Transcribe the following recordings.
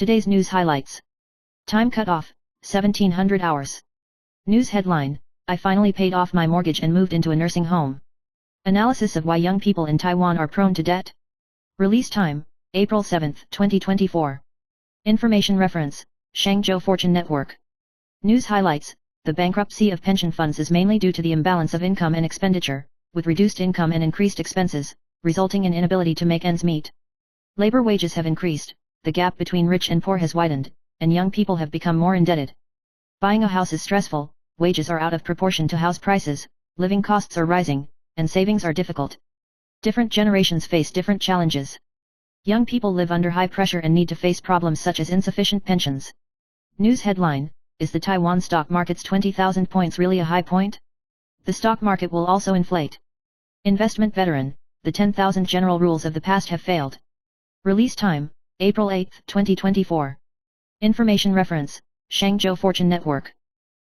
Today's news highlights. Time cut off, 1700 hours. News headline, I finally paid off my mortgage and moved into a nursing home. Analysis of why young people in Taiwan are prone to debt. Release time, April 7, 2024. Information reference, Shangzhou Fortune Network. News highlights, the bankruptcy of pension funds is mainly due to the imbalance of income and expenditure, with reduced income and increased expenses, resulting in inability to make ends meet. Labor wages have increased, the gap between rich and poor has widened, and young people have become more indebted. Buying a house is stressful, wages are out of proportion to house prices, living costs are rising, and savings are difficult. Different generations face different challenges. Young people live under high pressure and need to face problems such as insufficient pensions. News headline, is the Taiwan stock market's 20,000 points really a high point? The stock market will also inflate. Investment veteran, the 10,000 general rules of the past have failed. Release time, April 8, 2024. Information reference, Shangzhou Fortune Network.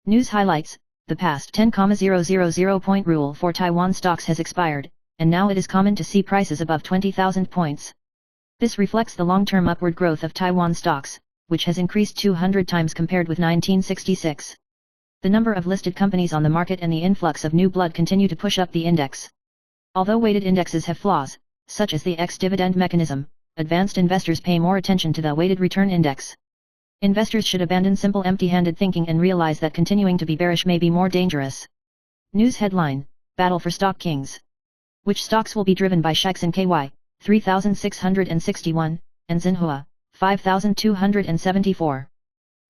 News highlights, the past 10,000 point rule for Taiwan stocks has expired, and now it is common to see prices above 20,000 points. This reflects the long-term upward growth of Taiwan stocks, which has increased 200 times compared with 1966. The number of listed companies on the market and the influx of new blood continue to push up the index. Although weighted indexes have flaws, such as the ex-dividend mechanism, advanced investors pay more attention to the weighted return index. Investors should abandon simple empty-handed thinking and realize that continuing to be bearish may be more dangerous. News headline, Battle for Stock Kings. Which stocks will be driven by Shixin KY, 3661, and Xinhua, 5274.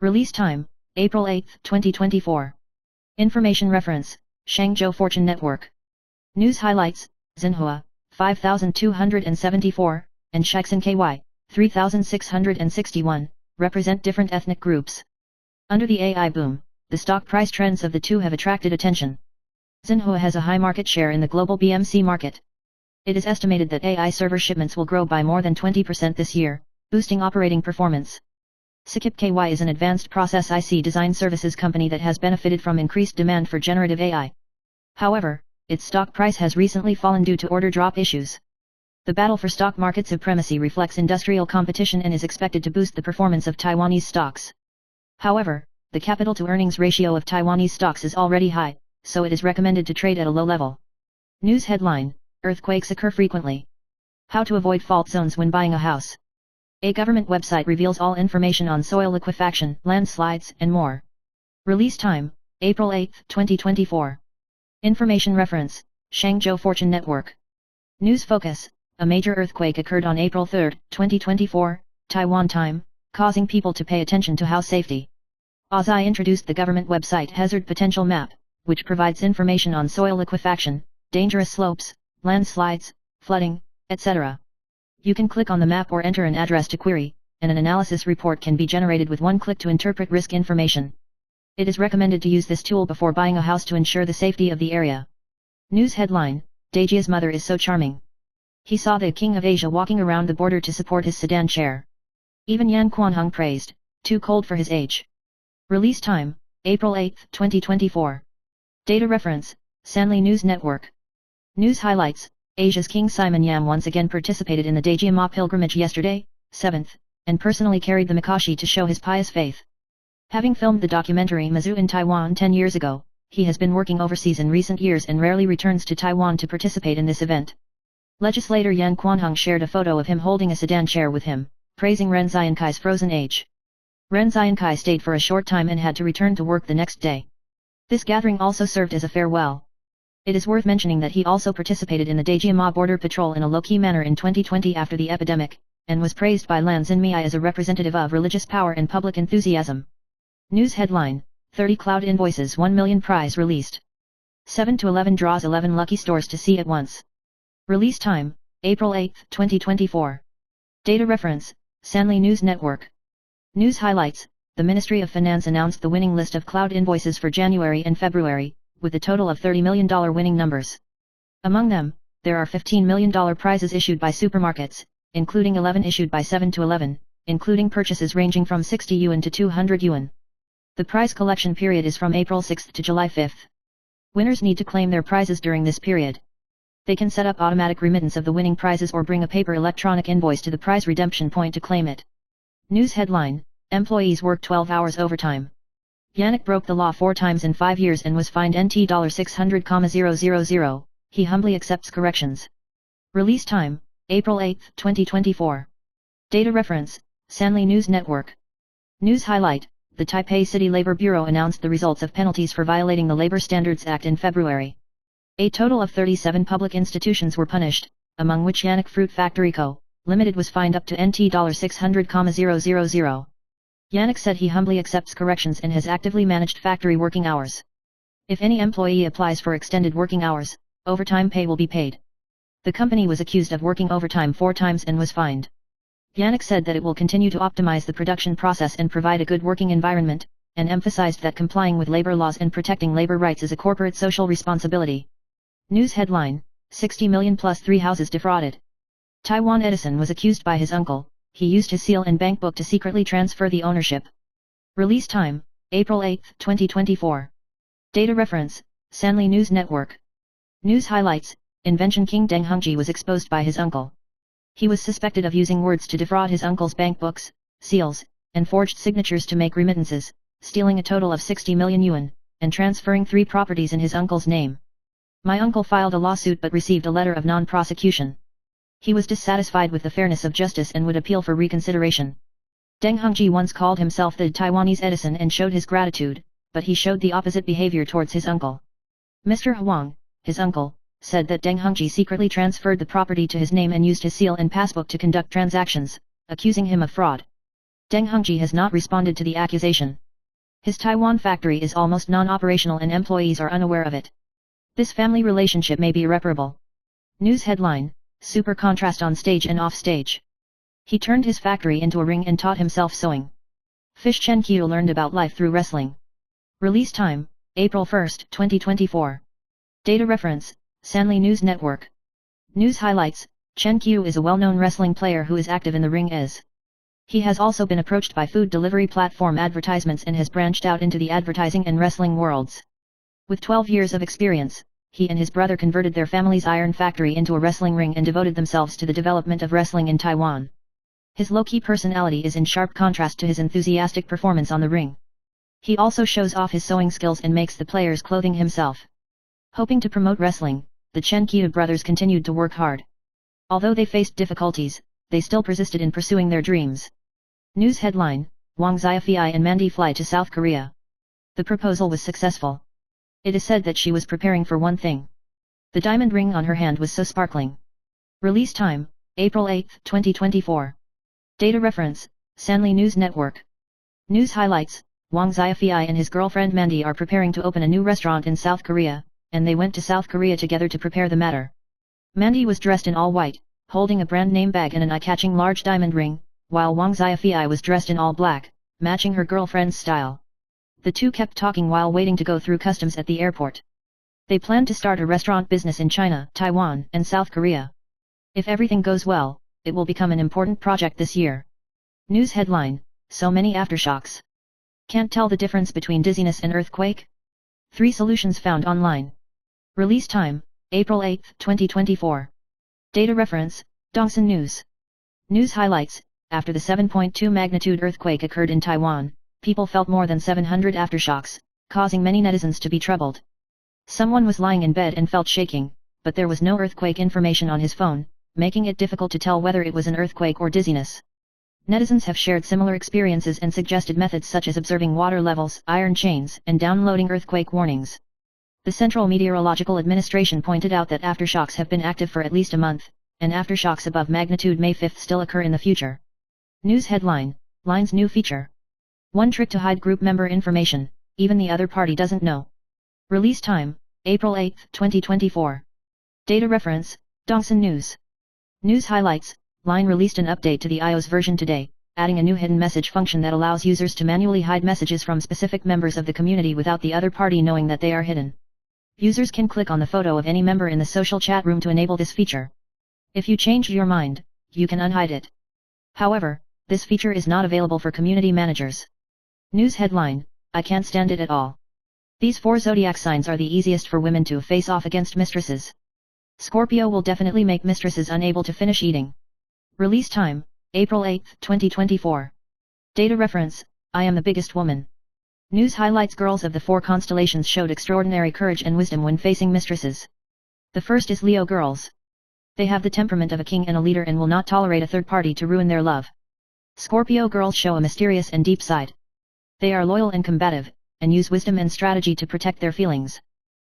Release time, April 8, 2024. Information reference, Shangzhou Fortune Network. News highlights, Xinhua, 5274, and Shixin KY, 3661, represent different ethnic groups. Under the AI boom, the stock price trends of the two have attracted attention. Xinhua has a high market share in the global BMC market. It is estimated that AI server shipments will grow by more than 20% this year, boosting operating performance. Sikip KY is an advanced process IC design services company that has benefited from increased demand for generative AI. However, its stock price has recently fallen due to order drop issues. The battle for stock market supremacy reflects industrial competition and is expected to boost the performance of Taiwanese stocks. However, the capital-to-earnings ratio of Taiwanese stocks is already high, so it is recommended to trade at a low level. News headline, Earthquakes occur frequently. How to avoid fault zones when buying a house. A government website reveals all information on soil liquefaction, landslides, and more. Release time, April 8, 2024. Information reference, Shangzhou Fortune Network. News focus, a major earthquake occurred on April 3, 2024, Taiwan time, causing people to pay attention to house safety. ASI introduced the government website Hazard Potential Map, which provides information on soil liquefaction, dangerous slopes, landslides, flooding, etc. You can click on the map or enter an address to query, and an analysis report can be generated with one click to interpret risk information. It is recommended to use this tool before buying a house to ensure the safety of the area. News headline, Dejia's mother is so charming. He saw the King of Asia walking around the border to support his sedan chair. Even Yan Quanhong praised, too cold for his age. Release time, April 8, 2024. Data reference, Sanli News Network. News highlights, Asia's King Simon Yam once again participated in the Dejia Ma pilgrimage yesterday, 7th, and personally carried the Mikoshi to show his pious faith. Having filmed the documentary Mizu in Taiwan 10 years ago, he has been working overseas in recent years and rarely returns to Taiwan to participate in this event. Legislator Yan Quanhong shared a photo of him holding a sedan chair with him, praising Ren Xiankai's frozen age. Ren Xiankai stayed for a short time and had to return to work the next day. This gathering also served as a farewell. It is worth mentioning that he also participated in the Dejia Ma border patrol in a low-key manner in 2020 after the epidemic, and was praised by Lan Xinmei as a representative of religious power and public enthusiasm. News headline, 30 cloud invoices 1 million prize released. 7 to 11 draws 11 lucky stores to see at once. Release time, April 8, 2024. Data reference, Sanli News Network. News highlights, the Ministry of Finance announced the winning list of cloud invoices for January and February, with a total of $30 million winning numbers. Among them, there are $15 million prizes issued by supermarkets, including 11 issued by 7-Eleven, including purchases ranging from 60 yuan to 200 yuan. The prize collection period is from April 6 to July 5. Winners need to claim their prizes during this period. They can set up automatic remittance of the winning prizes or bring a paper electronic invoice to the prize redemption point to claim it. News headline: Employees work 12 hours overtime. Yannick broke the law 4 times in 5 years and was fined NT $600,000. He humbly accepts corrections. Release time: April 8, 2024. Data reference: Sanli News Network. News highlight: the Taipei City Labor Bureau announced the results of penalties for violating the Labor Standards Act in February. A total of 37 public institutions were punished, among which Yannick Fruit Factory Co., Limited was fined up to NT $600,000. Yannick said he humbly accepts corrections and has actively managed factory working hours. If any employee applies for extended working hours, overtime pay will be paid. The company was accused of working overtime 4 times and was fined. Yannick said that it will continue to optimize the production process and provide a good working environment, and emphasized that complying with labor laws and protecting labor rights is a corporate social responsibility. News headline: 60 million plus 3 houses defrauded. Taiwan Edison was accused by his uncle. He used his seal and bank book to secretly transfer the ownership. Release time: April 8, 2024. Data reference: Sanli News Network. News highlights: Invention King Deng Hongji was exposed by his uncle. He was suspected of using words to defraud his uncle's bank books, seals, and forged signatures to make remittances, stealing a total of 60 million yuan, and transferring 3 properties in his uncle's name. My uncle filed a lawsuit but received a letter of non-prosecution. He was dissatisfied with the fairness of justice and would appeal for reconsideration. Deng Hongji once called himself the Taiwanese Edison and showed his gratitude, but he showed the opposite behavior towards his uncle. Mr. Huang, his uncle, said that Deng Hongji secretly transferred the property to his name and used his seal and passbook to conduct transactions, accusing him of fraud. Deng Hongji has not responded to the accusation. His Taiwan factory is almost non-operational and employees are unaware of it. This family relationship may be irreparable. News headline: Super contrast on stage and off stage. He turned his factory into a ring and taught himself sewing. Fish Chen Qiu learned about life through wrestling. Release time: April 1, 2024. Data reference: Sanli News Network. News highlights: Chen Qiu is a well-known wrestling player who is active in the ring as. He has also been approached by food delivery platform advertisements and has branched out into the advertising and wrestling worlds. With 12 years of experience, he and his brother converted their family's iron factory into a wrestling ring and devoted themselves to the development of wrestling in Taiwan. His low-key personality is in sharp contrast to his enthusiastic performance on the ring. He also shows off his sewing skills and makes the players' clothing himself. Hoping to promote wrestling, the Chen Qiu brothers continued to work hard. Although they faced difficulties, they still persisted in pursuing their dreams. News headline: Wang Xiaofei and Mandy fly to South Korea. The proposal was successful. It is said that she was preparing for one thing. The diamond ring on her hand was so sparkling. Release time: April 8, 2024. Data reference: Sanli News Network. News highlights: Wang Xiaofei and his girlfriend Mandy are preparing to open a new restaurant in South Korea, and they went to South Korea together to prepare the matter. Mandy was dressed in all white, holding a brand name bag and an eye-catching large diamond ring, while Wang Xiaofei was dressed in all black, matching her girlfriend's style. The two kept talking while waiting to go through customs at the airport. They plan to start a restaurant business in China, Taiwan, and South Korea. If everything goes well, it will become an important project this year. News headline: So many aftershocks. Can't tell the difference between dizziness and earthquake? 3 solutions found online. Release time: April 8, 2024. Data reference: Dongsan News. News highlights: After the 7.2 magnitude earthquake occurred in Taiwan, people felt more than 700 aftershocks, causing many netizens to be troubled. Someone was lying in bed and felt shaking, but there was no earthquake information on his phone, making it difficult to tell whether it was an earthquake or dizziness. Netizens have shared similar experiences and suggested methods such as observing water levels, iron chains, and downloading earthquake warnings. The Central Meteorological Administration pointed out that aftershocks have been active for at least a month, and aftershocks above magnitude May 5 still occur in the future. News headline: Line's new feature. One trick to hide group member information, even the other party doesn't know. Release time: April 8, 2024. Data reference: Dongsan News. News highlights: Line released an update to the iOS version today, adding a new hidden message function that allows users to manually hide messages from specific members of the community without the other party knowing that they are hidden. Users can click on the photo of any member in the social chat room to enable this feature. If you change your mind, you can unhide it. However, this feature is not available for community managers. News headline: I can't stand it at all. These 4 zodiac signs are the easiest for women to face off against mistresses. Scorpio will definitely make mistresses unable to finish eating. Release time: April 8, 2024. Data reference, I am the biggest woman. News highlights girls of the 4 constellations showed extraordinary courage and wisdom when facing mistresses. The first is Leo girls. They have the temperament of a king and a leader and will not tolerate a third party to ruin their love. Scorpio girls show a mysterious and deep side. They are loyal and combative, and use wisdom and strategy to protect their feelings.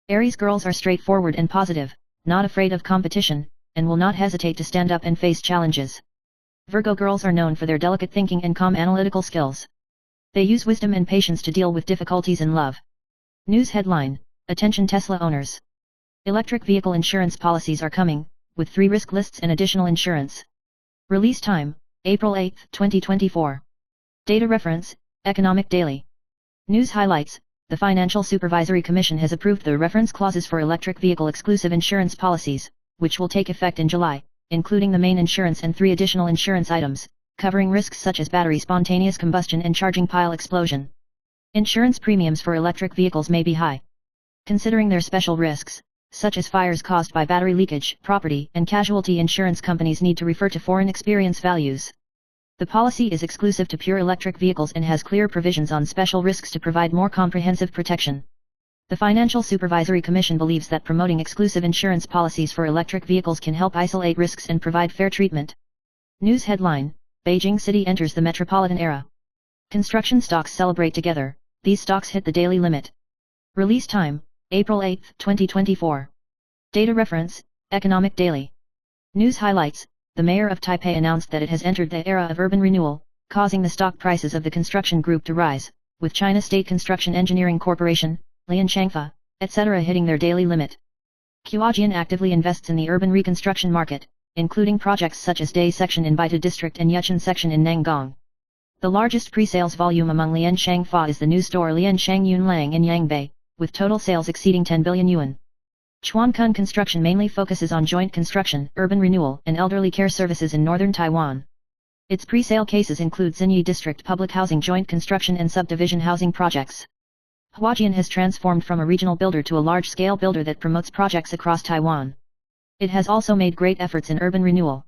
Aries girls are straightforward and positive, not afraid of competition, and will not hesitate to stand up and face challenges. Virgo girls are known for their delicate thinking and calm analytical skills. They use wisdom and patience to deal with difficulties in love. News headline, Attention Tesla owners. Electric vehicle insurance policies are coming, with 3 risk lists and additional insurance. Release time, April 8, 2024. Data reference, Economic Daily. News highlights, the Financial Supervisory Commission has approved the reference clauses for electric vehicle exclusive insurance policies, which will take effect in July, including the main insurance and 3 additional insurance items, covering risks such as battery spontaneous combustion and charging pile explosion. Insurance premiums for electric vehicles may be high. Considering their special risks, such as fires caused by battery leakage, property and casualty, insurance companies need to refer to foreign experience values. The policy is exclusive to pure electric vehicles and has clear provisions on special risks to provide more comprehensive protection. The Financial Supervisory Commission believes that promoting exclusive insurance policies for electric vehicles can help isolate risks and provide fair treatment. News headline, Beijing City enters the metropolitan era. Construction stocks celebrate together, these stocks hit the daily limit. Release time, April 8, 2024. Data reference, Economic Daily. News highlights, the mayor of Taipei announced that it has entered the era of urban renewal, causing the stock prices of the construction group to rise, with China State Construction Engineering Corporation, Lianchangfa, etc. hitting their daily limit. Huajian actively invests in the urban reconstruction market, including projects such as Day Section in Baitu District and Yuchun Section in Nangang. The largest pre-sales volume among Lianchangfa is the new store Lianchang Yunlang in Yangbei, with total sales exceeding 10 billion yuan. Chuankun Construction mainly focuses on joint construction, urban renewal and elderly care services in northern Taiwan. Its pre-sale cases include Xinyi District public housing joint construction and subdivision housing projects. Huajian has transformed from a regional builder to a large-scale builder that promotes projects across Taiwan. It has also made great efforts in urban renewal.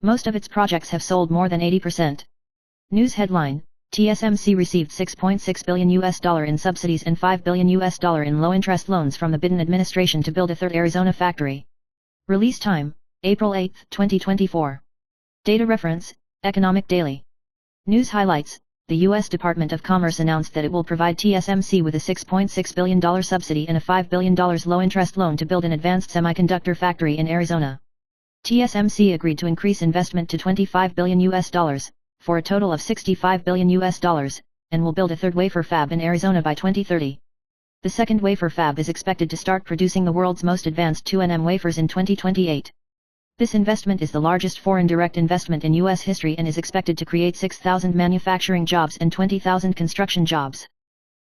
Most of its projects have sold more than 80%. News headline, TSMC received $6.6 billion in subsidies and $5 billion in low-interest loans from the Biden administration to build a third Arizona factory. Release time, April 8, 2024. Data reference, Economic Daily. News highlights, the U.S. Department of Commerce announced that it will provide TSMC with a $6.6 billion subsidy and a $5 billion low-interest loan to build an advanced semiconductor factory in Arizona. TSMC agreed to increase investment to $25 billion, for a total of $65 billion, and will build a third wafer fab in Arizona by 2030. The second wafer fab is expected to start producing the world's most advanced 2nm wafers in 2028. This investment is the largest foreign direct investment in U.S. history and is expected to create 6,000 manufacturing jobs and 20,000 construction jobs.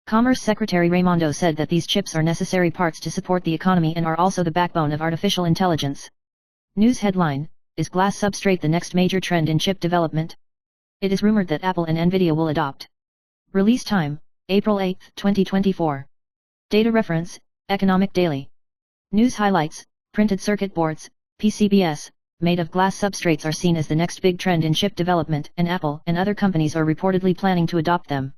Commerce Secretary Raimondo said that these chips are necessary parts to support the economy and are also the backbone of artificial intelligence. News headline, is glass substrate the next major trend in chip development? It is rumored that Apple and Nvidia will adopt. Release time, April 8, 2024. Data reference, Economic Daily. News highlights, printed circuit boards, PCBs, made of glass substrates are seen as the next big trend in chip development, and Apple and other companies are reportedly planning to adopt them.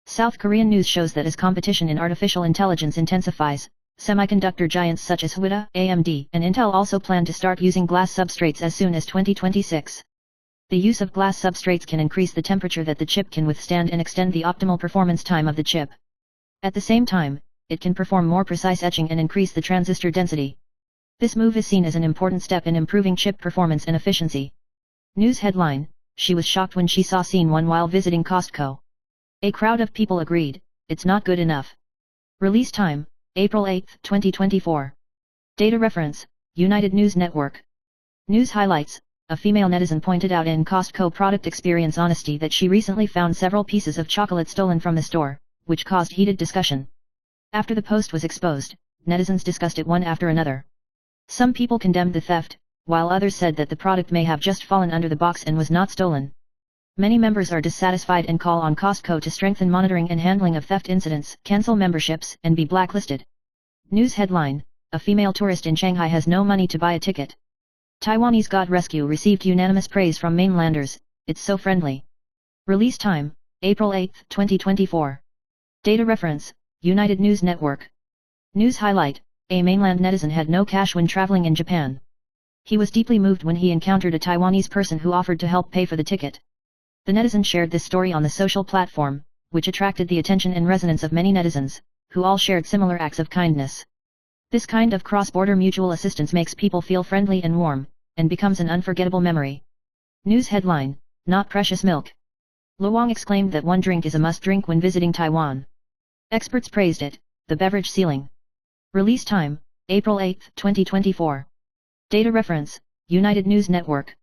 South Korean news shows that as competition in artificial intelligence intensifies, semiconductor giants such as Nvidia, AMD, and Intel also plan to start using glass substrates as soon as 2026. The use of glass substrates can increase the temperature that the chip can withstand and extend the optimal performance time of the chip. At the same time, it can perform more precise etching and increase the transistor density. This move is seen as an important step in improving chip performance and efficiency. News headline, she was shocked when she saw Scene 1 while visiting Costco. A crowd of people agreed, it's not good enough. Release time, April 8, 2024. Data reference, United News Network. News highlights, a female netizen pointed out in Costco product experience honesty that she recently found several pieces of chocolate stolen from the store, which caused heated discussion. After the post was exposed, netizens discussed it one after another. Some people condemned the theft, while others said that the product may have just fallen under the box and was not stolen. Many members are dissatisfied and call on Costco to strengthen monitoring and handling of theft incidents, cancel memberships, and be blacklisted. News headline, a female tourist in Shanghai has no money to buy a ticket. Taiwanese God Rescue received unanimous praise from mainlanders, it's so friendly. Release time, April 8, 2024. Data reference, United News Network. News highlight, a mainland netizen had no cash when traveling in Japan. He was deeply moved when he encountered a Taiwanese person who offered to help pay for the ticket. The netizen shared this story on the social platform, which attracted the attention and resonance of many netizens, who all shared similar acts of kindness. This kind of cross-border mutual assistance makes people feel friendly and warm, and becomes an unforgettable memory. News headline, Not Precious Milk. Luong exclaimed that one drink is a must-drink when visiting Taiwan. Experts praised it, the beverage ceiling. Release time, April 8, 2024. Data reference, United News Network.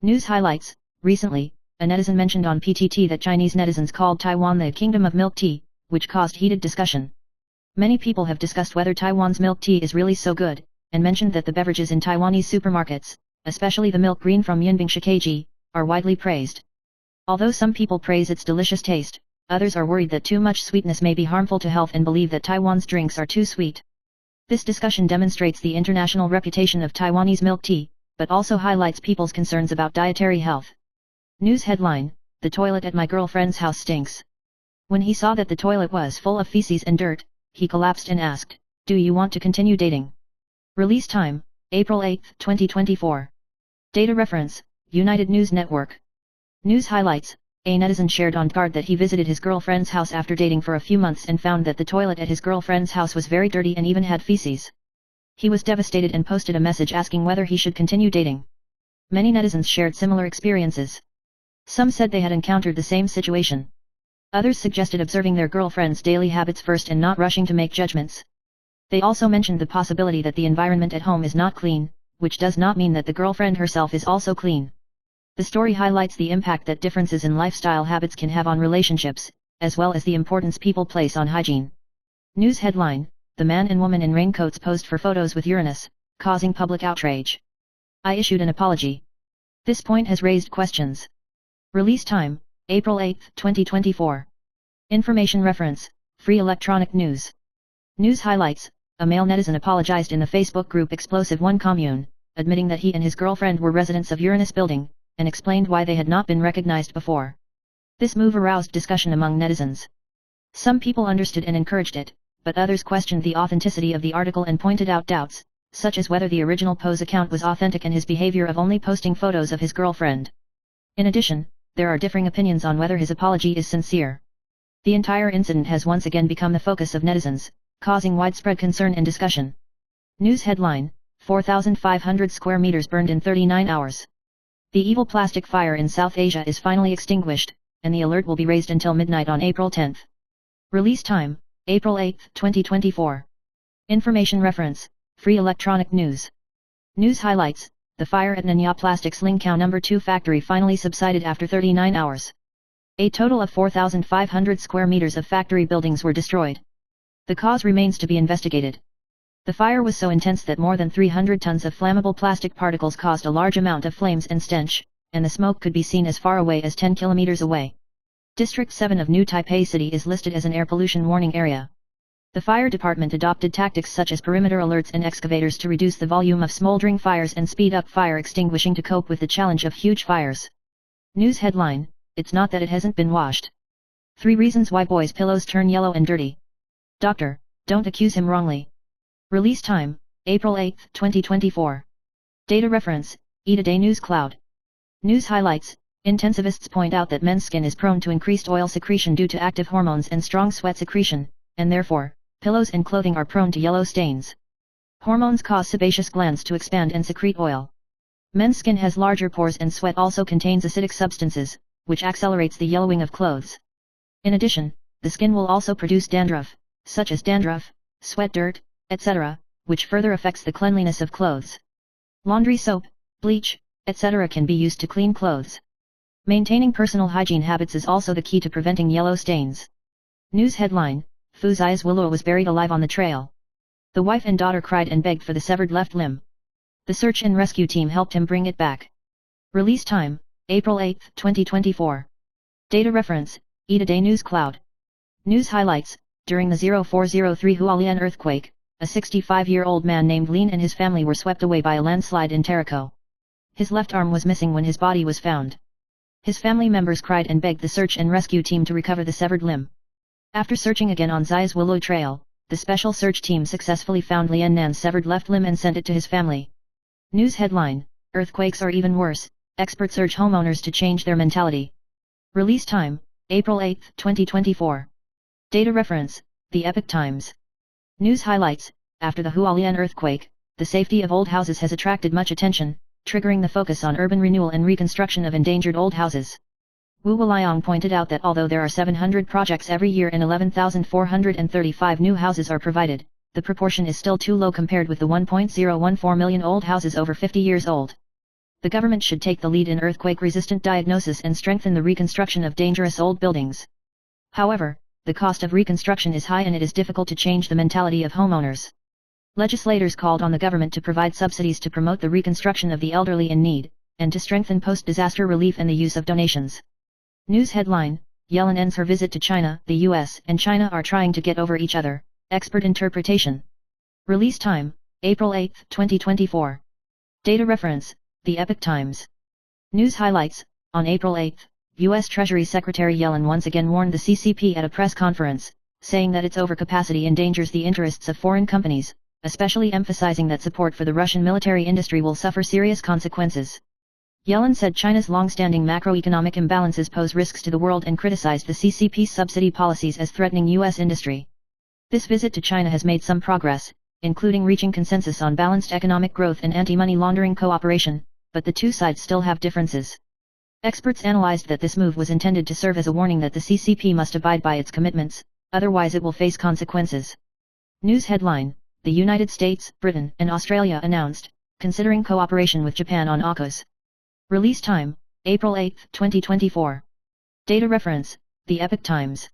News highlights, recently, a netizen mentioned on PTT that Chinese netizens called Taiwan the Kingdom of Milk Tea, which caused heated discussion. Many people have discussed whether Taiwan's milk tea is really so good, and mentioned that the beverages in Taiwanese supermarkets, especially the milk green from Yinbing Shikeji, are widely praised. Although some people praise its delicious taste, others are worried that too much sweetness may be harmful to health and believe that Taiwan's drinks are too sweet. This discussion demonstrates the international reputation of Taiwanese milk tea, but also highlights people's concerns about dietary health. News headline, The toilet at my girlfriend's house stinks. When he saw that the toilet was full of feces and dirt, he collapsed and asked, "Do you want to continue dating?" Release time, April 8, 2024. Data reference, United News Network. News highlights, a netizen shared on Guard that he visited his girlfriend's house after dating for a few months and found that the toilet at his girlfriend's house was very dirty and even had feces. He was devastated and posted a message asking whether he should continue dating. Many netizens shared similar experiences. Some said they had encountered the same situation. Others suggested observing their girlfriend's daily habits first and not rushing to make judgments. They also mentioned the possibility that the environment at home is not clean, which does not mean that the girlfriend herself is also clean. The story highlights the impact that differences in lifestyle habits can have on relationships, as well as the importance people place on hygiene. News headline, The man and woman in raincoats posed for photos with Uranus, causing public outrage. I issued an apology. This point has raised questions. Release time, April 8, 2024. Information reference, Free Electronic News. News highlights, a male netizen apologized in the Facebook group Explosive One Commune, admitting that he and his girlfriend were residents of Uranus building, and explained why they had not been recognized before. This move aroused discussion among netizens. Some people understood and encouraged it, but others questioned the authenticity of the article and pointed out doubts, such as whether the original Pose account was authentic and his behavior of only posting photos of his girlfriend. In addition, there are differing opinions on whether his apology is sincere. The entire incident has once again become the focus of netizens, causing widespread concern and discussion. News headline, 4,500 square meters burned in 39 hours. The evil plastic fire in South Asia is finally extinguished, and the alert will be raised until midnight on April 10. Release time, April 8, 2024. Information reference, Free Electronic News. News highlights, the fire at Nanya Plastics Lingkao No. 2 factory finally subsided after 39 hours. A total of 4,500 square meters of factory buildings were destroyed. The cause remains to be investigated. The fire was so intense that more than 300 tons of flammable plastic particles caused a large amount of flames and stench, and the smoke could be seen as far away as 10 kilometers away. District 7 of New Taipei City is listed as an air pollution warning area. The fire department adopted tactics such as perimeter alerts and excavators to reduce the volume of smoldering fires and speed up fire extinguishing to cope with the challenge of huge fires. News headline, It's not that it hasn't been washed. 3 reasons why boys' pillows turn yellow and dirty. Doctor, don't accuse him wrongly. Release time, April 8, 2024. Data reference, Ida Day News Cloud. News highlights, intensivists point out that men's skin is prone to increased oil secretion due to active hormones and strong sweat secretion, and therefore, pillows and clothing are prone to yellow stains. Hormones cause sebaceous glands to expand and secrete oil. Men's skin has larger pores and sweat also contains acidic substances, which accelerates the yellowing of clothes. In addition, the skin will also produce dandruff, such as dandruff, sweat dirt, etc., which further affects the cleanliness of clothes. Laundry soap, bleach, etc. can be used to clean clothes. Maintaining personal hygiene habits is also the key to preventing yellow stains. News headline, Fu Zai's willow was buried alive on the trail. The wife and daughter cried and begged for the severed left limb. The search and rescue team helped him bring it back. Release time, April 8, 2024. Data reference, Ida Day News Cloud. News highlights, during the 0403 Hualien earthquake, a 65-year-old man named Lin and his family were swept away by a landslide in Taraco. His left arm was missing when his body was found. His family members cried and begged the search and rescue team to recover the severed limb. After searching again on Zai's Willow Trail, the special search team successfully found Lian Nan's severed left limb and sent it to his family. News headline: Earthquakes are even worse, experts urge homeowners to change their mentality. Release time: April 8, 2024. Data reference: The Epoch Times. News highlights: After the Hualien earthquake, the safety of old houses has attracted much attention, triggering the focus on urban renewal and reconstruction of endangered old houses. Wu Waliang pointed out that although there are 700 projects every year and 11,435 new houses are provided, the proportion is still too low compared with the 1.014 million old houses over 50 years old. The government should take the lead in earthquake-resistant diagnosis and strengthen the reconstruction of dangerous old buildings. However, the cost of reconstruction is high and it is difficult to change the mentality of homeowners. Legislators called on the government to provide subsidies to promote the reconstruction of the elderly in need, and to strengthen post-disaster relief and the use of donations. News headline: Yellen ends her visit to China. The US and China are trying to get over each other. Expert interpretation. Release time: April 8, 2024. Data reference: The Epoch Times. News highlights: On April 8, U.S. Treasury Secretary Yellen once again warned the CCP at a press conference, saying that its overcapacity endangers the interests of foreign companies, especially emphasizing that support for the Russian military industry will suffer serious consequences. Yellen said China's long-standing macroeconomic imbalances pose risks to the world and criticized the CCP's subsidy policies as threatening U.S. industry. This visit to China has made some progress, including reaching consensus on balanced economic growth and anti-money laundering cooperation, but the two sides still have differences. Experts analyzed that this move was intended to serve as a warning that the CCP must abide by its commitments, otherwise it will face consequences. News headline: The United States, Britain, and Australia announced, considering cooperation with Japan on AUKUS. Release time: April 8, 2024. Data reference: The Epoch Times.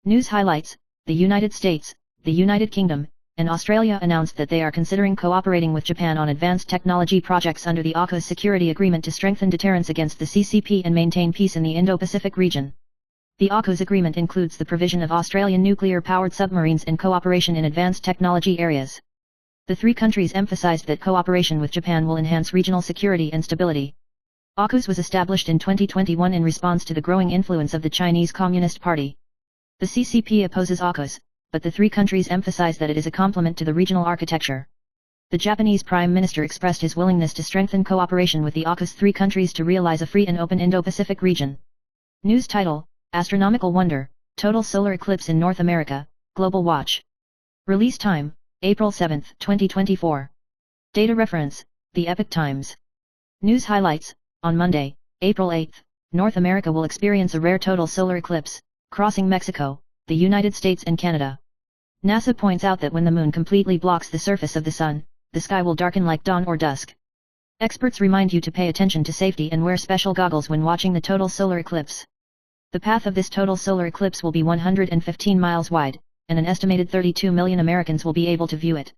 News highlights: The United States, the United Kingdom, and Australia announced that they are considering cooperating with Japan on advanced technology projects under the AUKUS security agreement to strengthen deterrence against the CCP and maintain peace in the Indo-Pacific region. The AUKUS agreement includes the provision of Australian nuclear-powered submarines and cooperation in advanced technology areas. The three countries emphasized that cooperation with Japan will enhance regional security and stability. AUKUS was established in 2021 in response to the growing influence of the Chinese Communist Party. The CCP opposes AUKUS, but the three countries emphasize that it is a complement to the regional architecture. The Japanese Prime Minister expressed his willingness to strengthen cooperation with the AUKUS three countries to realize a free and open Indo-Pacific region. News title: Astronomical Wonder, Total Solar Eclipse in North America, Global Watch. Release time: April 7, 2024. Data reference: The Epoch Times. News highlights: On Monday, April 8, North America will experience a rare total solar eclipse, crossing Mexico, the United States and Canada. NASA points out that when the moon completely blocks the surface of the sun, the sky will darken like dawn or dusk. Experts remind you to pay attention to safety and wear special goggles when watching the total solar eclipse. The path of this total solar eclipse will be 115 miles wide, and an estimated 32 million Americans will be able to view it.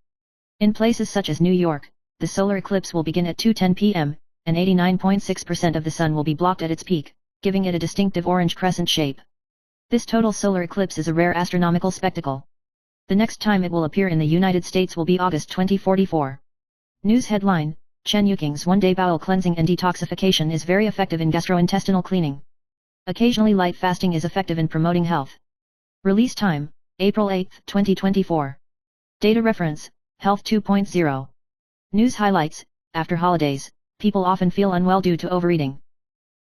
In places such as New York, the solar eclipse will begin at 2:10 p.m., and 89.6% of the sun will be blocked at its peak, giving it a distinctive orange crescent shape. This total solar eclipse is a rare astronomical spectacle. The next time it will appear in the United States will be August 2044. News headline: Chen Yuking's one-day bowel cleansing and detoxification is very effective in gastrointestinal cleaning. Occasionally light fasting is effective in promoting health. Release time: April 8, 2024. Data reference: Health 2.0. News highlights: After holidays, people often feel unwell due to overeating.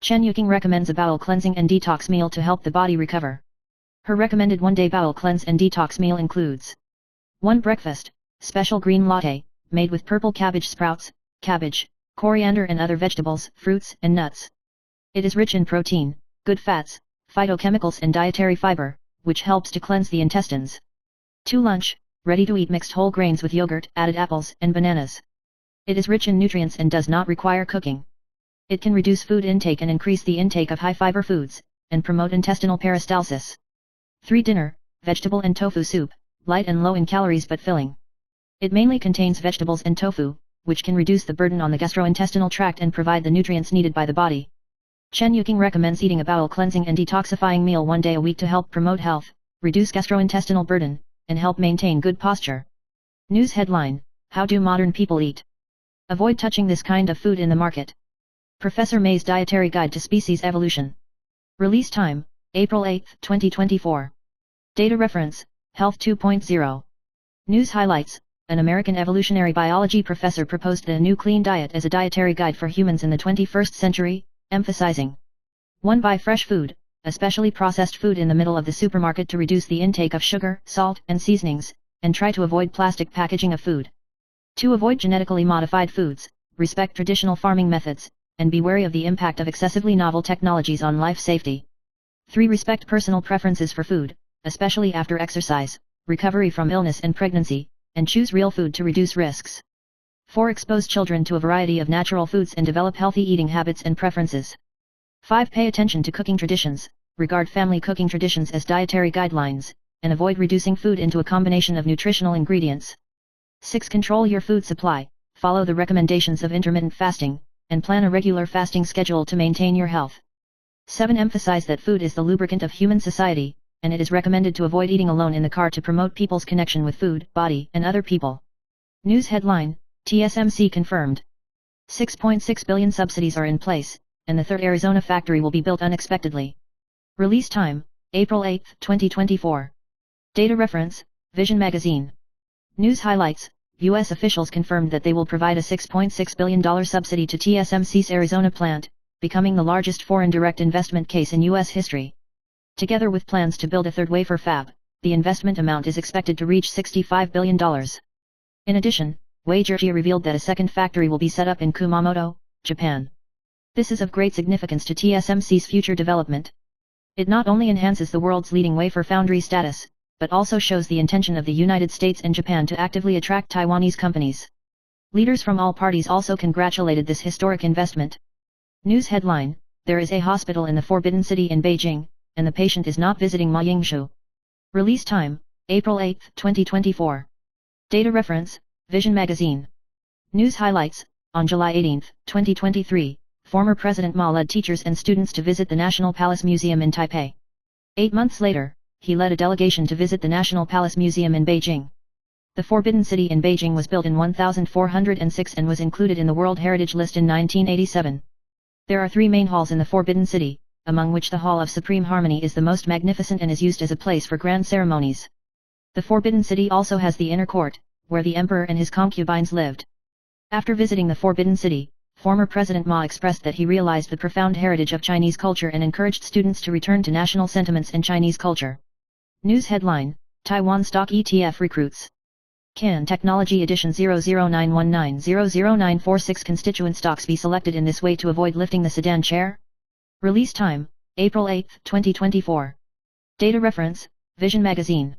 Chen Yuking recommends a bowel cleansing and detox meal to help the body recover. Her recommended one-day bowel cleanse and detox meal includes 1. Breakfast, special green latte, made with purple cabbage sprouts, cabbage, coriander and other vegetables, fruits and nuts. It is rich in protein, good fats, phytochemicals and dietary fiber, which helps to cleanse the intestines. 2. Lunch, ready-to-eat mixed whole grains with yogurt, added apples and bananas. It is rich in nutrients and does not require cooking. It can reduce food intake and increase the intake of high-fiber foods, and promote intestinal peristalsis. 3. Dinner, vegetable and tofu soup, light and low in calories but filling. It mainly contains vegetables and tofu, which can reduce the burden on the gastrointestinal tract and provide the nutrients needed by the body. Chen Yuking recommends eating a bowel cleansing and detoxifying meal one day a week to help promote health, reduce gastrointestinal burden, and help maintain good posture. News headline: How do modern people eat? Avoid touching this kind of food in the market. Professor May's Dietary Guide to Species Evolution. Release time, April 8, 2024. Data reference, Health 2.0. News highlights. An American evolutionary biology professor proposed the new clean diet as a dietary guide for humans in the 21st century, emphasizing 1. Buy fresh food, especially processed food in the middle of the supermarket to reduce the intake of sugar, salt, and seasonings, and try to avoid plastic packaging of food. 2. Avoid genetically modified foods, respect traditional farming methods, and be wary of the impact of excessively novel technologies on life safety. 3. Respect personal preferences for food, especially after exercise, recovery from illness and pregnancy, and choose real food to reduce risks. 4. Expose children to a variety of natural foods and develop healthy eating habits and preferences. 5. Pay attention to cooking traditions, regard family cooking traditions as dietary guidelines, and avoid reducing food into a combination of nutritional ingredients. 6. Control your food supply, follow the recommendations of intermittent fasting, and plan a regular fasting schedule to maintain your health. 7. Emphasize that food is the lubricant of human society, and it is recommended to avoid eating alone in the car to promote people's connection with food, body, and other people. News headline, TSMC confirmed. 6.6 billion subsidies are in place, and the third Arizona factory will be built unexpectedly. Release time, April 8, 2024. Data reference, Vision Magazine. News highlights. U.S. officials confirmed that they will provide a $6.6 billion subsidy to TSMC's Arizona plant, becoming the largest foreign direct investment case in U.S. history. Together with plans to build a third wafer fab, the investment amount is expected to reach $65 billion. In addition, Wagergia revealed that a second factory will be set up in Kumamoto, Japan. This is of great significance to TSMC's future development. It not only enhances the world's leading wafer foundry status, but also shows the intention of the United States and Japan to actively attract Taiwanese companies. Leaders from all parties also congratulated this historic investment. News headline, there is a hospital in the Forbidden City in Beijing, and the patient is not visiting Ma Yingzhu. Release time, April 8, 2024. Data reference, Vision Magazine. News highlights. On July 18, 2023, former President Ma led teachers and students to visit the National Palace Museum in Taipei. 8 months later, he led a delegation to visit the National Palace Museum in Beijing. The Forbidden City in Beijing was built in 1406 and was included in the World Heritage List in 1987. There are 3 main halls in the Forbidden City, among which the Hall of Supreme Harmony is the most magnificent and is used as a place for grand ceremonies. The Forbidden City also has the inner court, where the emperor and his concubines lived. After visiting the Forbidden City, former President Ma expressed that he realized the profound heritage of Chinese culture and encouraged students to return to national sentiments and Chinese culture. News headline, Taiwan Stock ETF recruits. Can Technology Edition 00919-00946 constituent stocks be selected in this way to avoid lifting the sedan chair? Release time, April 8, 2024. Data reference, Vision Magazine.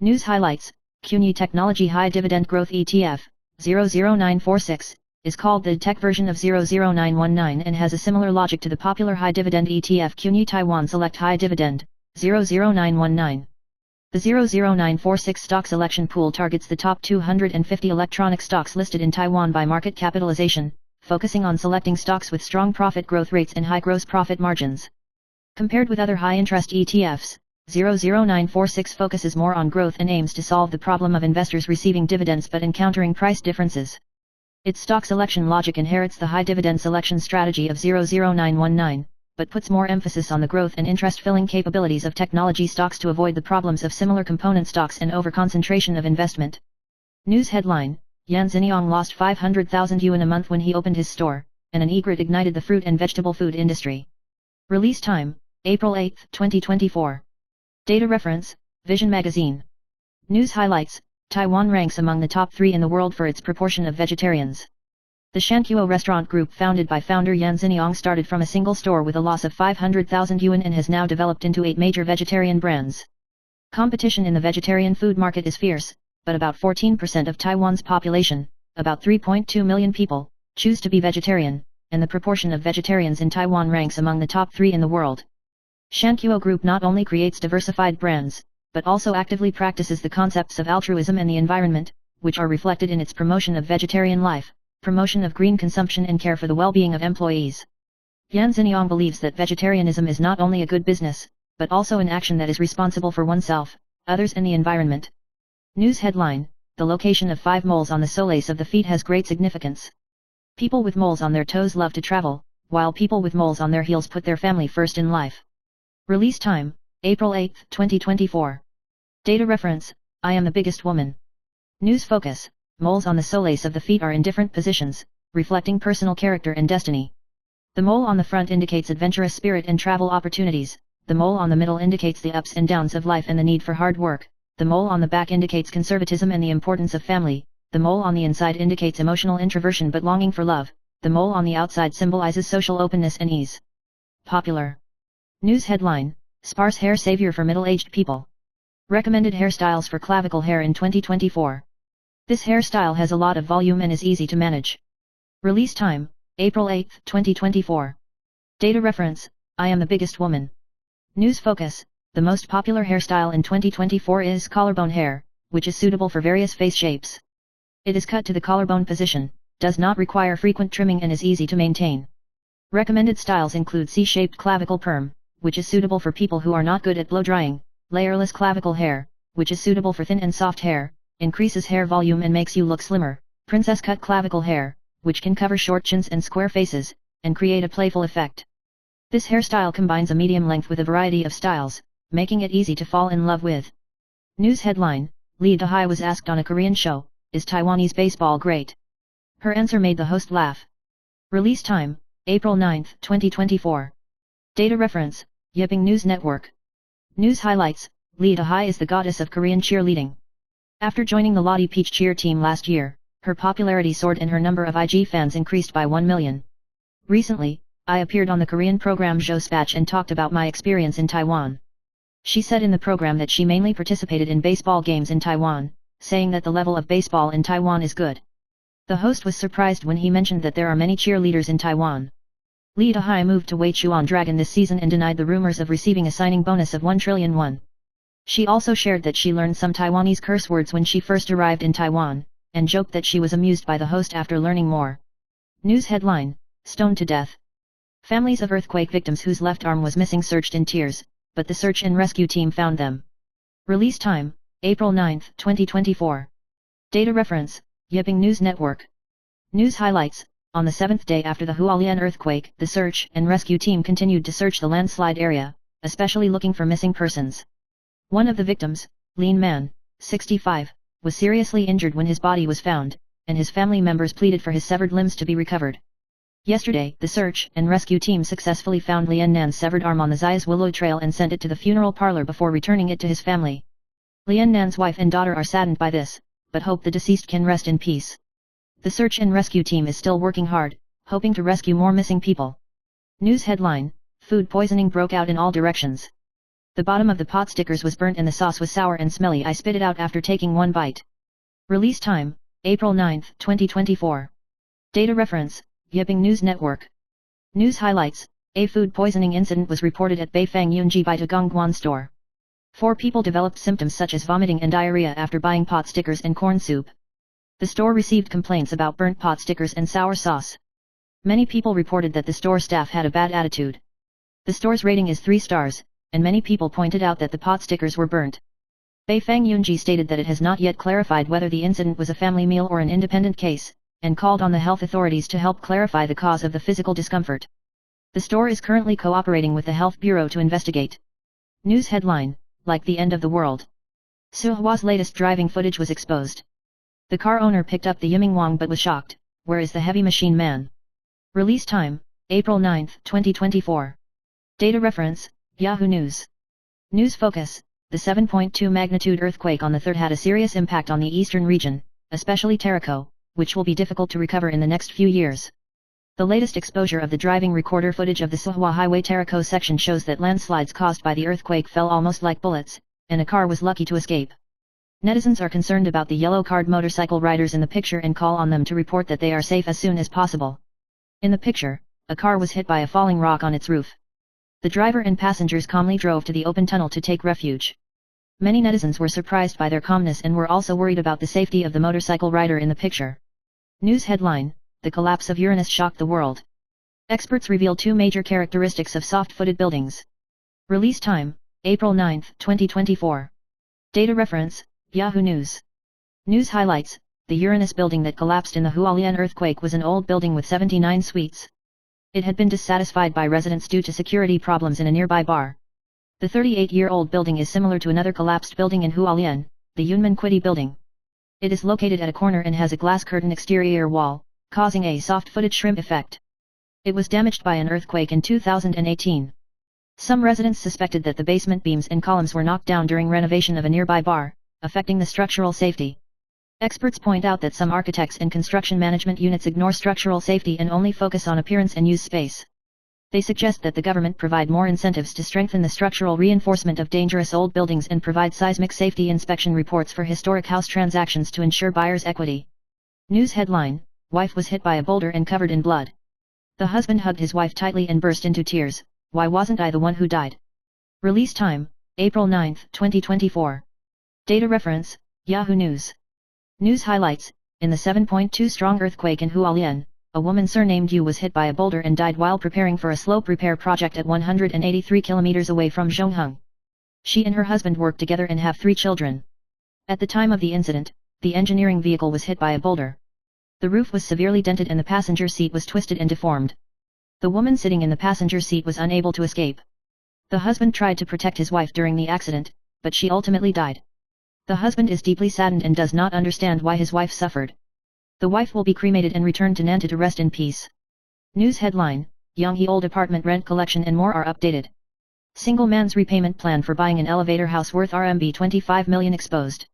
News highlights. CUNY Technology High Dividend Growth ETF, 00946, is called the tech version of 00919 and has a similar logic to the popular high dividend ETF CUNY Taiwan Select High Dividend, 00919. The 00946 stock selection pool targets the top 250 electronic stocks listed in Taiwan by market capitalization, focusing on selecting stocks with strong profit growth rates and high gross profit margins. Compared with other high-interest ETFs, 00946 focuses more on growth and aims to solve the problem of investors receiving dividends but encountering price differences. Its stock selection logic inherits the high dividend selection strategy of 00919, but puts more emphasis on the growth and interest-filling capabilities of technology stocks to avoid the problems of similar component stocks and over-concentration of investment. News headline, Yan Xiniang lost 500,000 yuan a month when he opened his store, and an egret ignited the fruit and vegetable food industry. Release time, April 8, 2024. Data reference, Vision Magazine. News highlights. Taiwan ranks among the top 3 in the world for its proportion of vegetarians. The Shankuo restaurant group founded by founder Yan Xiniang started from a single store with a loss of 500,000 yuan and has now developed into 8 major vegetarian brands. Competition in the vegetarian food market is fierce, but about 14% of Taiwan's population, about 3.2 million people, choose to be vegetarian, and the proportion of vegetarians in Taiwan ranks among the top 3 in the world. Shankuo Group not only creates diversified brands, but also actively practices the concepts of altruism and the environment, which are reflected in its promotion of vegetarian life, promotion of green consumption and care for the well-being of employees. Yan Xiniang believes that vegetarianism is not only a good business, but also an action that is responsible for oneself, others and the environment. News headline, the location of 5 moles on the soles of the feet has great significance. People with moles on their toes love to travel, while people with moles on their heels put their family first in life. Release time, April 8, 2024. Data reference, I am the biggest woman. News focus, moles on the soles of the feet are in different positions, reflecting personal character and destiny. The mole on the front indicates adventurous spirit and travel opportunities, the mole on the middle indicates the ups and downs of life and the need for hard work, the mole on the back indicates conservatism and the importance of family, the mole on the inside indicates emotional introversion but longing for love, the mole on the outside symbolizes social openness and ease. Popular news headline, sparse hair savior for middle-aged people. Recommended hairstyles for clavicle hair in 2024. This hairstyle has a lot of volume and is easy to manage. Release time, April 8, 2024. Data reference, I am the biggest woman. News focus, the most popular hairstyle in 2024 is collarbone hair, which is suitable for various face shapes. It is cut to the collarbone position, does not require frequent trimming and is easy to maintain. Recommended styles include C-shaped clavicle perm, which is suitable for people who are not good at blow drying, layerless clavicle hair, which is suitable for thin and soft hair, increases hair volume and makes you look slimmer, princess cut clavicle hair, which can cover short chins and square faces, and create a playful effect. This hairstyle combines a medium length with a variety of styles, making it easy to fall in love with. News headline, Lee Da-hye was asked on a Korean show, is Taiwanese baseball great? Her answer made the host laugh. Release time, April 9, 2024. Data reference, Yipping News Network. News highlights, Lee Da-hye is the goddess of Korean cheerleading. After joining the Lottie Peach cheer team last year, her popularity soared and her number of IG fans increased by 1 million. Recently, I appeared on the Korean program Jospatch and talked about my experience in Taiwan. She said in the program that she mainly participated in baseball games in Taiwan, saying that the level of baseball in Taiwan is good. The host was surprised when he mentioned that there are many cheerleaders in Taiwan. Lee Da-hye moved to Weichuan Dragon this season and denied the rumors of receiving a signing bonus of 1 trillion won. She also shared that she learned some Taiwanese curse words when she first arrived in Taiwan, and joked that she was amused by the host after learning more. News headline, Stoned to death. Families of earthquake victims whose left arm was missing searched in tears, but the search and rescue team found them. Release time, April 9, 2024. Data reference, Yipping News Network. News highlights, on the 7th day after the Hualien earthquake, the search and rescue team continued to search the landslide area, especially looking for missing persons. One of the victims, Lean Man, 65, was seriously injured when his body was found, and his family members pleaded for his severed limbs to be recovered. Yesterday, the search and rescue team successfully found Lian Nan's severed arm on the Zayas Willow Trail and sent it to the funeral parlor before returning it to his family. Lian Nan's wife and daughter are saddened by this, but hope the deceased can rest in peace. The search and rescue team is still working hard, hoping to rescue more missing people. News headline, food poisoning broke out in all directions. The bottom of the pot stickers was burnt and the sauce was sour and smelly. I spit it out after taking one bite. Release time, April 9, 2024. Data reference, Yipping News Network. News highlights, a food poisoning incident was reported at Beifang Yunji Baita Gongguan store. 4 people developed symptoms such as vomiting and diarrhea after buying pot stickers and corn soup. The store received complaints about burnt pot stickers and sour sauce. Many people reported that the store staff had a bad attitude. The store's rating is 3 stars, and many people pointed out that the pot stickers were burnt. Beifang Yunji stated that it has not yet clarified whether the incident was a family meal or an independent case, and called on the health authorities to help clarify the cause of the physical discomfort. The store is currently cooperating with the Health Bureau to investigate. News headline, like the end of the world. Suhwa's latest driving footage was exposed. The car owner picked up the Yiming Wang but was shocked, where is the heavy machine man? Release time, April 9, 2024. Data reference, Yahoo News. News focus, the 7.2 magnitude earthquake on the 3rd had a serious impact on the eastern region, especially Taraco, which will be difficult to recover in the next few years. The latest exposure of the driving recorder footage of the Suhwa Highway Taraco section shows that landslides caused by the earthquake fell almost like bullets, and a car was lucky to escape. Netizens are concerned about the yellow-card motorcycle riders in the picture and call on them to report that they are safe as soon as possible. In the picture, a car was hit by a falling rock on its roof. The driver and passengers calmly drove to the open tunnel to take refuge. Many netizens were surprised by their calmness and were also worried about the safety of the motorcycle rider in the picture. News headline, the collapse of Uranus shocked the world. Experts reveal 2 major characteristics of soft-footed buildings. Release time, April 9, 2024. Data reference, Yahoo News. News highlights, the Uranus building that collapsed in the Hualien earthquake was an old building with 79 suites. It had been dissatisfied by residents due to security problems in a nearby bar. The 38-year-old building is similar to another collapsed building in Hualien, the Yunmen Quiddy building. It is located at a corner and has a glass curtain exterior wall, causing a soft-footed shrimp effect. It was damaged by an earthquake in 2018. Some residents suspected that the basement beams and columns were knocked down during renovation of a nearby bar, affecting the structural safety. Experts point out that some architects and construction management units ignore structural safety and only focus on appearance and use space. They suggest that the government provide more incentives to strengthen the structural reinforcement of dangerous old buildings and provide seismic safety inspection reports for historic house transactions to ensure buyers' equity. News headline: Wife was hit by a boulder and covered in blood. The husband hugged his wife tightly and burst into tears. Why wasn't I the one who died? Release time: April 9, 2024. Data reference: Yahoo News. News highlights: in the 7.2 strong earthquake in Hualien, a woman surnamed Yu was hit by a boulder and died while preparing for a slope repair project at 183 kilometers away from Zhongheng. She and her husband work together and have 3 children. At the time of the incident, the engineering vehicle was hit by a boulder. The roof was severely dented and the passenger seat was twisted and deformed. The woman sitting in the passenger seat was unable to escape. The husband tried to protect his wife during the accident, but she ultimately died. The husband is deeply saddened and does not understand why his wife suffered. The wife will be cremated and returned to Nanta to rest in peace. News headline: Yanghe old apartment rent collection and more are updated. Single man's repayment plan for buying an elevator house worth RMB 25 million exposed.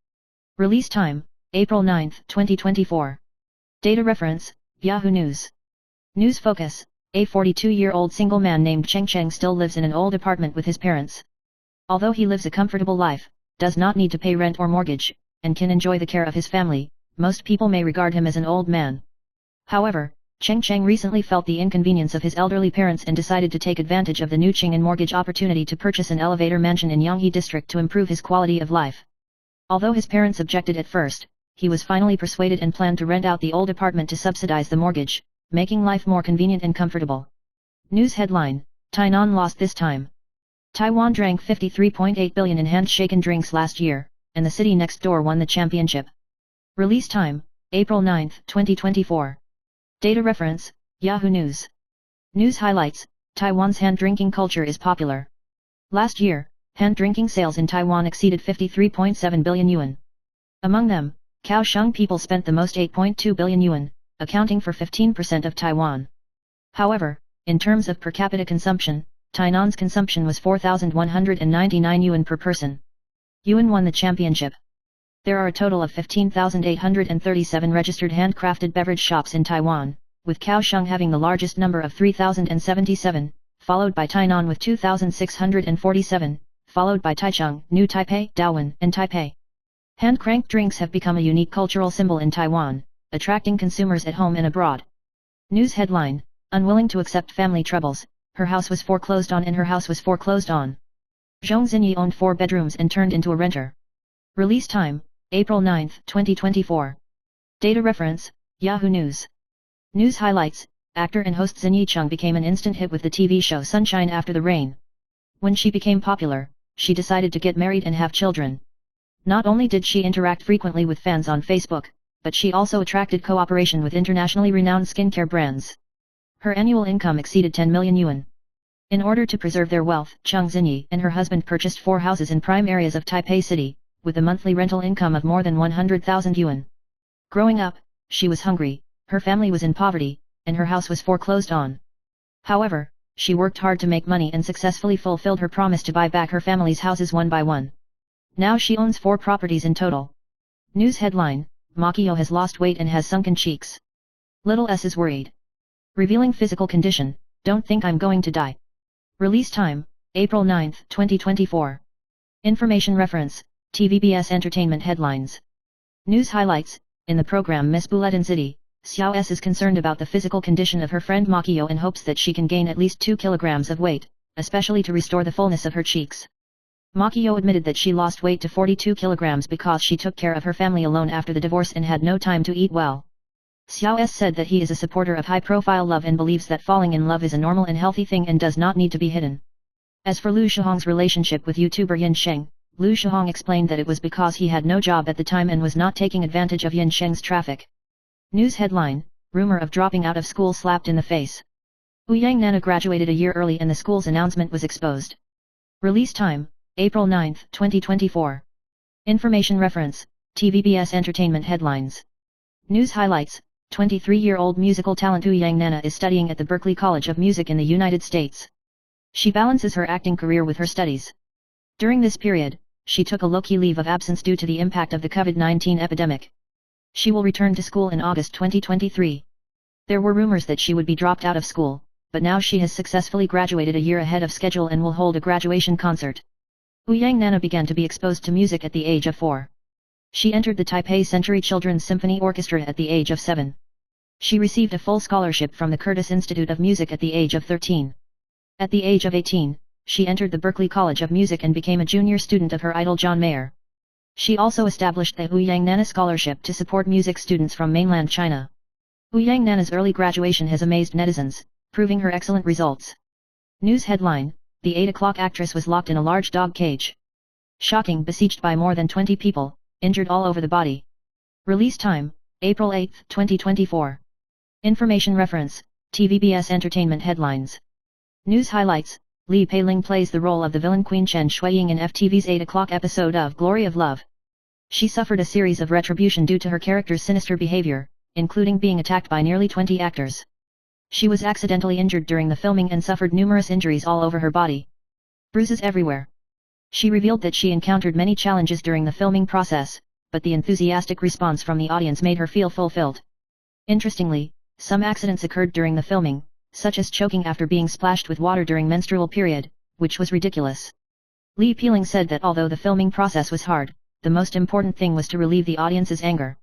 Release time: April 9, 2024. Data reference: Yahoo News. News focus: a 42-year-old single man named Cheng Cheng still lives in an old apartment with his parents. Although he lives a comfortable life, does not need to pay rent or mortgage, and can enjoy the care of his family, most people may regard him as an old man. However, Cheng Cheng recently felt the inconvenience of his elderly parents and decided to take advantage of the new Cheng and mortgage opportunity to purchase an elevator mansion in Yanghe district to improve his quality of life. Although his parents objected at first, he was finally persuaded and planned to rent out the old apartment to subsidize the mortgage, making life more convenient and comfortable. News headline: Tainan lost this time. Taiwan drank 53.8 billion in hand-shaken drinks last year, and the city next door won the championship. Release time: April 9, 2024. Data reference: Yahoo News. News highlights: Taiwan's hand-drinking culture is popular. Last year, hand-drinking sales in Taiwan exceeded 53.7 billion yuan. Among them, Kaohsiung people spent the most 8.2 billion yuan, accounting for 15% of Taiwan. However, in terms of per capita consumption, Tainan's consumption was 4,199 yuan per person. Yuan won the championship. There are a total of 15,837 registered handcrafted beverage shops in Taiwan, with Kaohsiung having the largest number of 3,077, followed by Tainan with 2,647, followed by Taichung, New Taipei, Dawan, and Taipei. Hand-cranked drinks have become a unique cultural symbol in Taiwan, attracting consumers at home and abroad. News headline: Unwilling to accept family troubles, her house was foreclosed on and her house was foreclosed on. Zhong Xinyi owned 4 bedrooms and turned into a renter. Release time: April 9, 2024. Data reference: Yahoo News. News highlights: actor and host Xinyi Cheng became an instant hit with the TV show Sunshine After the Rain. When she became popular, she decided to get married and have children. Not only did she interact frequently with fans on Facebook, but she also attracted cooperation with internationally renowned skincare brands. Her annual income exceeded 10 million yuan. In order to preserve their wealth, Cheng Xinyi and her husband purchased 4 houses in prime areas of Taipei City, with a monthly rental income of more than 100,000 yuan. Growing up, she was hungry, her family was in poverty, and her house was foreclosed on. However, she worked hard to make money and successfully fulfilled her promise to buy back her family's houses one by one. Now she owns 4 properties in total. News headline: Makio has lost weight and has sunken cheeks. Little S is worried. Revealing physical condition: don't think I'm going to die. Release time: April 9, 2024. Information reference: TVBS Entertainment Headlines. News highlights: in the program Miss Buletin City, Xiao S is concerned about the physical condition of her friend Makio and hopes that she can gain at least 2 kilograms of weight, especially to restore the fullness of her cheeks. Makio admitted that she lost weight to 42 kilograms because she took care of her family alone after the divorce and had no time to eat well. Xiao S said that he is a supporter of high-profile love and believes that falling in love is a normal and healthy thing and does not need to be hidden. As for Liu Shihong's relationship with YouTuber Yin Sheng, Liu Shihong explained that it was because he had no job at the time and was not taking advantage of Yin Sheng's traffic. News headline: rumor of dropping out of school slapped in the face. Ouyang Nana graduated a year early and the school's announcement was exposed. Release time, April 9, 2024. Information reference, TVBS Entertainment Headlines. News highlights, 23-year-old musical talent Ouyang Nana is studying at the Berklee College of Music in the United States. She balances her acting career with her studies. During this period, she took a low-key leave of absence due to the impact of the COVID-19 epidemic. She will return to school in August 2023. There were rumors that she would be dropped out of school, but now she has successfully graduated a year ahead of schedule and will hold a graduation concert. Ouyang Nana began to be exposed to music at the age of 4. She entered the Taipei Century Children's Symphony Orchestra at the age of 7. She received a full scholarship from the Curtis Institute of Music at the age of 13. At the age of 18, she entered the Berklee College of Music and became a junior student of her idol John Mayer. She also established the Ouyang Nana Scholarship to support music students from mainland China. Ouyang Nana's early graduation has amazed netizens, proving her excellent results. News headline, the 8 o'clock actress was locked in a large dog cage. Shocking, besieged by more than 20 people, injured all over the body. Release time, April 8, 2024. Information reference, TVBS Entertainment Headlines. News highlights, Li Peiling plays the role of the villain Queen Chen Shuiying in FTV's 8 o'clock episode of Glory of Love. She suffered a series of retribution due to her character's sinister behavior, including being attacked by nearly 20 actors. She was accidentally injured during the filming and suffered numerous injuries all over her body. Bruises everywhere. She revealed that she encountered many challenges during the filming process, but the enthusiastic response from the audience made her feel fulfilled. Interestingly, some accidents occurred during the filming, such as choking after being splashed with water during menstrual period, which was ridiculous. Li Peiling said that although the filming process was hard, the most important thing was to relieve the audience's anger.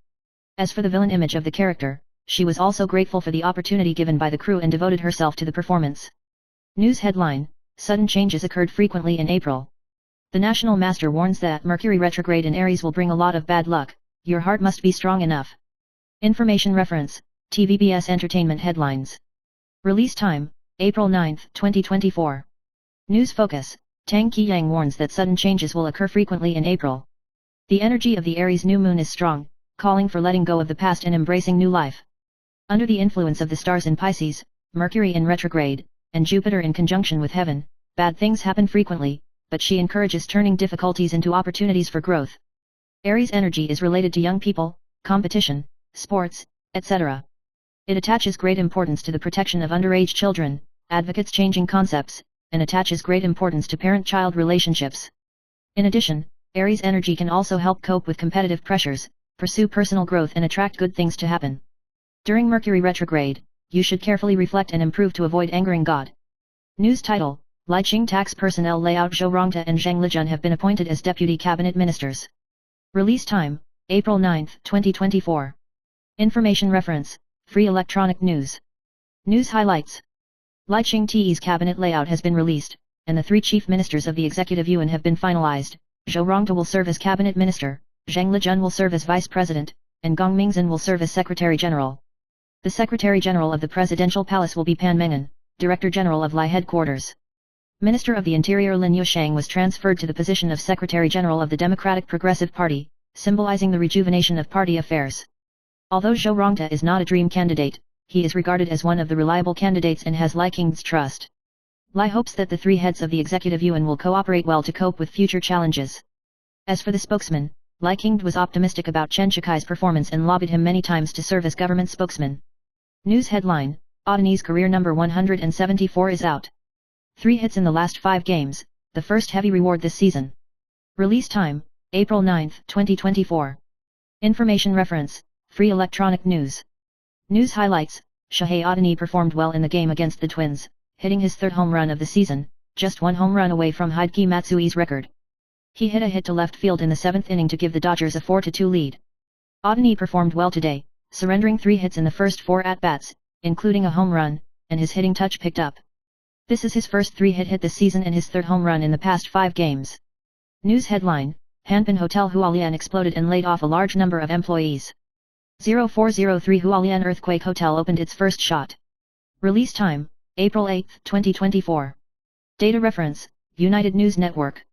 As for the villain image of the character, she was also grateful for the opportunity given by the crew and devoted herself to the performance. News headline, sudden changes occurred frequently in April. The National Master warns that Mercury retrograde in Aries will bring a lot of bad luck, your heart must be strong enough. Information reference, TVBS Entertainment Headlines. Release time, April 9, 2024. News focus, Tang Qiyang warns that sudden changes will occur frequently in April. The energy of the Aries new moon is strong, calling for letting go of the past and embracing new life. Under the influence of the stars in Pisces, Mercury in retrograde, and Jupiter in conjunction with heaven, bad things happen frequently, but she encourages turning difficulties into opportunities for growth. Aries energy is related to young people, competition, sports, etc. It attaches great importance to the protection of underage children, advocates changing concepts, and attaches great importance to parent-child relationships. In addition, Aries energy can also help cope with competitive pressures, pursue personal growth and attract good things to happen. During Mercury retrograde, you should carefully reflect and improve to avoid angering God. News title, Liqing tax personnel layout Zhou Rongde and Zhang Lijun have been appointed as deputy cabinet ministers. Release time, April 9, 2024. Information reference, Free Electronic News. News highlights. Liqing Te's cabinet layout has been released, and the 3 chief ministers of the Executive Yuan have been finalized. Zhou Rongde will serve as cabinet minister, Zhang Lijun will serve as vice president, and Gong Mingzhen will serve as secretary general. The Secretary General of the Presidential Palace will be Pan Meng'an, Director General of Lai Headquarters. Minister of the Interior Lin Yusheng was transferred to the position of Secretary General of the Democratic Progressive Party, symbolizing the rejuvenation of party affairs. Although Zhou Rongde is not a dream candidate, he is regarded as one of the reliable candidates and has Li Qing's trust. Li hopes that the 3 heads of the Executive Yuan will cooperate well to cope with future challenges. As for the spokesman, Li Qing was optimistic about Chen Shikai's performance and lobbied him many times to serve as government spokesman. News headline, Adani's career number 174 is out. 3 hits in the last 5 games, the first heavy reward this season. Release time, April 9, 2024. Information reference, Free Electronic News. News highlights, Shohei Ohtani performed well in the game against the Twins, hitting his 3rd home run of the season, just 1 home run away from Hideki Matsui's record. He hit a hit to left field in the 7th inning to give the Dodgers a 4-2 lead. Ohtani performed well today, surrendering 3 hits in the first 4 at-bats, including a home run, and his hitting touch picked up. This is his first 3-hit hit this season and his 3rd home run in the past 5 games. News headline, Hanpin Hotel Hualien exploded and laid off a large number of employees. 0403 Hualien Earthquake Hotel opened its first shot. Release time, April 8, 2024. Data reference, United News Network.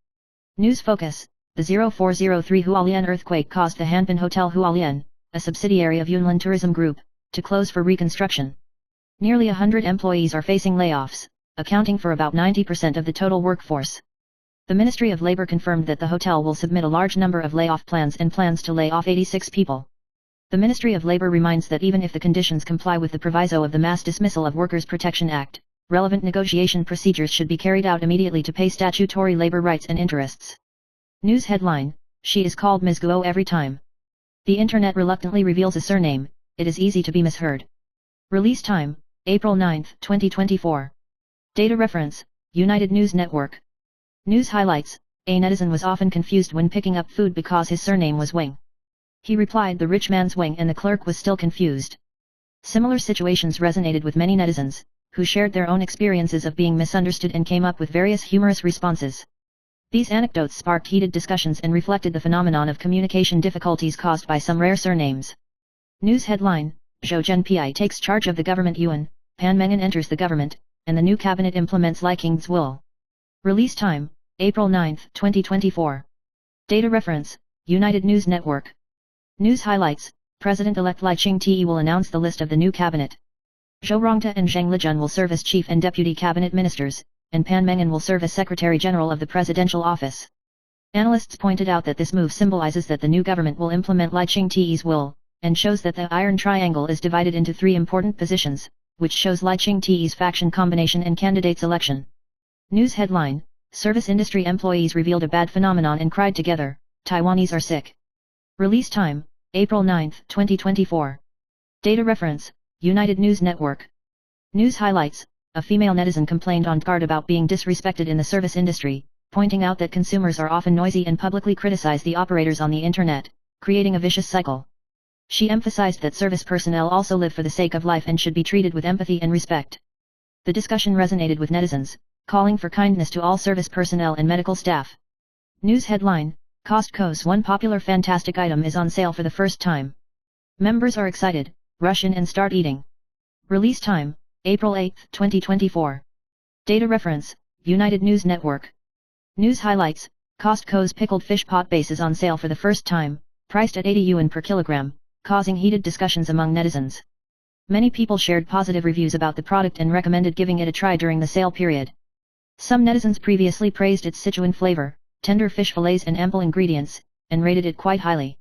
News focus, the 0403 Hualien earthquake caused the Hanpin Hotel Hualien, a subsidiary of Yunlin Tourism Group, to close for reconstruction. Nearly 100 employees are facing layoffs, accounting for about 90% of the total workforce. The Ministry of Labor confirmed that the hotel will submit a large number of layoff plans and plans to lay off 86 people. The Ministry of Labor reminds that even if the conditions comply with the proviso of the Mass Dismissal of Workers Protection Act, relevant negotiation procedures should be carried out immediately to pay statutory labor rights and interests. News headline: She is called Ms. Guo every time. The internet reluctantly reveals a surname, it is easy to be misheard. Release time: April 9, 2024. Data reference: United News Network. News highlights: A netizen was often confused when picking up food because his surname was Wang. He replied the rich man's Wang and the clerk was still confused. Similar situations resonated with many netizens, who shared their own experiences of being misunderstood and came up with various humorous responses. These anecdotes sparked heated discussions and reflected the phenomenon of communication difficulties caused by some rare surnames. News headline: Zhou Zhenpi takes charge of the government. Yuan, Pan Mengan enters the government, and the new cabinet implements Li Qing's will. Release time: April 9, 2024. Data reference: United News Network. News highlights: President-elect Li Qingte will announce the list of the new cabinet. Zhou Rongta and Zhang Lijun will serve as chief and deputy cabinet ministers, and Pan Mengan will serve as secretary-general of the presidential office. Analysts pointed out that this move symbolizes that the new government will implement Li Qingte's will, and shows that the Iron Triangle is divided into three important positions, which shows Li Qingte's faction combination and candidate selection. News headline: Service industry employees revealed a bad phenomenon and cried together, Taiwanese are sick. Release time: April 9, 2024. Data reference: United News Network. News highlights: A female netizen complained on guard about being disrespected in the service industry, pointing out that consumers are often noisy and publicly criticize the operators on the internet, creating a vicious cycle. She emphasized that service personnel also live for the sake of life and should be treated with empathy and respect. The discussion resonated with netizens, calling for kindness to all service personnel and medical staff. News headline: Costco's one popular fantastic item is on sale for the first time. Members are excited, rush in and start eating. Release time: April 8, 2024. Data reference: United News Network. News highlights: Costco's pickled fish pot base is on sale for the first time, priced at 80 yuan per kilogram, causing heated discussions among netizens. Many people shared positive reviews about the product and recommended giving it a try during the sale period. Some netizens previously praised its Sichuan flavor, tender fish fillets and ample ingredients, and rated it quite highly.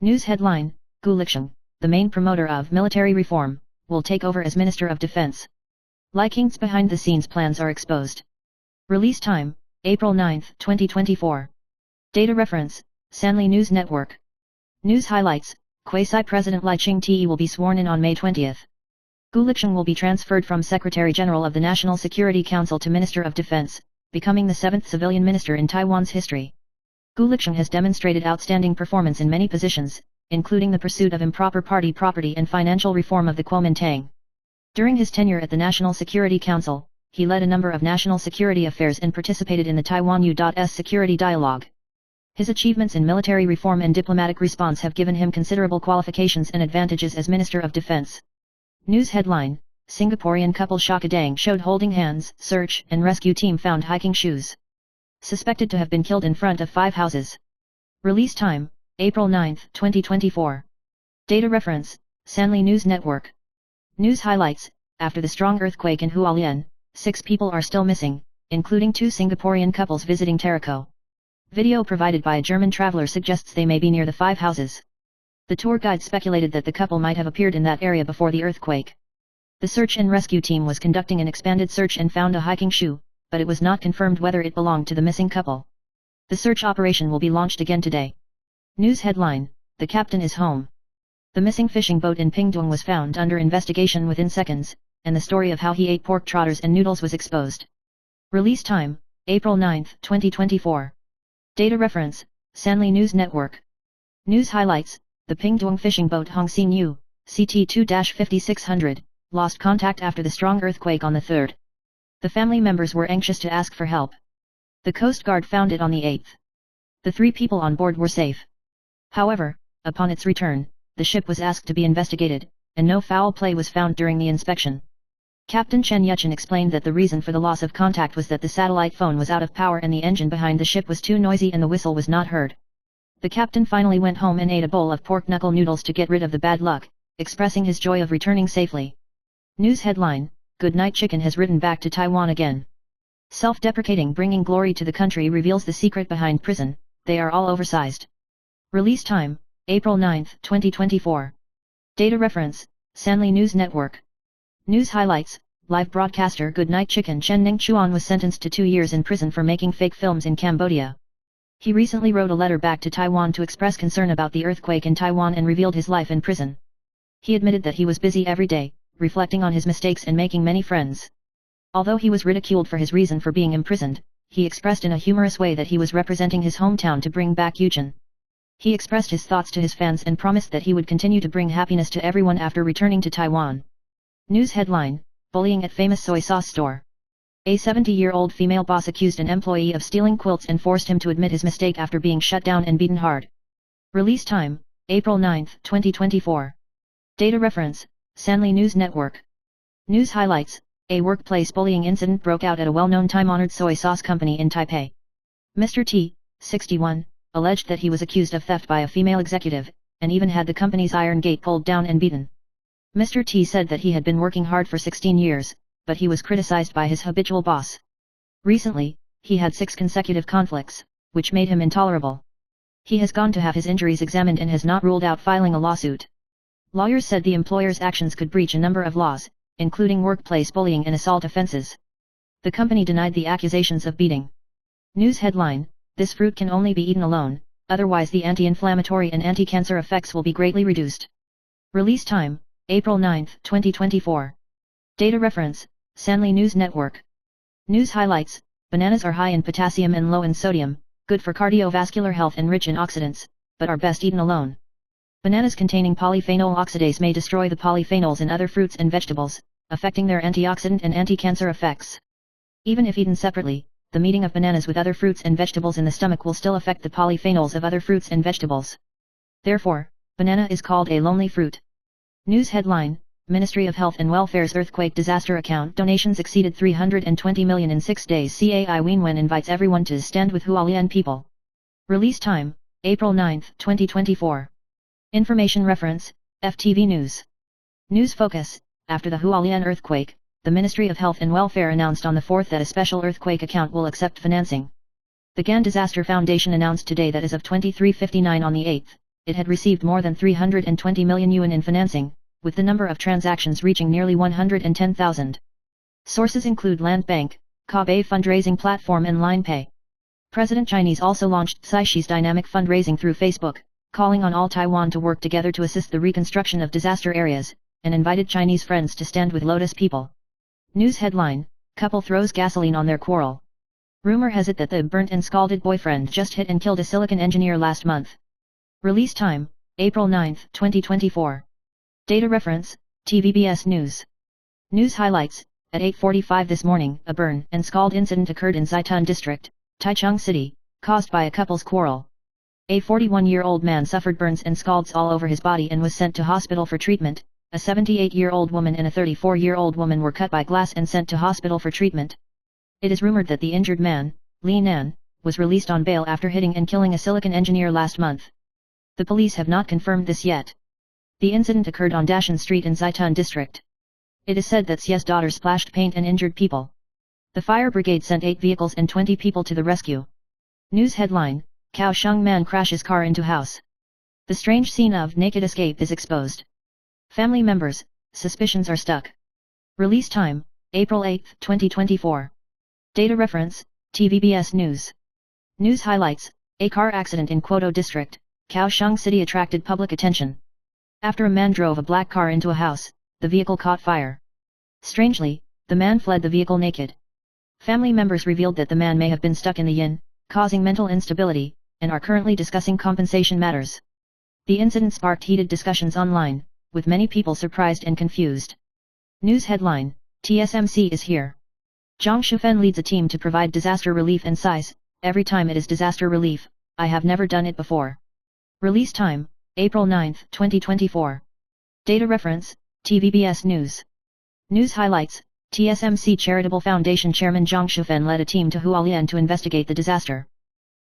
News headline: Gu Liqiang, the main promoter of military reform, will take over as Minister of Defense. Li Qing's behind-the-scenes plans are exposed. Release time: April 9, 2024. Data reference: Sanli News Network. News highlights: Quasi-President Li Qingte will be sworn in on May 20. Gu Liqiang will be transferred from Secretary-General of the National Security Council to Minister of Defense, becoming the 7th civilian minister in Taiwan's history. Gu Liqiang has demonstrated outstanding performance in many positions, including the pursuit of improper party property and financial reform of the Kuomintang. During his tenure at the National Security Council, he led a number of national security affairs and participated in the Taiwan U.S. security dialogue. His achievements in military reform and diplomatic response have given him considerable qualifications and advantages as Minister of Defense. News headline: Singaporean couple Shakadang showed holding hands. Search and rescue team found hiking shoes. Suspected to have been killed in front of 5 houses. Release time: April 9, 2024. Data reference: Sanli News Network. News highlights: After the strong earthquake in Hualien, 6 people are still missing, including 2 Singaporean couples visiting Taraco. Video provided by a German traveler suggests they may be near the 5 houses. The tour guide speculated that the couple might have appeared in that area before the earthquake. The search and rescue team was conducting an expanded search and found a hiking shoe, but it was not confirmed whether it belonged to the missing couple. The search operation will be launched again today. News headline: The captain is home. The missing fishing boat in Pingtung was found under investigation within seconds, and the story of how he ate pork trotters and noodles was exposed. Release time: April 9, 2024. Data reference: Sanli News Network. News highlights: The Pingtung fishing boat Hongxin Yu, CT2-5600, lost contact after the strong earthquake on the 3rd. The family members were anxious to ask for help. The Coast Guard found it on the 8th. The 3 people on board were safe. However, upon its return, the ship was asked to be investigated, and no foul play was found during the inspection. Captain Chen Yuchen explained that the reason for the loss of contact was that the satellite phone was out of power and the engine behind the ship was too noisy and the whistle was not heard. The captain finally went home and ate a bowl of pork knuckle noodles to get rid of the bad luck, expressing his joy of returning safely. News headline, Goodnight Chicken has ridden back to Taiwan again. Self-deprecating bringing glory to the country reveals the secret behind prison, they are all oversized. Release time, April 9, 2024. Data reference, Sanli News Network. News highlights, live broadcaster Goodnight Chicken Chen Ning Chuan was sentenced to 2 years in prison for making fake films in Cambodia. He recently wrote a letter back to Taiwan to express concern about the earthquake in Taiwan and revealed his life in prison. He admitted that he was busy every day, reflecting on his mistakes and making many friends. Although he was ridiculed for his reason for being imprisoned, he expressed in a humorous way that he was representing his hometown to bring back Yuchen. He expressed his thoughts to his fans and promised that he would continue to bring happiness to everyone after returning to Taiwan. News headline, Bullying at famous soy sauce store. A 70-year-old female boss accused an employee of stealing quilts and forced him to admit his mistake after being shut down and beaten hard. Release time, April 9, 2024. Data reference, Sanli News Network. News highlights, a workplace bullying incident broke out at a well-known time-honored soy sauce company in Taipei. Mr. T, 61, alleged that he was accused of theft by a female executive, and even had the company's iron gate pulled down and beaten. Mr. T said that he had been working hard for 16 years, but he was criticized by his habitual boss. Recently, he had 6 consecutive conflicts, which made him intolerable. He has gone to have his injuries examined and has not ruled out filing a lawsuit. Lawyers said the employer's actions could breach a number of laws, including workplace bullying and assault offenses. The company denied the accusations of beating. News headline, This fruit can only be eaten alone, otherwise the anti-inflammatory and anti-cancer effects will be greatly reduced. Release time, April 9, 2024. Data reference, Sanli News Network. News highlights, bananas are high in potassium and low in sodium, good for cardiovascular health and rich in oxidants, but are best eaten alone. Bananas containing polyphenol oxidase may destroy the polyphenols in other fruits and vegetables, affecting their antioxidant and anti-cancer effects. Even if eaten separately, the meeting of bananas with other fruits and vegetables in the stomach will still affect the polyphenols of other fruits and vegetables. Therefore, banana is called a lonely fruit. News headline, Ministry of Health and Welfare's earthquake disaster account donations exceeded 320 million in 6 days. CAI Wenwen invites everyone to stand with Hualien people. Release time, April 9, 2024. Information reference, FTV News. News focus, after the Hualien earthquake, the Ministry of Health and Welfare announced on the 4th that a special earthquake account will accept financing. The Gan Disaster Foundation announced today that as of 23:59 on the 8th, it had received more than 320 million yuan in financing, with the number of transactions reaching nearly 110,000. Sources include Land Bank, Kabe fundraising platform and LinePay. President Chinese also launched Caixin's dynamic fundraising through Facebook, calling on all Taiwan to work together to assist the reconstruction of disaster areas, and invited Chinese friends to stand with Lotus people. News headline, Couple throws gasoline on their quarrel. Rumor has it that the burnt and scalded boyfriend just hit and killed a silicon engineer last month. Release time, April 9, 2024. Data reference, TVBS News. News highlights, at 8:45 this morning, a burn and scald incident occurred in Zhaitun District, Taichung City, caused by a couple's quarrel. A 41-year-old man suffered burns and scalds all over his body and was sent to hospital for treatment. A 78-year-old woman and a 34-year-old woman were cut by glass and sent to hospital for treatment. It is rumored that the injured man, Li Nan, was released on bail after hitting and killing a silicon engineer last month. The police have not confirmed this yet. The incident occurred on Dashan Street in Zhaitun District. It is said that Xia's daughter splashed paint and injured people. The fire brigade sent 8 vehicles and 20 people to the rescue. News headline, Kaohsiung man crashes car into house. The strange scene of naked escape is exposed. Family members, suspicions are stuck. Release time, April 8, 2024. Data reference, TVBS News. News highlights, a car accident in Kwoto District, Kaohsiung City attracted public attention. After a man drove a black car into a house, the vehicle caught fire. Strangely, the man fled the vehicle naked. Family members revealed that the man may have been stuck in the yin, causing mental instability, and are currently discussing compensation matters. The incident sparked heated discussions online, with many people surprised and confused. News headline, TSMC is here. Zhang Shufen leads a team to provide disaster relief and size, every time it is disaster relief, I have never done it before. Release time, April 9, 2024. Data reference, TVBS News. News highlights, TSMC Charitable Foundation Chairman Zhang Shufen led a team to Hualien to investigate the disaster.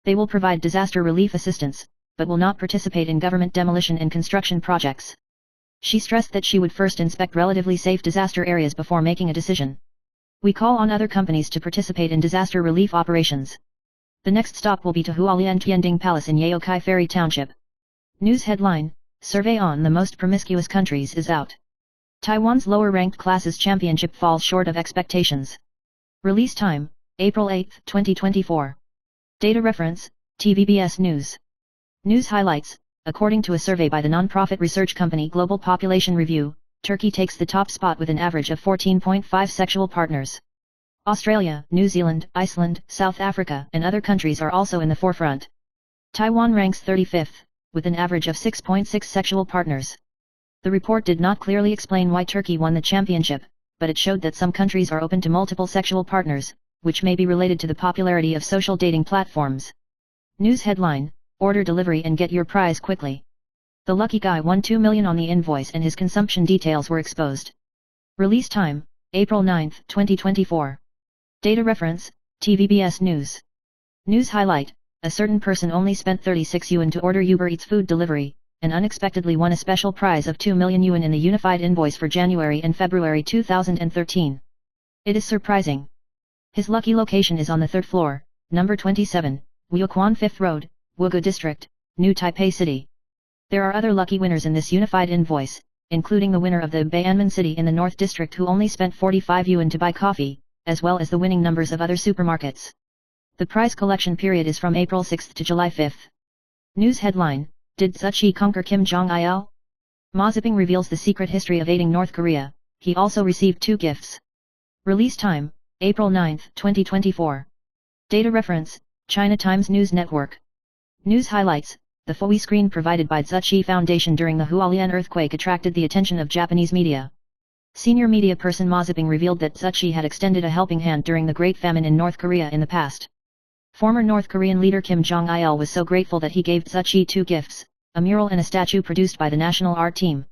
They will provide disaster relief assistance, but will not participate in government demolition and construction projects. She stressed that she would first inspect relatively safe disaster areas before making a decision. We call on other companies to participate in disaster relief operations. The next stop will be to Hualien Tianding Palace in Yaokai Ferry Township. News headline: Survey on the most promiscuous countries is out. Taiwan's lower-ranked classes championship falls short of expectations. Release time: April 8, 2024. Data reference: TVBS News. News highlights: According to a survey by the non-profit research company Global Population Review, Turkey takes the top spot with an average of 14.5 sexual partners. Australia, New Zealand, Iceland, South Africa, and other countries are also in the forefront. Taiwan ranks 35th, with an average of 6.6 sexual partners. The report did not clearly explain why Turkey won the championship, but it showed that some countries are open to multiple sexual partners, which may be related to the popularity of social dating platforms. News headline: Order delivery and get your prize quickly. The lucky guy won 2 million on the invoice and his consumption details were exposed. Release time: April 9, 2024. Data reference: TVBS News. News highlight: A certain person only spent 36 yuan to order Uber Eats food delivery, and unexpectedly won a special prize of 2 million yuan in the unified invoice for January and February 2013. It is surprising. His lucky location is on the 3rd floor, number 27, Wuquan 5th Road, Wuge District, New Taipei City. There are other lucky winners in this unified invoice, including the winner of the Baianmen City in the North District who only spent 45 yuan to buy coffee, as well as the winning numbers of other supermarkets. The prize collection period is from April 6 to July 5. News headline: Did Tzu Chi conquer Kim Jong-il? Ma Zedong reveals the secret history of aiding North Korea. He also received 2 gifts. Release time: April 9, 2024. Data reference: China Times News Network. News highlights: The FOI screen provided by Tzu Chi Foundation during the Hualien earthquake attracted the attention of Japanese media. Senior media person Ma Zedong revealed that Tzu Chi had extended a helping hand during the Great Famine in North Korea in the past. Former North Korean leader Kim Jong-il was so grateful that he gave Tzu Chi 2 gifts, a mural and a statue produced by the national art team.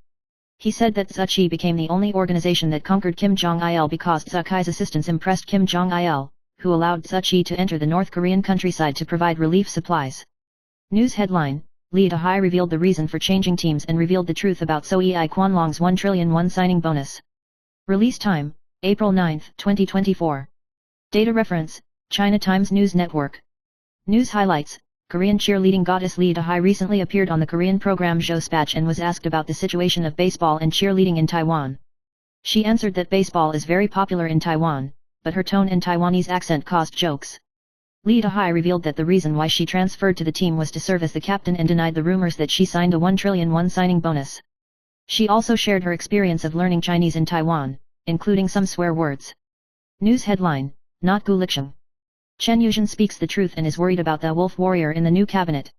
He said that Tzu Chi became the only organization that conquered Kim Jong-il because Tzu Chi's assistance impressed Kim Jong-il, who allowed Tzu Chi to enter the North Korean countryside to provide relief supplies. News headline: Lee Dahai revealed the reason for changing teams and revealed the truth about Soei Kwanlong's 1 trillion won signing bonus. Release time: April 9, 2024. Data reference: China Times News Network. News highlights: Korean cheerleading goddess Lee Dahai recently appeared on the Korean program Jospatch and was asked about the situation of baseball and cheerleading in Taiwan. She answered that baseball is very popular in Taiwan, but her tone and Taiwanese accent caused jokes. Lee Dahai revealed that the reason why she transferred to the team was to serve as the captain and denied the rumors that she signed a 1 trillion won signing bonus. She also shared her experience of learning Chinese in Taiwan, including some swear words. News headline: Not Gulikshan. Chen Yuzhen speaks the truth and is worried about the wolf warrior in the new cabinet.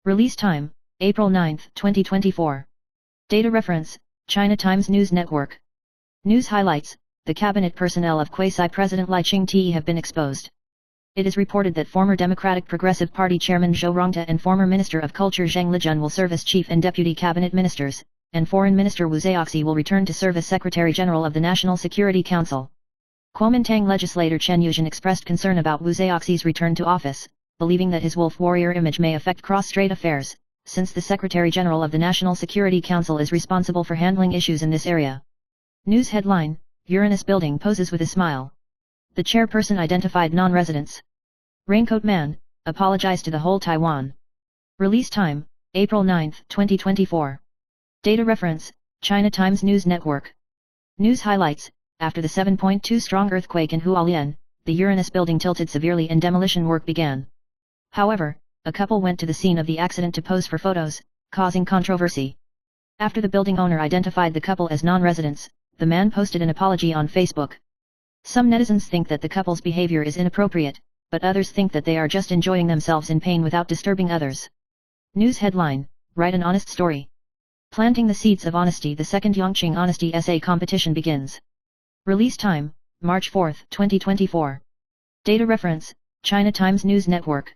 Release time: April 9, 2024. Data reference: China Times News Network. News highlights: The cabinet personnel of quasi-president Lai Ching-te have been exposed. It is reported that former Democratic Progressive Party chairman Zhou Rongta and former Minister of Culture Zhang Lijun will serve as chief and deputy cabinet ministers, and Foreign Minister Wu Zhaoxi will return to serve as Secretary General of the National Security Council. Kuomintang legislator Chen Yuzhen expressed concern about Wu Zhaoxi's return to office, believing that his wolf warrior image may affect cross-strait affairs, since the Secretary General of the National Security Council is responsible for handling issues in this area. News headline: Uranus building poses with a smile. The chairperson identified non-residents. Raincoat Man, apologized to the whole Taiwan. Release time: April 9, 2024. Data reference: China Times News Network. News highlights: After the 7.2 strong earthquake in Hualien, the Uranus building tilted severely and demolition work began. However, a couple went to the scene of the accident to pose for photos, causing controversy. After the building owner identified the couple as non-residents, the man posted an apology on Facebook. Some netizens think that the couple's behavior is inappropriate, but others think that they are just enjoying themselves in pain without disturbing others. News headline: Write an honest story. Planting the seeds of honesty. The second Yongqing Honesty Essay Competition begins. Release time: March 4, 2024. Data reference: China Times News Network.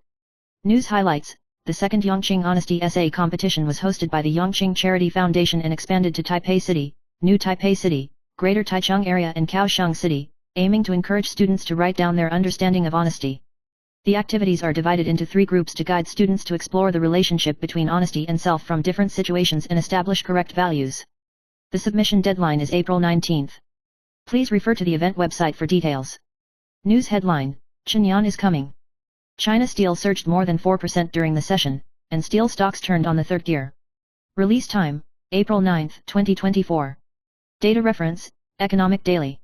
News highlights: The second Yongqing Honesty Essay Competition was hosted by the Yongqing Charity Foundation and expanded to Taipei City, New Taipei City, Greater Taichung Area and Kaohsiung City, aiming to encourage students to write down their understanding of honesty. The activities are divided into 3 groups to guide students to explore the relationship between honesty and self from different situations and establish correct values. The submission deadline is April 19th. Please refer to the event website for details. News headline: Shenyang is coming. China steel surged more than 4% during the session, and steel stocks turned on the third gear. Release time: April 9, 2024. Data reference: Economic Daily.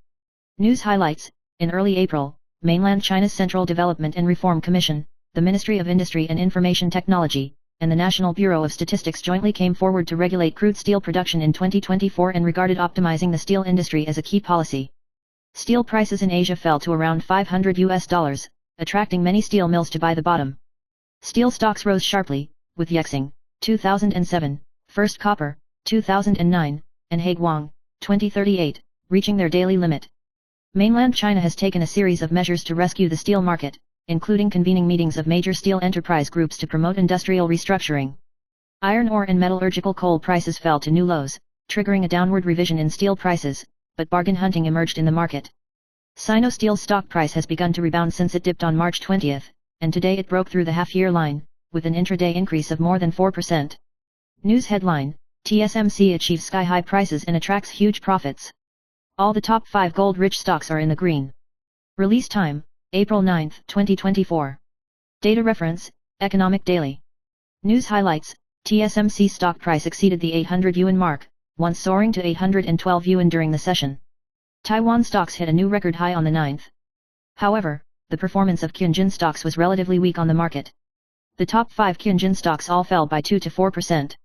News highlights: in early April, mainland China's Central Development and Reform Commission, the Ministry of Industry and Information Technology, and the National Bureau of Statistics jointly came forward to regulate crude steel production in 2024 and regarded optimizing the steel industry as a key policy. Steel prices in Asia fell to around $500, attracting many steel mills to buy the bottom. Steel stocks rose sharply, with Yexing, 2007, First Copper, 2009, and Haiguang, 2038, reaching their daily limit. Mainland China has taken a series of measures to rescue the steel market, including convening meetings of major steel enterprise groups to promote industrial restructuring. Iron ore and metallurgical coal prices fell to new lows, triggering a downward revision in steel prices, but bargain hunting emerged in the market. Sino Steel's stock price has begun to rebound since it dipped on March 20, and today it broke through the half-year line, with an intraday increase of more than 4%. News headline: TSMC achieves sky-high prices and attracts huge profits. All the top 5 gold-rich stocks are in the green. Release time: April 9, 2024. Data reference: Economic Daily. News highlights: TSMC stock price exceeded the 800 yuan mark, once soaring to 812 yuan during the session. Taiwan stocks hit a new record high on the 9th. However, the performance of Qinjin stocks was relatively weak on the market. The top 5 Qinjin stocks all fell by 2 to 4%.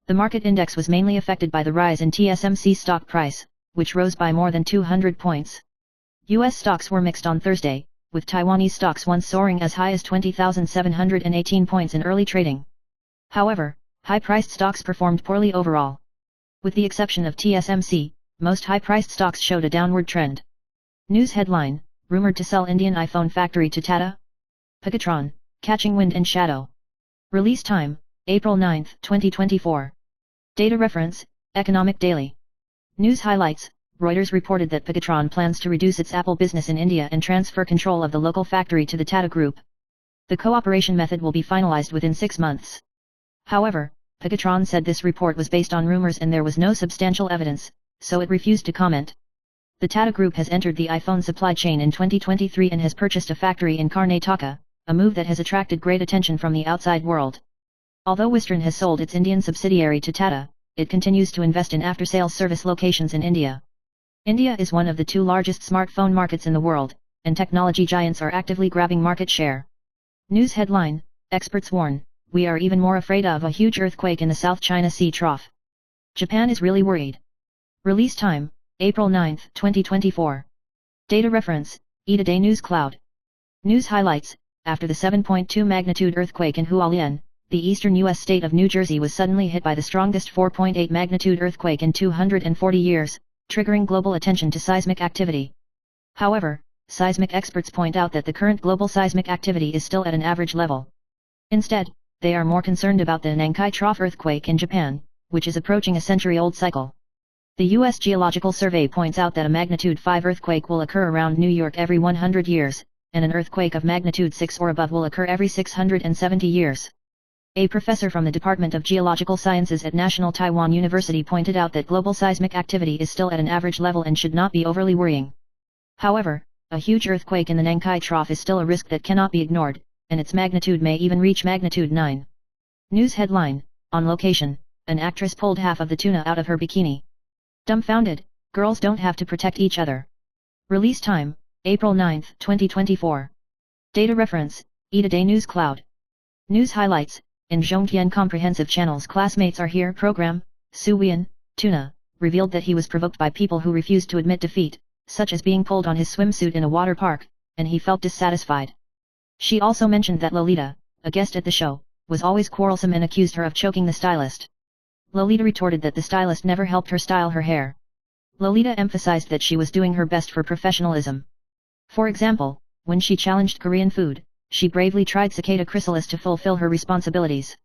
The market index was mainly affected by the rise in TSMC stock price, which rose by more than 200 points. US stocks were mixed on Thursday, with Taiwanese stocks once soaring as high as 20,718 points in early trading. However, high-priced stocks performed poorly overall. With the exception of TSMC, most high-priced stocks showed a downward trend. News headline: rumored to sell Indian iPhone factory to Tata? Pegatron, catching wind and shadow. Release time: April 9, 2024. Data reference: Economic Daily. News highlights: Reuters reported that Pegatron plans to reduce its Apple business in India and transfer control of the local factory to the Tata Group. The cooperation method will be finalized within 6 months. However, Pegatron said this report was based on rumors and there was no substantial evidence, so it refused to comment. The Tata Group has entered the iPhone supply chain in 2023 and has purchased a factory in Karnataka, a move that has attracted great attention from the outside world. Although Wistron has sold its Indian subsidiary to Tata, it continues to invest in after-sales service locations in India. India is one of the 2 largest smartphone markets in the world, and technology giants are actively grabbing market share. News headline: experts warn, we are even more afraid of a huge earthquake in the South China Sea trough. Japan is really worried. Release time: April 9, 2024. Data reference: Eataday News Cloud. News highlights: after the 7.2 magnitude earthquake in Hualien, the eastern U.S. state of New Jersey was suddenly hit by the strongest 4.8 magnitude earthquake in 240 years, triggering global attention to seismic activity. However, seismic experts point out that the current global seismic activity is still at an average level. Instead, they are more concerned about the Nankai Trough earthquake in Japan, which is approaching a century-old cycle. The U.S. Geological Survey points out that a magnitude 5 earthquake will occur around New York every 100 years, and an earthquake of magnitude 6 or above will occur every 670 years. A professor from the Department of Geological Sciences at National Taiwan University pointed out that global seismic activity is still at an average level and should not be overly worrying. However, a huge earthquake in the Nankai Trough is still a risk that cannot be ignored, and its magnitude may even reach magnitude 9. News headline: on location, an actress pulled half of the tuna out of her bikini. Dumbfounded, girls don't have to protect each other. Release time: April 9, 2024. Data reference: Eataday News Cloud. News highlights: in Zhongtian Comprehensive Channel's Classmates Are Here program, Su Wian, tuna, revealed that he was provoked by people who refused to admit defeat, such as being pulled on his swimsuit in a water park, and he felt dissatisfied. She also mentioned that Lolita, a guest at the show, was always quarrelsome and accused her of choking the stylist. Lolita retorted that the stylist never helped her style her hair. Lolita emphasized that she was doing her best for professionalism. For example, when she challenged Korean food, she bravely tried cicada chrysalis to fulfill her responsibilities.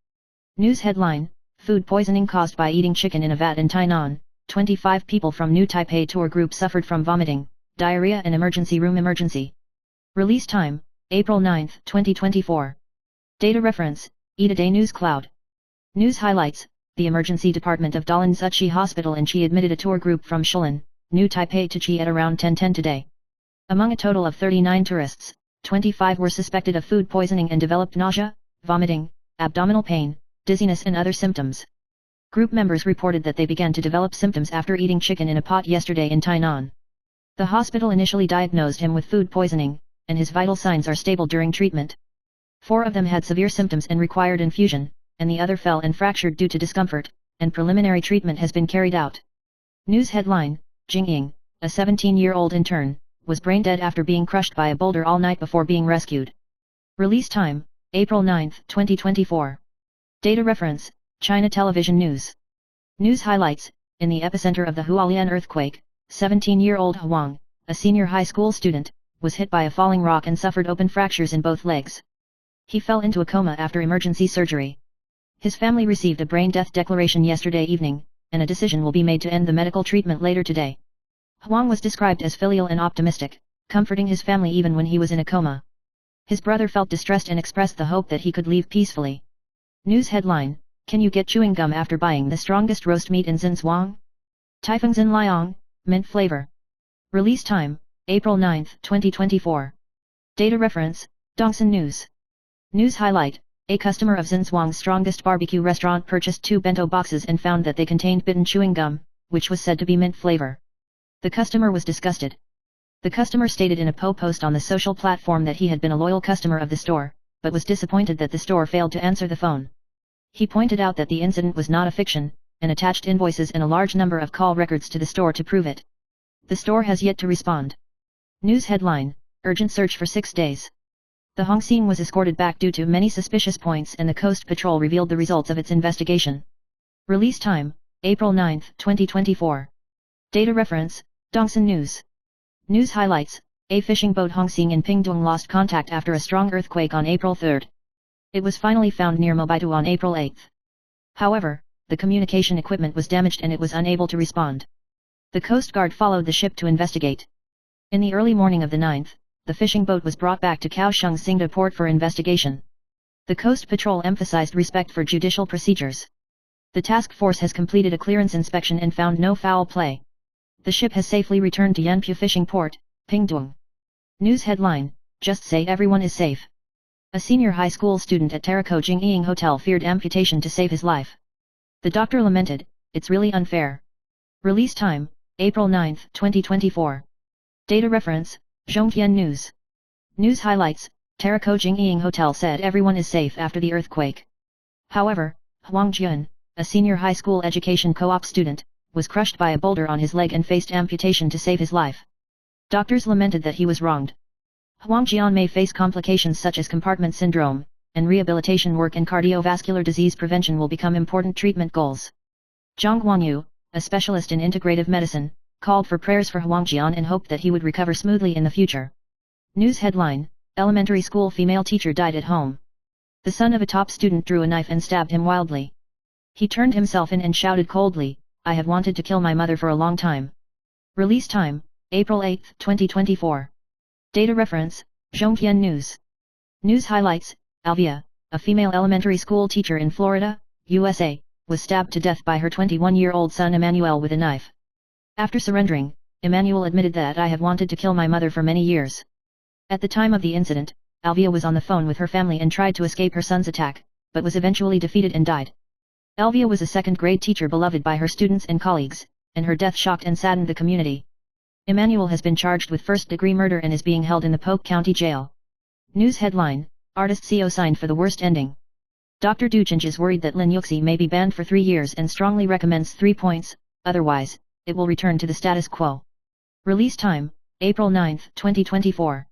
News headline: food poisoning caused by eating chicken in a vat in Tainan, 25 people from New Taipei tour group suffered from vomiting, diarrhea and emergency room emergency. Release time: April 9, 2024. Data reference: Eataday News Cloud. News highlights: the emergency department of Dalian Zuchi Hospital in Chi admitted a tour group from Shilin, New Taipei to Chi at around 10:10 today. Among a total of 39 tourists, 25 were suspected of food poisoning and developed nausea, vomiting, abdominal pain, dizziness and other symptoms. Group members reported that they began to develop symptoms after eating chicken in a pot yesterday in Tainan. The hospital initially diagnosed him with food poisoning, and his vital signs are stable during treatment. 4 of them had severe symptoms and required infusion, and the other fell and fractured due to discomfort, and preliminary treatment has been carried out. News headline: Jing Ying, a 17-year-old intern, was brain dead after being crushed by a boulder all night before being rescued. Release time: April 9, 2024. Data reference: China Television News. News highlights: in the epicenter of the Hualien earthquake, 17-year-old Huang, a senior high school student, was hit by a falling rock and suffered open fractures in both legs. He fell into a coma after emergency surgery. His family received a brain death declaration yesterday evening, and a decision will be made to end the medical treatment later today. Huang was described as filial and optimistic, comforting his family even when he was in a coma. His brother felt distressed and expressed the hope that he could leave peacefully. News headline: Can you get chewing gum after buying the strongest roast meat in Xinzhuang? Taifeng Xin Liang, mint flavor. Release time: April 9, 2024. Data reference: Dongsan News. News highlight: a customer of Xinzhuang's strongest barbecue restaurant purchased 2 bento boxes and found that they contained bitten chewing gum, which was said to be mint flavor. The customer was disgusted. The customer stated in a post on the social platform that he had been a loyal customer of the store, but was disappointed that the store failed to answer the phone. He pointed out that the incident was not a fiction, and attached invoices and a large number of call records to the store to prove it. The store has yet to respond. News headline: Urgent search for 6 days. The Hongxing was escorted back due to many suspicious points and the Coast Patrol revealed the results of its investigation. Release time: April 9, 2024. Data reference: Dongsan News. News highlights: a fishing boat Hongxing in Pingdong lost contact after a strong earthquake on April 3. It was finally found near Mobaitu on April 8. However, the communication equipment was damaged and it was unable to respond. The Coast Guard followed the ship to investigate. In the early morning of the 9th, the fishing boat was brought back to Kaohsiung Singda Port for investigation. The Coast Patrol emphasized respect for judicial procedures. The task force has completed a clearance inspection and found no foul play. The ship has safely returned to Yanpu Fishing Port, Pingdong. News headline: Just say everyone is safe. A senior high school student at Tarakou Jingying Hotel feared amputation to save his life. The doctor lamented, "It's really unfair." Release time: April 9, 2024. Data reference: Zhongtian News. News highlights: Tarakou Jingying Hotel said everyone is safe after the earthquake. However, Huang Jun, a senior high school education co-op student, was crushed by a boulder on his leg and faced amputation to save his life. Doctors lamented that he was wronged. Huang Jian may face complications such as compartment syndrome, and rehabilitation work and cardiovascular disease prevention will become important treatment goals. Zhang Guanyu, a specialist in integrative medicine, called for prayers for Huang Jian and hoped that he would recover smoothly in the future. News headline: Elementary school female teacher died at home. The son of a top student drew a knife and stabbed him wildly. He turned himself in and shouted coldly, "I have wanted to kill my mother for a long time." Release time: April 8, 2024. Data reference: Zhongtian News. News highlights: Alvia, a female elementary school teacher in Florida, USA, was stabbed to death by her 21-year-old son Emmanuel with a knife. After surrendering, Emmanuel admitted that "I have wanted to kill my mother for many years." At the time of the incident, Alvia was on the phone with her family and tried to escape her son's attack, but was eventually defeated and died. Alvia was a second-grade teacher beloved by her students and colleagues, and her death shocked and saddened the community. Emmanuel has been charged with first-degree murder and is being held in the Polk County Jail. News headline: Artist CEO signed for the worst ending. Dr. Duchinj is worried that Lin Yuxi may be banned for 3 years and strongly recommends 3 points, otherwise, it will return to the status quo. Release time: April 9, 2024.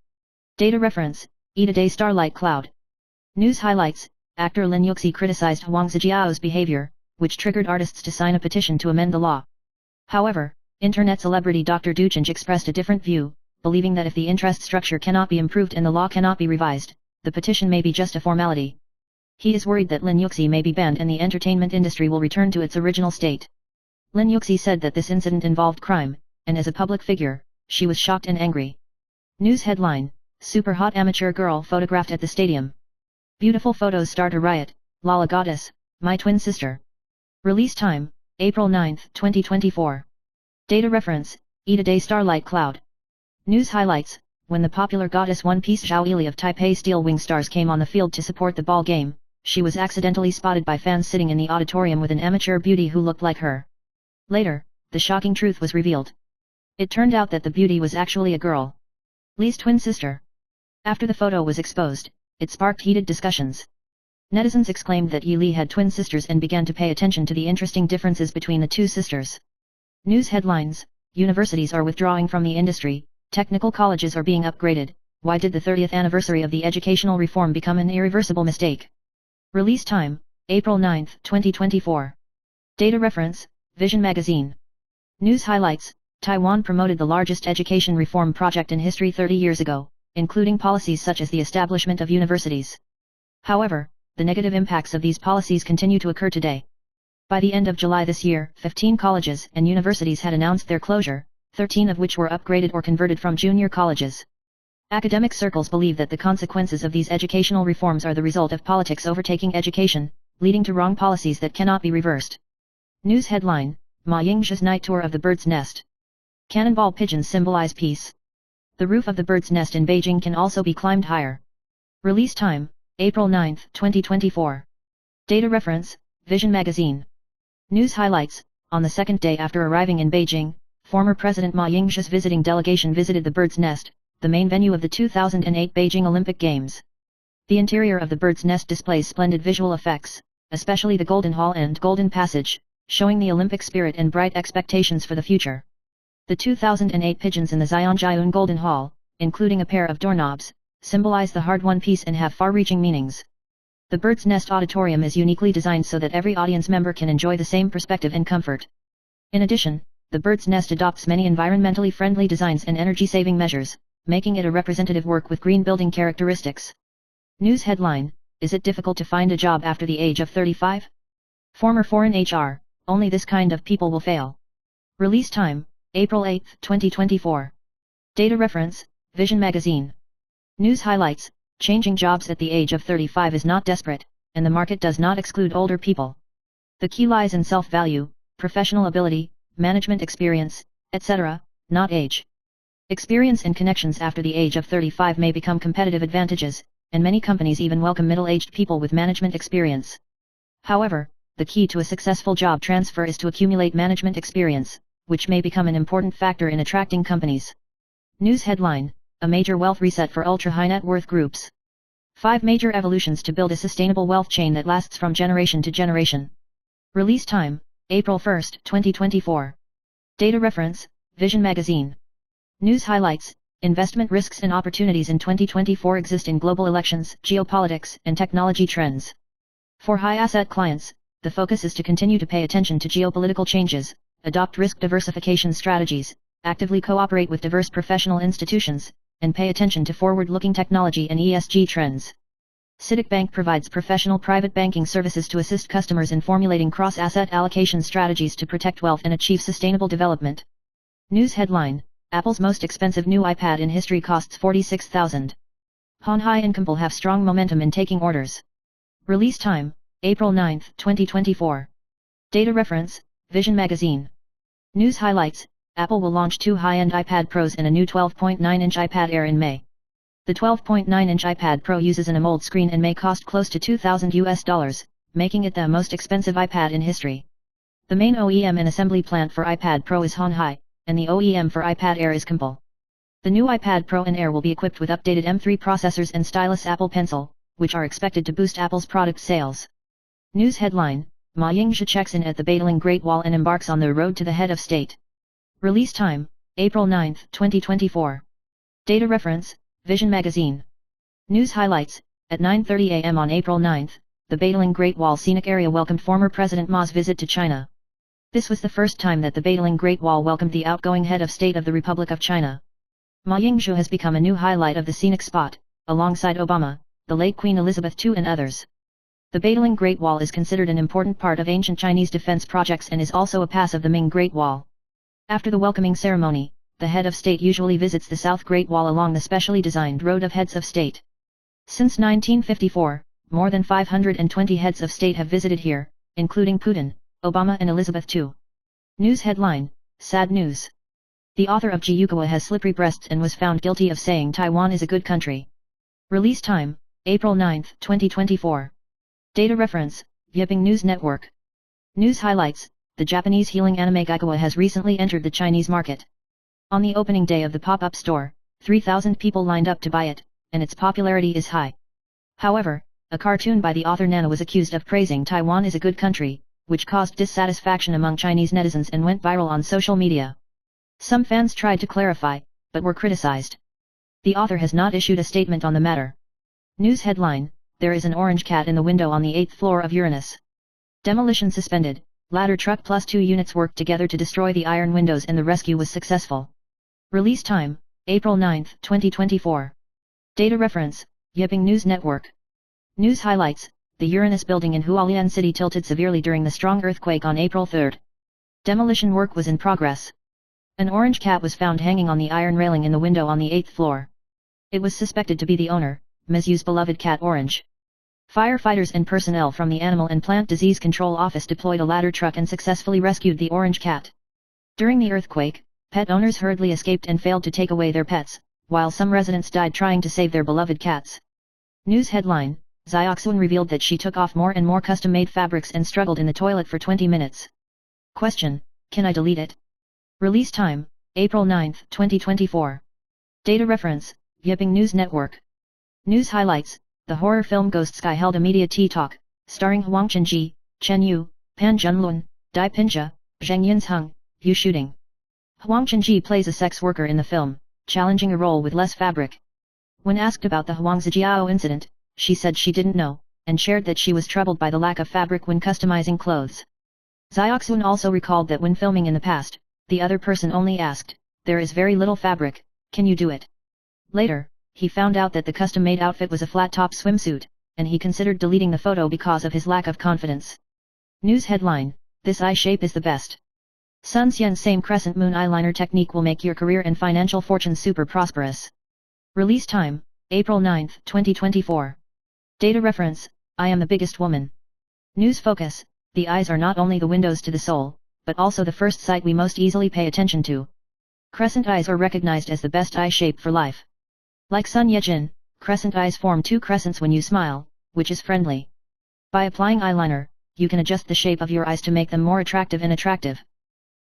Data reference: Ida Day Starlight Cloud. News highlights: actor Lin Yuxi criticized Huang Zijiao's behavior, which triggered artists to sign a petition to amend the law. However, internet celebrity Dr. Duchinj expressed a different view, believing that if the interest structure cannot be improved and the law cannot be revised, the petition may be just a formality. He is worried that Lin Yuxi may be banned and the entertainment industry will return to its original state. Lin Yuxi said that this incident involved crime, and as a public figure, she was shocked and angry. News headline: Super hot amateur girl photographed at the stadium. Beautiful photos start a riot, Lala Goddess, my twin sister. Release time, April 9, 2024. Data reference, Ida Day Starlight Cloud. News highlights, when the popular goddess One Piece Zhao Yili of Taipei Steel Wing Stars came on the field to support the ball game, she was accidentally spotted by fans sitting in the auditorium with an amateur beauty who looked like her. Later, the shocking truth was revealed. It turned out that the beauty was actually a girl. Li's twin sister. After the photo was exposed, it sparked heated discussions. Netizens exclaimed that Yi Li had twin sisters and began to pay attention to the interesting differences between the two sisters. News headlines, universities are withdrawing from the industry, technical colleges are being upgraded, why did the 30th anniversary of the educational reform become an irreversible mistake? Release time, April 9, 2024. Data reference, Vision Magazine. News highlights, Taiwan promoted the largest education reform project in history 30 years ago, including policies such as the establishment of universities. However, the negative impacts of these policies continue to occur today. By the end of July this year, 15 colleges and universities had announced their closure, 13 of which were upgraded or converted from junior colleges. Academic circles believe that the consequences of these educational reforms are the result of politics overtaking education, leading to wrong policies that cannot be reversed. News headline, Ma Yingzhi's night tour of the bird's nest. Cannonball pigeons symbolize peace. The roof of the bird's nest in Beijing can also be climbed higher. Release time, April 9, 2024. Data reference, Vision Magazine. News highlights, on the second day after arriving in Beijing, former President Ma Yingzhi's visiting delegation visited the bird's nest, the main venue of the 2008 Beijing Olympic Games. The interior of the bird's nest displays splendid visual effects, especially the Golden Hall and Golden Passage, showing the Olympic spirit and bright expectations for the future. The 2008 pigeons in the Xianjiayun Golden Hall, including a pair of doorknobs, symbolize the hard-won peace and have far-reaching meanings. The bird's nest auditorium is uniquely designed so that every audience member can enjoy the same perspective and comfort. In addition, the bird's nest adopts many environmentally friendly designs and energy-saving measures, making it a representative work with green building characteristics. News headline, is it difficult to find a job after the age of 35? Former foreign HR, only this kind of people will fail. Release time, April 8, 2024. Data reference, Vision Magazine. News highlights, changing jobs at the age of 35 is not desperate, and the market does not exclude older people. The key lies in self-value, professional ability, management experience, etc., not age. Experience and connections after the age of 35 may become competitive advantages, and many companies even welcome middle-aged people with management experience. However, the key to a successful job transfer is to accumulate management experience, which may become an important factor in attracting companies. News headline, a major wealth reset for ultra-high net worth groups. 5 major evolutions to build a sustainable wealth chain that lasts from generation to generation. Release time, April 1, 2024. Data reference, Vision Magazine. News highlights, investment risks and opportunities in 2024 exist in global elections, geopolitics, and technology trends. For high-asset clients, the focus is to continue to pay attention to geopolitical changes, adopt risk diversification strategies, actively cooperate with diverse professional institutions, and pay attention to forward-looking technology and ESG trends. CITIC Bank provides professional private banking services to assist customers in formulating cross-asset allocation strategies to protect wealth and achieve sustainable development. News headline, Apple's most expensive new iPad in history costs $46,000. Honhai and Compal have strong momentum in taking orders. Release time, April 9, 2024. Data reference, Vision Magazine. News highlights, Apple will launch 2 high-end iPad Pros and a new 12.9-inch iPad Air in May. The 12.9-inch iPad Pro uses an AMOLED screen and may cost close to $2,000, making it the most expensive iPad in history. The main OEM and assembly plant for iPad Pro is Honhai, and the OEM for iPad Air is Compal. The new iPad Pro and Air will be equipped with updated M3 processors and stylus Apple Pencil, which are expected to boost Apple's product sales. News headline, Ma Yingzhi checks in at the Beideling Great Wall and embarks on the road to the head of state. Release time, April 9, 2024. Data reference, Vision Magazine. News highlights, at 9:30 a.m. on April 9, the Beideling Great Wall scenic area welcomed former President Ma's visit to China. This was the first time that the Beideling Great Wall welcomed the outgoing head of state of the Republic of China. Ma Yingzhi has become a new highlight of the scenic spot, alongside Obama, the late Queen Elizabeth II and others. The Beideling Great Wall is considered an important part of ancient Chinese defense projects and is also a pass of the Ming Great Wall. After the welcoming ceremony, the head of state usually visits the South Great Wall along the specially designed Road of Heads of State. Since 1954, more than 520 heads of state have visited here, including Putin, Obama and Elizabeth II. News headline, sad news. The author of Gyukawa has slippery breasts and was found guilty of saying Taiwan is a good country. Release time, April 9, 2024. Data reference, Yiping News Network. News highlights, the Japanese healing anime Gyukawa has recently entered the Chinese market. On the opening day of the pop-up store, 3,000 people lined up to buy it, and its popularity is high. However, a cartoon by the author Nana was accused of praising Taiwan is a good country, which caused dissatisfaction among Chinese netizens and went viral on social media. Some fans tried to clarify, but were criticized. The author has not issued a statement on the matter. News headline, there is an orange cat in the window on the 8th floor of Uranus. Demolition suspended, ladder truck plus 2 units worked together to destroy the iron windows and the rescue was successful. Release time, April 9, 2024. Data reference, Yiping News Network. News highlights, the Uranus building in Hualien City tilted severely during the strong earthquake on April 3. Demolition work was in progress. An orange cat was found hanging on the iron railing in the window on the 8th floor. It was suspected to be the owner, Ms. Yu's beloved cat Orange. Firefighters and personnel from the Animal and Plant Disease Control Office deployed a ladder truck and successfully rescued the orange cat. During the earthquake, pet owners hurriedly escaped and failed to take away their pets, while some residents died trying to save their beloved cats. News headline, Zioxun revealed that she took off more and more custom-made fabrics and struggled in the toilet for 20 minutes. Question, can I delete it? Release time, April 9, 2024. Data reference, Yiping News Network. News highlights, the horror film Ghost Sky held a media tea-talk, starring Huang Chenji, Chen Yu, Pan Junlun, Dai Pinja, Zheng Yinsheng, Yu Shooting. Huang Chenji plays a sex worker in the film, challenging a role with less fabric. When asked about the Huang Zijiao incident, she said she didn't know, and shared that she was troubled by the lack of fabric when customizing clothes. Zioxun also recalled that when filming in the past, the other person only asked, there is very little fabric, can you do it? Later, he found out that the custom-made outfit was a flat-top swimsuit, and he considered deleting the photo because of his lack of confidence. News headline, this eye shape is the best. Sun Xian's same crescent moon eyeliner technique will make your career and financial fortune super prosperous. Release time, April 9, 2024. Data reference, I am the biggest woman. News focus, the eyes are not only the windows to the soul, but also the first sight we most easily pay attention to. Crescent eyes are recognized as the best eye shape for life. Like Sun Yejin, crescent eyes form 2 crescents when you smile, which is friendly. By applying eyeliner, you can adjust the shape of your eyes to make them more attractive and attractive.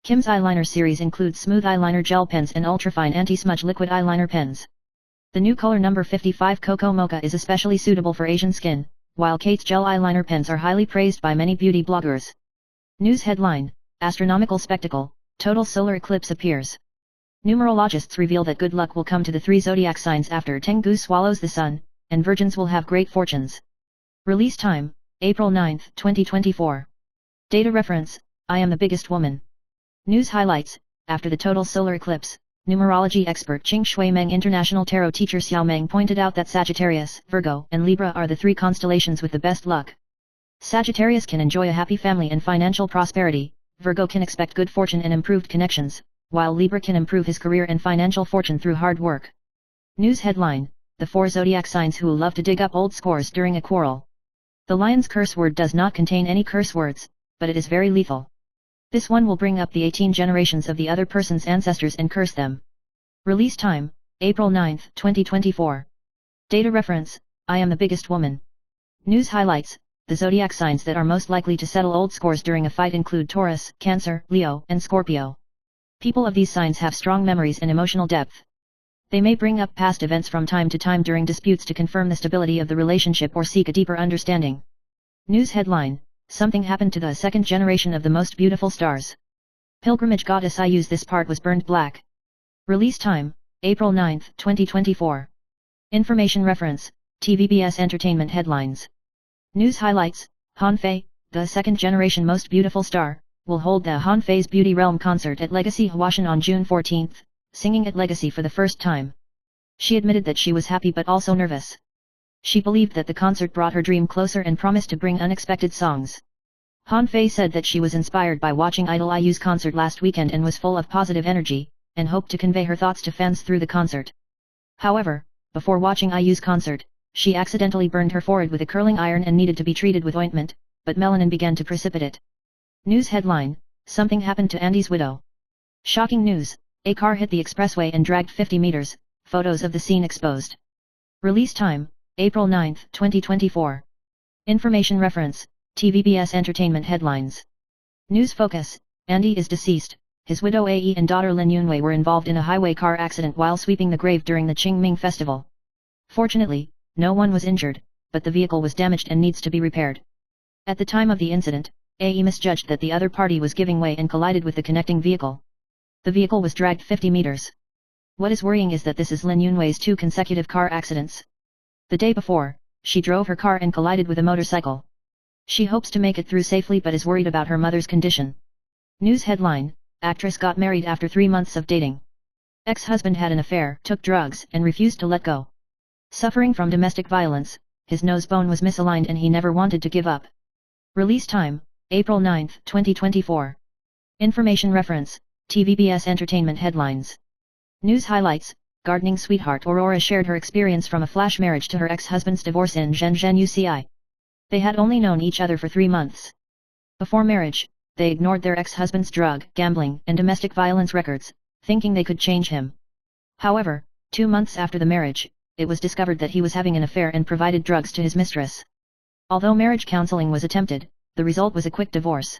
Kim's eyeliner series includes smooth eyeliner gel pens and ultrafine anti-smudge liquid eyeliner pens. The new color number 55 Cocoa Mocha is especially suitable for Asian skin, while Kate's gel eyeliner pens are highly praised by many beauty bloggers. News headline, astronomical spectacle, total solar eclipse appears. Numerologists reveal that good luck will come to the 3 zodiac signs after Tengu swallows the sun, and virgins will have great fortunes. Release time, April 9, 2024. Data reference, I am the biggest woman. News highlights, after the total solar eclipse, numerology expert Qing Shuimeng International Tarot teacher Xiao Meng pointed out that Sagittarius, Virgo, and Libra are the 3 constellations with the best luck. Sagittarius can enjoy a happy family and financial prosperity, Virgo can expect good fortune and improved connections, while Libra can improve his career and financial fortune through hard work. News headline, the 4 zodiac signs who love to dig up old scores during a quarrel. The lion's curse word does not contain any curse words, but it is very lethal. This one will bring up the 18 generations of the other person's ancestors and curse them. Release time, April 9, 2024. Data reference, I am the biggest woman. News highlights, the zodiac signs that are most likely to settle old scores during a fight include Taurus, Cancer, Leo, and Scorpio. People of these signs have strong memories and emotional depth. They may bring up past events from time to time during disputes to confirm the stability of the relationship or seek a deeper understanding. News headline, something happened to the 2nd generation of the most beautiful stars. Pilgrimage goddess Iyu's this part was burned black. Release time, April 9, 2024. Information reference, TVBS Entertainment headlines. News highlights, Han Fei, the 2nd generation most beautiful star, will hold the Han Fei's Beauty Realm concert at Legacy Huashan on June 14, singing at Legacy for the first time. She admitted that she was happy but also nervous. She believed that the concert brought her dream closer and promised to bring unexpected songs. Han Fei said that she was inspired by watching Idol IU's concert last weekend and was full of positive energy, and hoped to convey her thoughts to fans through the concert. However, before watching IU's concert, she accidentally burned her forehead with a curling iron and needed to be treated with ointment, but melanin began to precipitate. News headline, Something happened to Andy's widow. Shocking news, a car hit the expressway and dragged 50 meters, photos of the scene exposed. Release time, April 9, 2024. Information reference, TVBS Entertainment headlines. News focus, Andy is deceased. His widow Ae and daughter Lin Yunwei were involved in a highway car accident while sweeping the grave during the Qingming festival. Fortunately, no one was injured, but the vehicle was damaged and needs to be repaired. At the time of the incident, Ae misjudged that the other party was giving way and collided with the connecting vehicle. The vehicle was dragged 50 meters. What is worrying is that this is Lin Yunwei's 2 consecutive car accidents. The day before, she drove her car and collided with a motorcycle. She hopes to make it through safely but is worried about her mother's condition. News headline, Actress got married after 3 months of dating. Ex-husband had an affair, took drugs, and refused to let go. Suffering from domestic violence, his nose bone was misaligned and he never wanted to give up. Release time, April 9, 2024. Information reference, TVBS Entertainment headlines. News highlights, gardening sweetheart Aurora shared her experience from a flash marriage to her ex-husband's divorce in Shenzhen UCI. They had only known each other for 3 months. Before marriage, they ignored their ex-husband's drug, gambling, and domestic violence records, thinking they could change him. However, 2 months after the marriage, it was discovered that he was having an affair and provided drugs to his mistress. Although marriage counseling was attempted, the result was a quick divorce.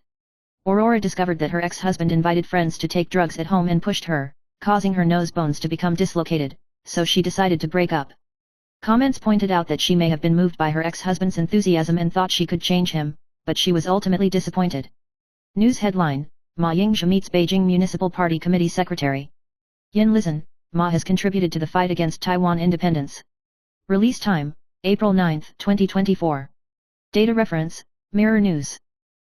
Aurora discovered that her ex-husband invited friends to take drugs at home and pushed her, causing her nose bones to become dislocated, so she decided to break up. Comments pointed out that she may have been moved by her ex-husband's enthusiasm and thought she could change him, but she was ultimately disappointed. News headline, Ma Yingzhi meets Beijing Municipal Party Committee Secretary. Yin Lizhen, Ma has contributed to the fight against Taiwan independence. Release time, April 9, 2024. Data reference, Mirror News.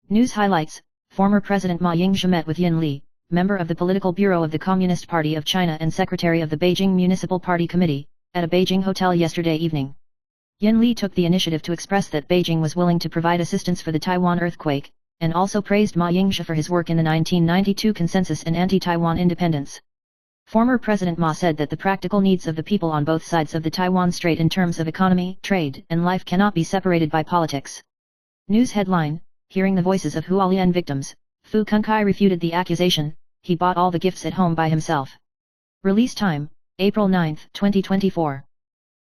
News highlights, former President Ma Yingzhi met with Yin Li, member of the Political Bureau of the Communist Party of China and Secretary of the Beijing Municipal Party Committee, at a Beijing hotel yesterday evening. Yin Li took the initiative to express that Beijing was willing to provide assistance for the Taiwan earthquake, and also praised Ma Yingzhi for his work in the 1992 consensus and anti-Taiwan independence. Former President Ma said that the practical needs of the people on both sides of the Taiwan Strait in terms of economy, trade, and life cannot be separated by politics. News headline, hearing the voices of Hualien victims, Fu Kunkai refuted the accusation, he bought all the gifts at home by himself. Release time, April 9, 2024.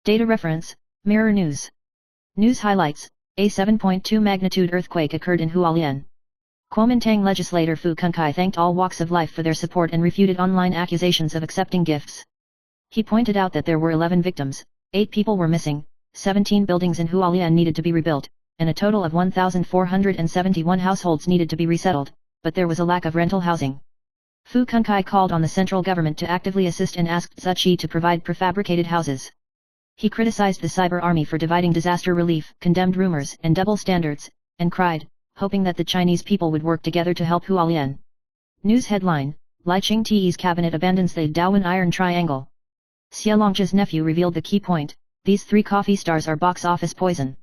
Data reference, Mirror News. News highlights, a 7.2 magnitude earthquake occurred in Hualien. Kuomintang legislator Fu Kunkai thanked all walks of life for their support and refuted online accusations of accepting gifts. He pointed out that there were 11 victims, 8 people were missing, 17 buildings in Hualien needed to be rebuilt, and a total of 1,471 households needed to be resettled, but there was a lack of rental housing. Fu Kunkai called on the central government to actively assist and asked Tzu to provide prefabricated houses. He criticized the cyber army for dividing disaster relief, condemned rumors and double standards, and cried, hoping that the Chinese people would work together to help Hualien. News headline, Lai Ching-te's cabinet abandons the Dawen Iron Triangle. Xie Longzhi's nephew revealed the key point, these 3 coffee stars are box office poison.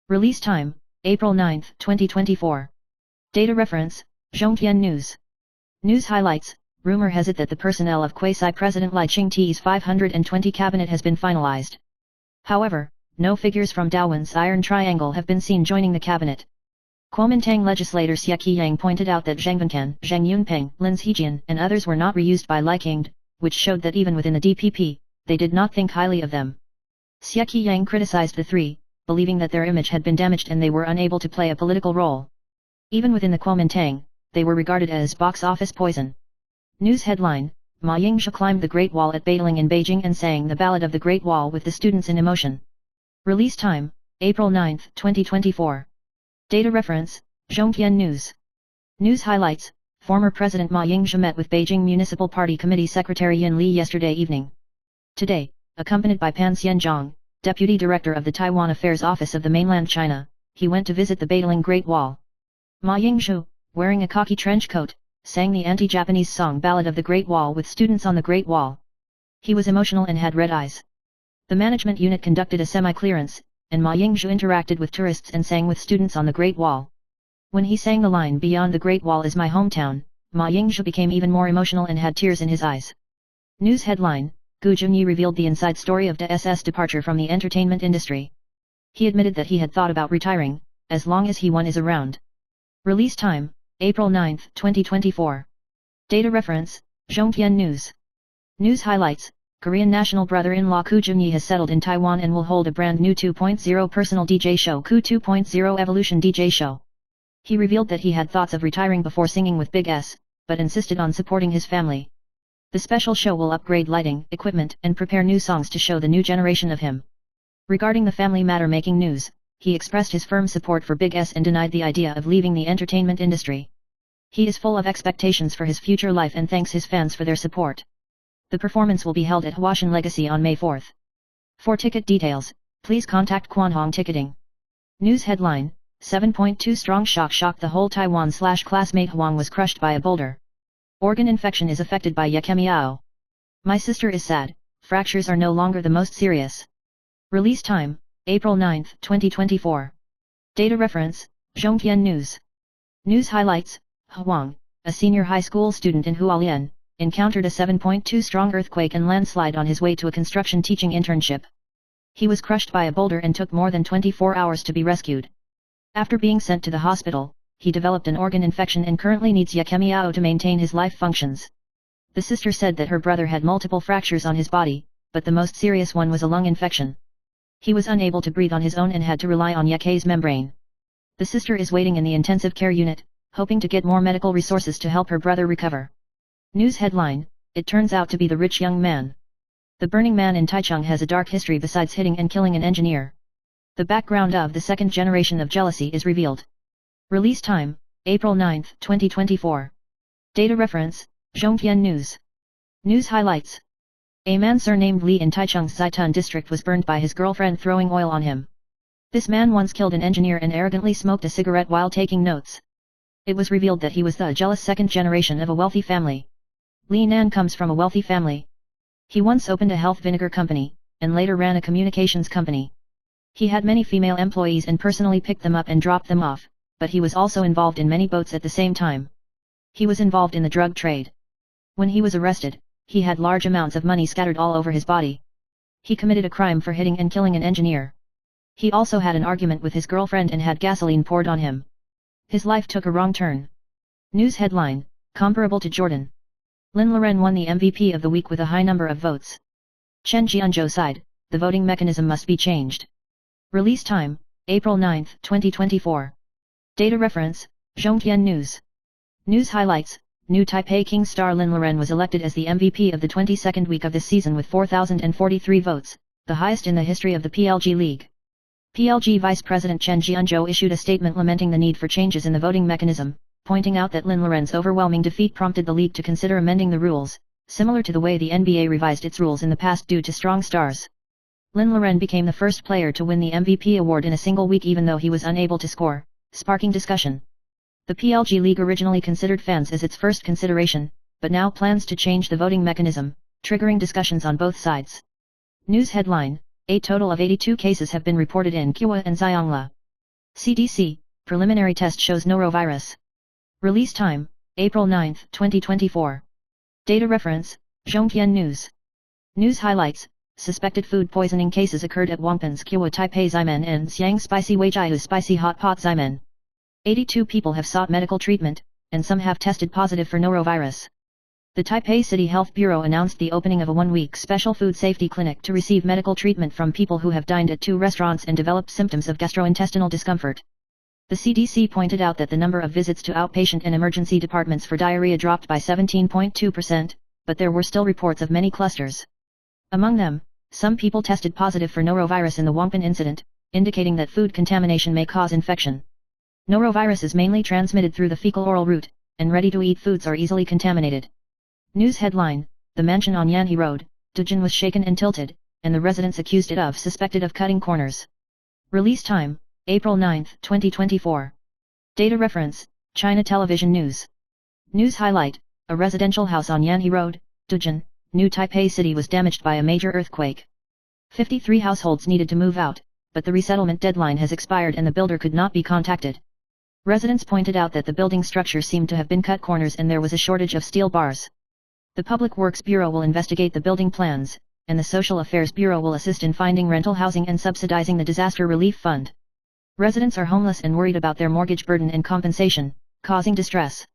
Release time, April 9, 2024. Data reference, Zhongtian News. News highlights, rumor has it that the personnel of quasi-president Lai Ching-te's 520 cabinet has been finalized. However, no figures from Dawen's Iron Triangle have been seen joining the cabinet. Kuomintang legislator Xie Qiyang pointed out that Zhang Wencan, Zhang Yunpeng, Lin Zijian and others were not reused by Lai Qingde, which showed that even within the DPP, they did not think highly of them. Xie Qiyang criticized the 3, believing that their image had been damaged and they were unable to play a political role. Even within the Kuomintang, they were regarded as box office poison. News headline, Ma Yingzhi climbed the Great Wall at Beiling in Beijing and sang the Ballad of the Great Wall with the students in emotion. Release time, April 9, 2024. Data reference, Zhongtian News. News highlights, former President Ma Yingzhi met with Beijing Municipal Party Committee Secretary Yin Li yesterday evening. Today, accompanied by Pan Xianzhong, Deputy Director of the Taiwan Affairs Office of the Mainland China, he went to visit the Beiling Great Wall. Ma Yingzhi, wearing a khaki trench coat, sang the anti-Japanese song Ballad of the Great Wall with students on the Great Wall. He was emotional and had red eyes. The management unit conducted a semi-clearance, and Ma Yingzhi interacted with tourists and sang with students on the Great Wall. When he sang the line "Beyond the Great Wall is my hometown," Ma Yingzhi became even more emotional and had tears in his eyes. News headline, Gu Junyi revealed the inside story of DS's departure from the entertainment industry. He admitted that he had thought about retiring, as long as he one is around. Release time, April 9, 2024. Data reference, Zhongtian News. News highlights, Korean national brother-in-law Koo Jung-yi has settled in Taiwan and will hold a brand new 2.0 personal DJ show, Koo 2.0 Evolution DJ Show. He revealed that he had thoughts of retiring before singing with Big S, but insisted on supporting his family. The special show will upgrade lighting, equipment, and prepare new songs to show the new generation of him. Regarding the family matter making news, he expressed his firm support for Big S and denied the idea of leaving the entertainment industry. He is full of expectations for his future life and thanks his fans for their support. The performance will be held at Hwaseon Legacy on May 4. For ticket details, please contact Kwanhong Ticketing. News headline, 7.2 strong shock the whole Taiwan/classmate Huang was crushed by a boulder. Organ infection is affected by Yakemiao. My sister is sad, fractures are no longer the most serious. Release time, April 9, 2024. Data reference, Zhongtian News. News highlights, Huang, a senior high school student in Hualien, encountered a 7.2 strong earthquake and landslide on his way to a construction teaching internship. He was crushed by a boulder and took more than 24 hours to be rescued. After being sent to the hospital, he developed an organ infection and currently needs Yakemiao to maintain his life functions. The sister said that her brother had multiple fractures on his body, but the most serious one was a lung infection. He was unable to breathe on his own and had to rely on Yake's membrane. The sister is waiting in the intensive care unit, hoping to get more medical resources to help her brother recover. News headline, it turns out to be the rich young man. The Burning Man in Taichung has a dark history besides hitting and killing an engineer. The background of the second generation of jealousy is revealed. Release time, April 9, 2024. Data reference, Zhongtian News. News highlights. A man surnamed Li in Taichung's Zaitun district was burned by his girlfriend throwing oil on him. This man once killed an engineer and arrogantly smoked a cigarette while taking notes. It was revealed that he was the jealous second generation of a wealthy family. Li Nan comes from a wealthy family. He once opened a health vinegar company, and later ran a communications company. He had many female employees and personally picked them up and dropped them off, but he was also involved in many boats at the same time. He was involved in the drug trade. When he was arrested, he had large amounts of money scattered all over his body. He committed a crime for hitting and killing an engineer. He also had an argument with his girlfriend and had gasoline poured on him. His life took a wrong turn. News headline, comparable to Jordan. Lin Loren won the MVP of the week with a high number of votes. Chen Jianzhou sighed, the voting mechanism must be changed. Release time, April 9, 2024. Data reference, Zhongtian News. News highlights, new Taipei King star Lin Loren was elected as the MVP of the 22nd week of this season with 4,043 votes, the highest in the history of the PLG League. PLG Vice President Chen Jianzhou issued a statement lamenting the need for changes in the voting mechanism, pointing out that Lin Loren's overwhelming defeat prompted the league to consider amending the rules, similar to the way the NBA revised its rules in the past due to strong stars. Lin Loren became the first player to win the MVP award in a single week even though he was unable to score, sparking discussion. The PLG League originally considered fans as its first consideration, but now plans to change the voting mechanism, triggering discussions on both sides. News headline, a total of 82 cases have been reported in Kyiwa and Zayangla. CDC, preliminary test shows norovirus. Release time, April 9, 2024. Data reference, Zhongtian News. News highlights, suspected food poisoning cases occurred at Wangpan's Kyiwa Taipei Ximen and Xiang Spicy Weijiahu Spicy Hot Pot Ximen. 82 people have sought medical treatment, and some have tested positive for norovirus. The Taipei City Health Bureau announced the opening of a one-week special food safety clinic to receive medical treatment from people who have dined at 2 restaurants and developed symptoms of gastrointestinal discomfort. The CDC pointed out that the number of visits to outpatient and emergency departments for diarrhea dropped by 17.2%, but there were still reports of many clusters. Among them, some people tested positive for norovirus in the Wangpan incident, indicating that food contamination may cause infection. Norovirus is mainly transmitted through the fecal-oral route, and ready-to-eat foods are easily contaminated. News headline, the mansion on Yanhe Road, Dujin was shaken and tilted, and the residents accused it of suspected of cutting corners. Release time, April 9, 2024. Data reference, China Television News. News highlight, a residential house on Yanhe Road, Dujin, New Taipei City was damaged by a major earthquake. 53 households needed to move out, but the resettlement deadline has expired and the builder could not be contacted. Residents pointed out that the building structure seemed to have been cut corners and there was a shortage of steel bars. The Public Works Bureau will investigate the building plans, and the Social Affairs Bureau will assist in finding rental housing and subsidizing the disaster relief fund. Residents are homeless and worried about their mortgage burden and compensation, causing distress.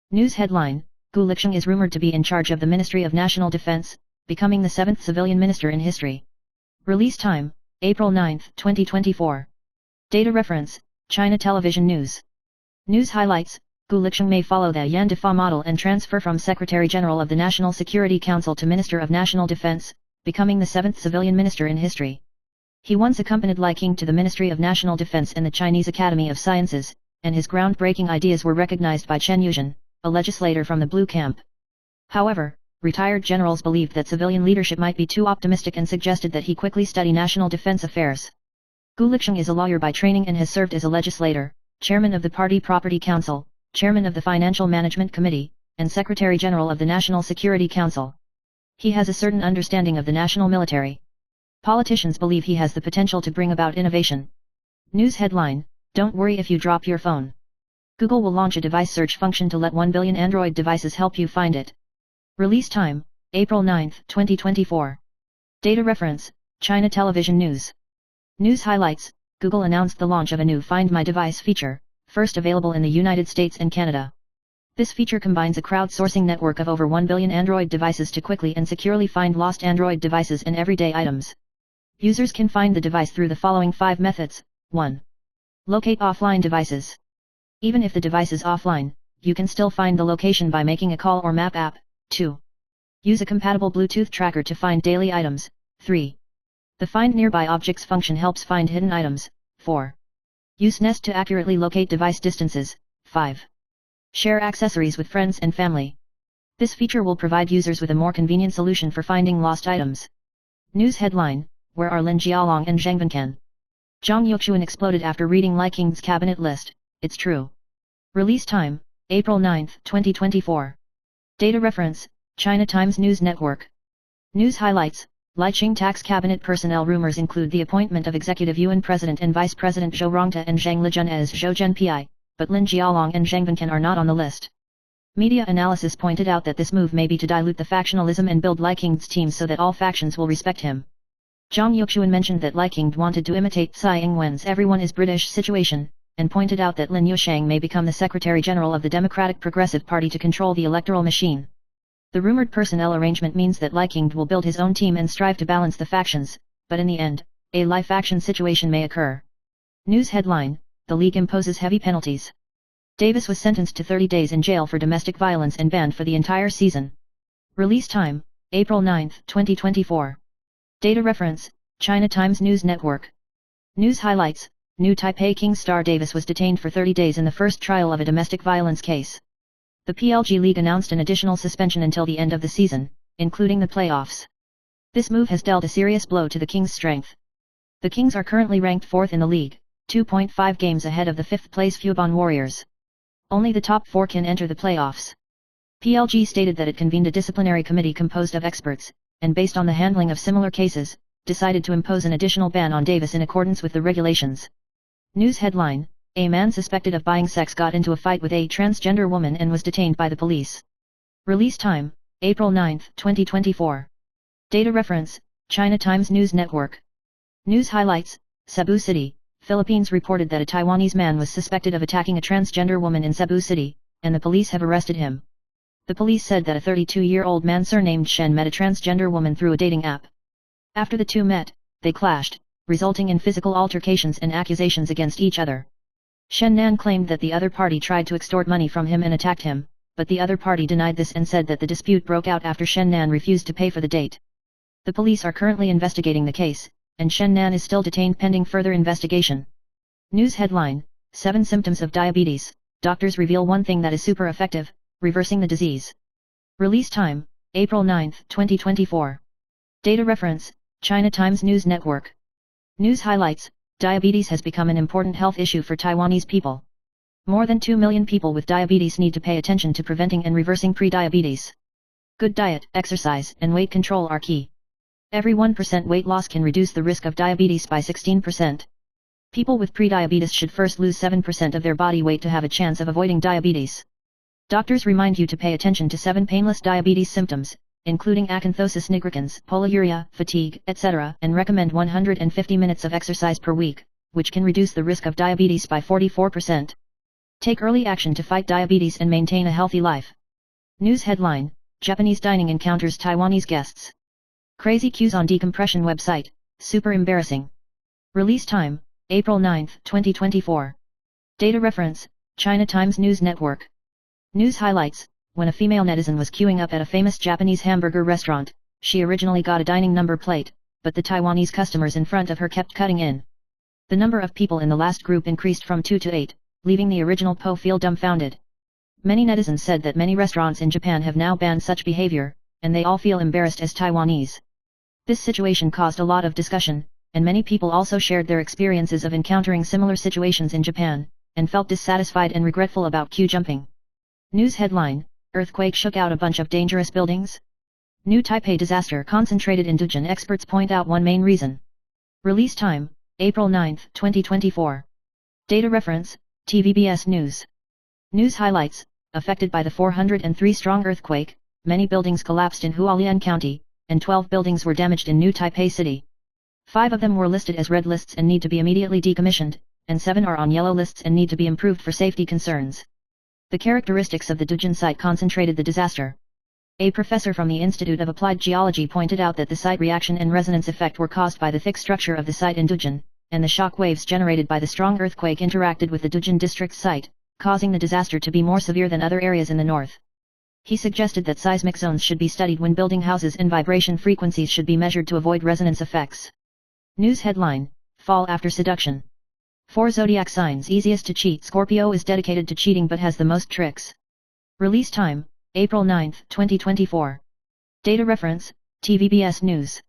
News headline: Gu Liqiang is rumored to be in charge of the Ministry of National Defense, becoming the 7th civilian minister in history. Release time: April 9, 2024. Data reference: China Television News. News highlights: Gu Liqiang may follow the Yan Defa model and transfer from Secretary General of the National Security Council to Minister of National Defense, becoming the 7th civilian minister in history. He once accompanied Li King to the Ministry of National Defense and the Chinese Academy of Sciences, and his groundbreaking ideas were recognized by Chen Yuzhen, a legislator from the Blue Camp. However, retired generals believed that civilian leadership might be too optimistic and suggested that he quickly study national defense affairs. Gu Liqiang is a lawyer by training and has served as a legislator, chairman of the Party Property Council, chairman of the Financial Management Committee, and Secretary General of the National Security Council. He has a certain understanding of the national military. Politicians believe he has the potential to bring about innovation. News headline: Don't worry if you drop your phone. Google will launch a device search function to let 1 billion Android devices help you find it. Release time: April 9, 2024. Data reference: China Television News. News highlights: Google announced the launch of a new Find My Device feature, first available in the United States and Canada. This feature combines a crowdsourcing network of over 1 billion Android devices to quickly and securely find lost Android devices and everyday items. Users can find the device through the following 5 methods. 1. Locate offline devices. Even if the device is offline, you can still find the location by making a call or map app. 2. Use a compatible Bluetooth tracker to find daily items. 3. The Find Nearby Objects function helps find hidden items. 4. Use Nest to accurately locate device distances. 5. Share accessories with friends and family. This feature will provide users with a more convenient solution for finding lost items. News headline: Where are Lin Jialong and Zhang Wenquan? Zhang Youquan exploded after reading Li Qing's cabinet list. It's true. Release time: April 9, 2024. Data reference: China Times News Network. News highlights: Li Qing tax cabinet personnel rumors include the appointment of Executive Yuan President and Vice President Zhou Rongta and Zhang Lijun as Zhou Zhenpi, but Lin Jialong and Zhang Wenquan are not on the list. Media analysis pointed out that this move may be to dilute the factionalism and build Li Qing's team so that all factions will respect him. Zhang Youquan mentioned that Li Qing wanted to imitate Tsai Ing-wen's "everyone is British" situation, and pointed out that Lin Yusheng may become the Secretary General of the Democratic Progressive Party to control the electoral machine. The rumored personnel arrangement means that Li Qing will build his own team and strive to balance the factions, but in the end, a Li faction situation may occur. News headline: The League imposes heavy penalties. Davis was sentenced to 30 days in jail for domestic violence and banned for the entire season. Release time: April 9, 2024. Data reference: China Times News Network. News highlights: New Taipei King star Davis was detained for 30 days in the first trial of a domestic violence case. The PLG League announced an additional suspension until the end of the season, including the playoffs. This move has dealt a serious blow to the Kings' strength. The Kings are currently ranked 4th in the league, 2.5 games ahead of the 5th-place Fubon Warriors. Only the top 4 can enter the playoffs. PLG stated that it convened a disciplinary committee composed of experts, and based on the handling of similar cases, decided to impose an additional ban on Davis in accordance with the regulations. News headline: A man suspected of buying sex got into a fight with a transgender woman and was detained by the police. Release time: April 9, 2024. Data reference: China Times News Network. News highlights: Cebu City, Philippines reported that a Taiwanese man was suspected of attacking a transgender woman in Cebu City, and the police have arrested him. The police said that a 32-year-old man surnamed Shen met a transgender woman through a dating app. After the two met, they clashed, resulting in physical altercations and accusations against each other. Shen Nan claimed that the other party tried to extort money from him and attacked him, but the other party denied this and said that the dispute broke out after Shen Nan refused to pay for the date. The police are currently investigating the case, and Shen Nan is still detained pending further investigation. News headline: 7 symptoms of diabetes, doctors reveal one thing that is super effective, reversing the disease. Release time: April 9, 2024. Data reference: China Times News Network. News highlights: Diabetes has become an important health issue for Taiwanese people. More than 2 million people with diabetes need to pay attention to preventing and reversing pre-diabetes. Good diet, exercise, and weight control are key. Every 1% weight loss can reduce the risk of diabetes by 16%. People with pre-diabetes should first lose 7% of their body weight to have a chance of avoiding diabetes. Doctors remind you to pay attention to 7 painless diabetes symptoms, including acanthosis nigricans, polyuria, fatigue, etc., and recommend 150 minutes of exercise per week, which can reduce the risk of diabetes by 44%. Take early action to fight diabetes and maintain a healthy life. News headline: Japanese dining encounters Taiwanese guests. Crazy queues on decompression website, super embarrassing. Release time: April 9, 2024. Data reference: China Times News Network. News highlights: when a female netizen was queuing up at a famous Japanese hamburger restaurant, she originally got a dining number plate, but the Taiwanese customers in front of her kept cutting in. The number of people in the last group increased from 2 to 8, leaving the original Po feel dumbfounded. Many netizens said that many restaurants in Japan have now banned such behavior, and they all feel embarrassed as Taiwanese. This situation caused a lot of discussion, and many people also shared their experiences of encountering similar situations in Japan, and felt dissatisfied and regretful about queue jumping. News headline: Earthquake shook out a bunch of dangerous buildings? New Taipei disaster concentrated in Dujin. Experts point out one main reason. Release time: April 9, 2024. Data reference: TVBS News. News highlights: affected by the 403-strong earthquake, many buildings collapsed in Hualien County, and 12 buildings were damaged in New Taipei City. 5 of them were listed as red lists and need to be immediately decommissioned, and 7 are on yellow lists and need to be improved for safety concerns. The characteristics of the Dujin site concentrated the disaster. A professor from the Institute of Applied Geology pointed out that the site reaction and resonance effect were caused by the thick structure of the site in Dujin, and the shock waves generated by the strong earthquake interacted with the Dujin district site, causing the disaster to be more severe than other areas in the north. He suggested that seismic zones should be studied when building houses and vibration frequencies should be measured to avoid resonance effects. News headline: Fall after seduction. 4 zodiac signs easiest to cheat. Scorpio is dedicated to cheating but has the most tricks. Release time: April 9, 2024. Data reference: TVBS News.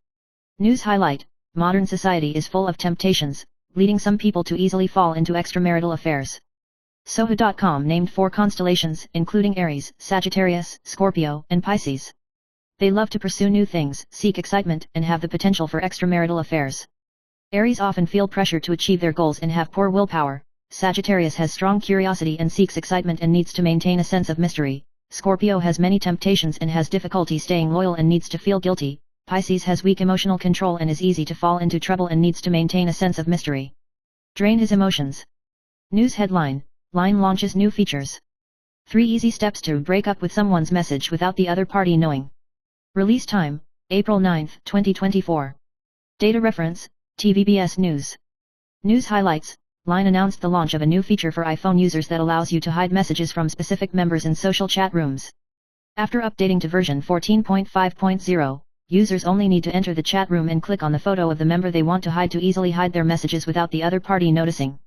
News highlight: modern society is full of temptations, leading some people to easily fall into extramarital affairs. Soho.com named 4 constellations, including Aries, Sagittarius, Scorpio, and Pisces. They love to pursue new things, seek excitement, and have the potential for extramarital affairs. Aries often feel pressure to achieve their goals and have poor willpower. Sagittarius has strong curiosity and seeks excitement and needs to maintain a sense of mystery. Scorpio has many temptations and has difficulty staying loyal and needs to feel guilty. Pisces has weak emotional control and is easy to fall into trouble and needs to maintain a sense of mystery. Drain his emotions. News headline: Line launches new features. 3 easy steps to break up with someone's message without the other party knowing. Release time: April 9, 2024. Data reference: TVBS News. News highlights: Line announced the launch of a new feature for iPhone users that allows you to hide messages from specific members in social chat rooms. After updating to version 14.5.0, users only need to enter the chat room and click on the photo of the member they want to hide to easily hide their messages without the other party noticing.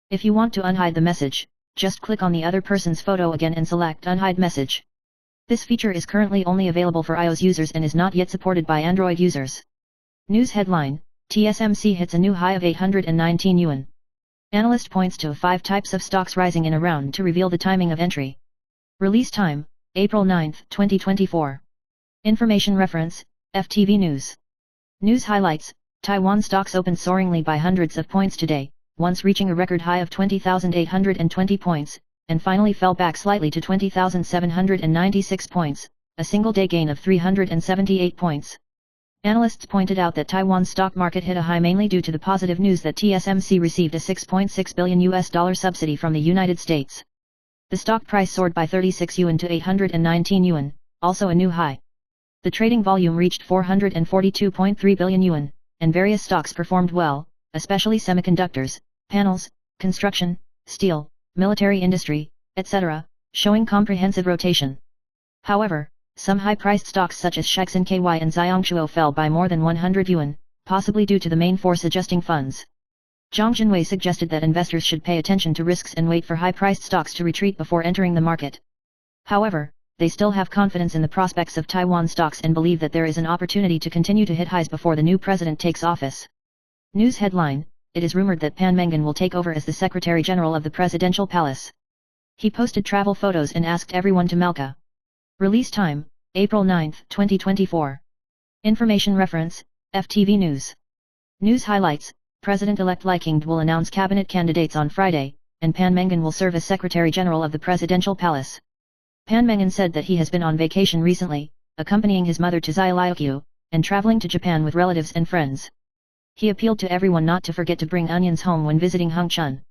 If you want to unhide the message, just click on the other person's photo again and select Unhide Message. This feature is currently only available for iOS users and is not yet supported by Android users. News headline: TSMC hits a new high of 819 yuan. Analyst points to 5 types of stocks rising in a round to reveal the timing of entry. Release time: April 9, 2024. Information reference: FTV News. News highlights: Taiwan stocks opened soaringly by hundreds of points today, once reaching a record high of 20,820 points, and finally fell back slightly to 20,796 points, a single-day gain of 378 points. Analysts pointed out that Taiwan's stock market hit a high mainly due to the positive news that TSMC received a $6.6 billion subsidy from the United States. The stock price soared by 36 yuan to 819 yuan, also a new high. The trading volume reached 442.3 billion yuan, and various stocks performed well, especially semiconductors, panels, construction, steel, military industry, etc., showing comprehensive rotation. However, some high-priced stocks such as Shexin KY and Xiangshuo fell by more than 100 yuan, possibly due to the main force adjusting funds. Zhang Jinwei suggested that investors should pay attention to risks and wait for high-priced stocks to retreat before entering the market. However, they still have confidence in the prospects of Taiwan stocks and believe that there is an opportunity to continue to hit highs before the new president takes office. News headline: It is rumored that Pan Mengan will take over as the Secretary General of the Presidential Palace. He posted travel photos and asked everyone to Malka. Release time: April 9, 2024. Information reference: FTV News. News highlights: President-elect Lee King will announce cabinet candidates on Friday, and Pan Mengan will serve as Secretary General of the Presidential Palace. Pan Mengan said that he has been on vacation recently, accompanying his mother to Xiaoliaokyu, and traveling to Japan with relatives and friends. He appealed to everyone not to forget to bring onions home when visiting Hongchun.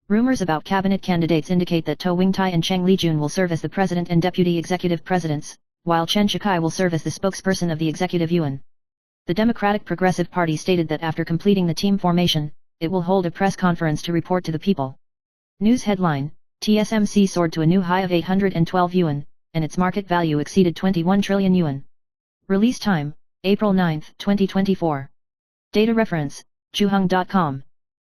Rumors about cabinet candidates indicate that To Wing-tai and Cheng Li-jun will serve as the president and deputy executive presidents, while Chen Shikai will serve as the spokesperson of the executive yuan. The Democratic Progressive Party stated that after completing the team formation, it will hold a press conference to report to the people. News headline: TSMC soared to a new high of 812 yuan, and its market value exceeded 21 trillion yuan. Release time: April 9, 2024. Data reference: Zhuheng.com.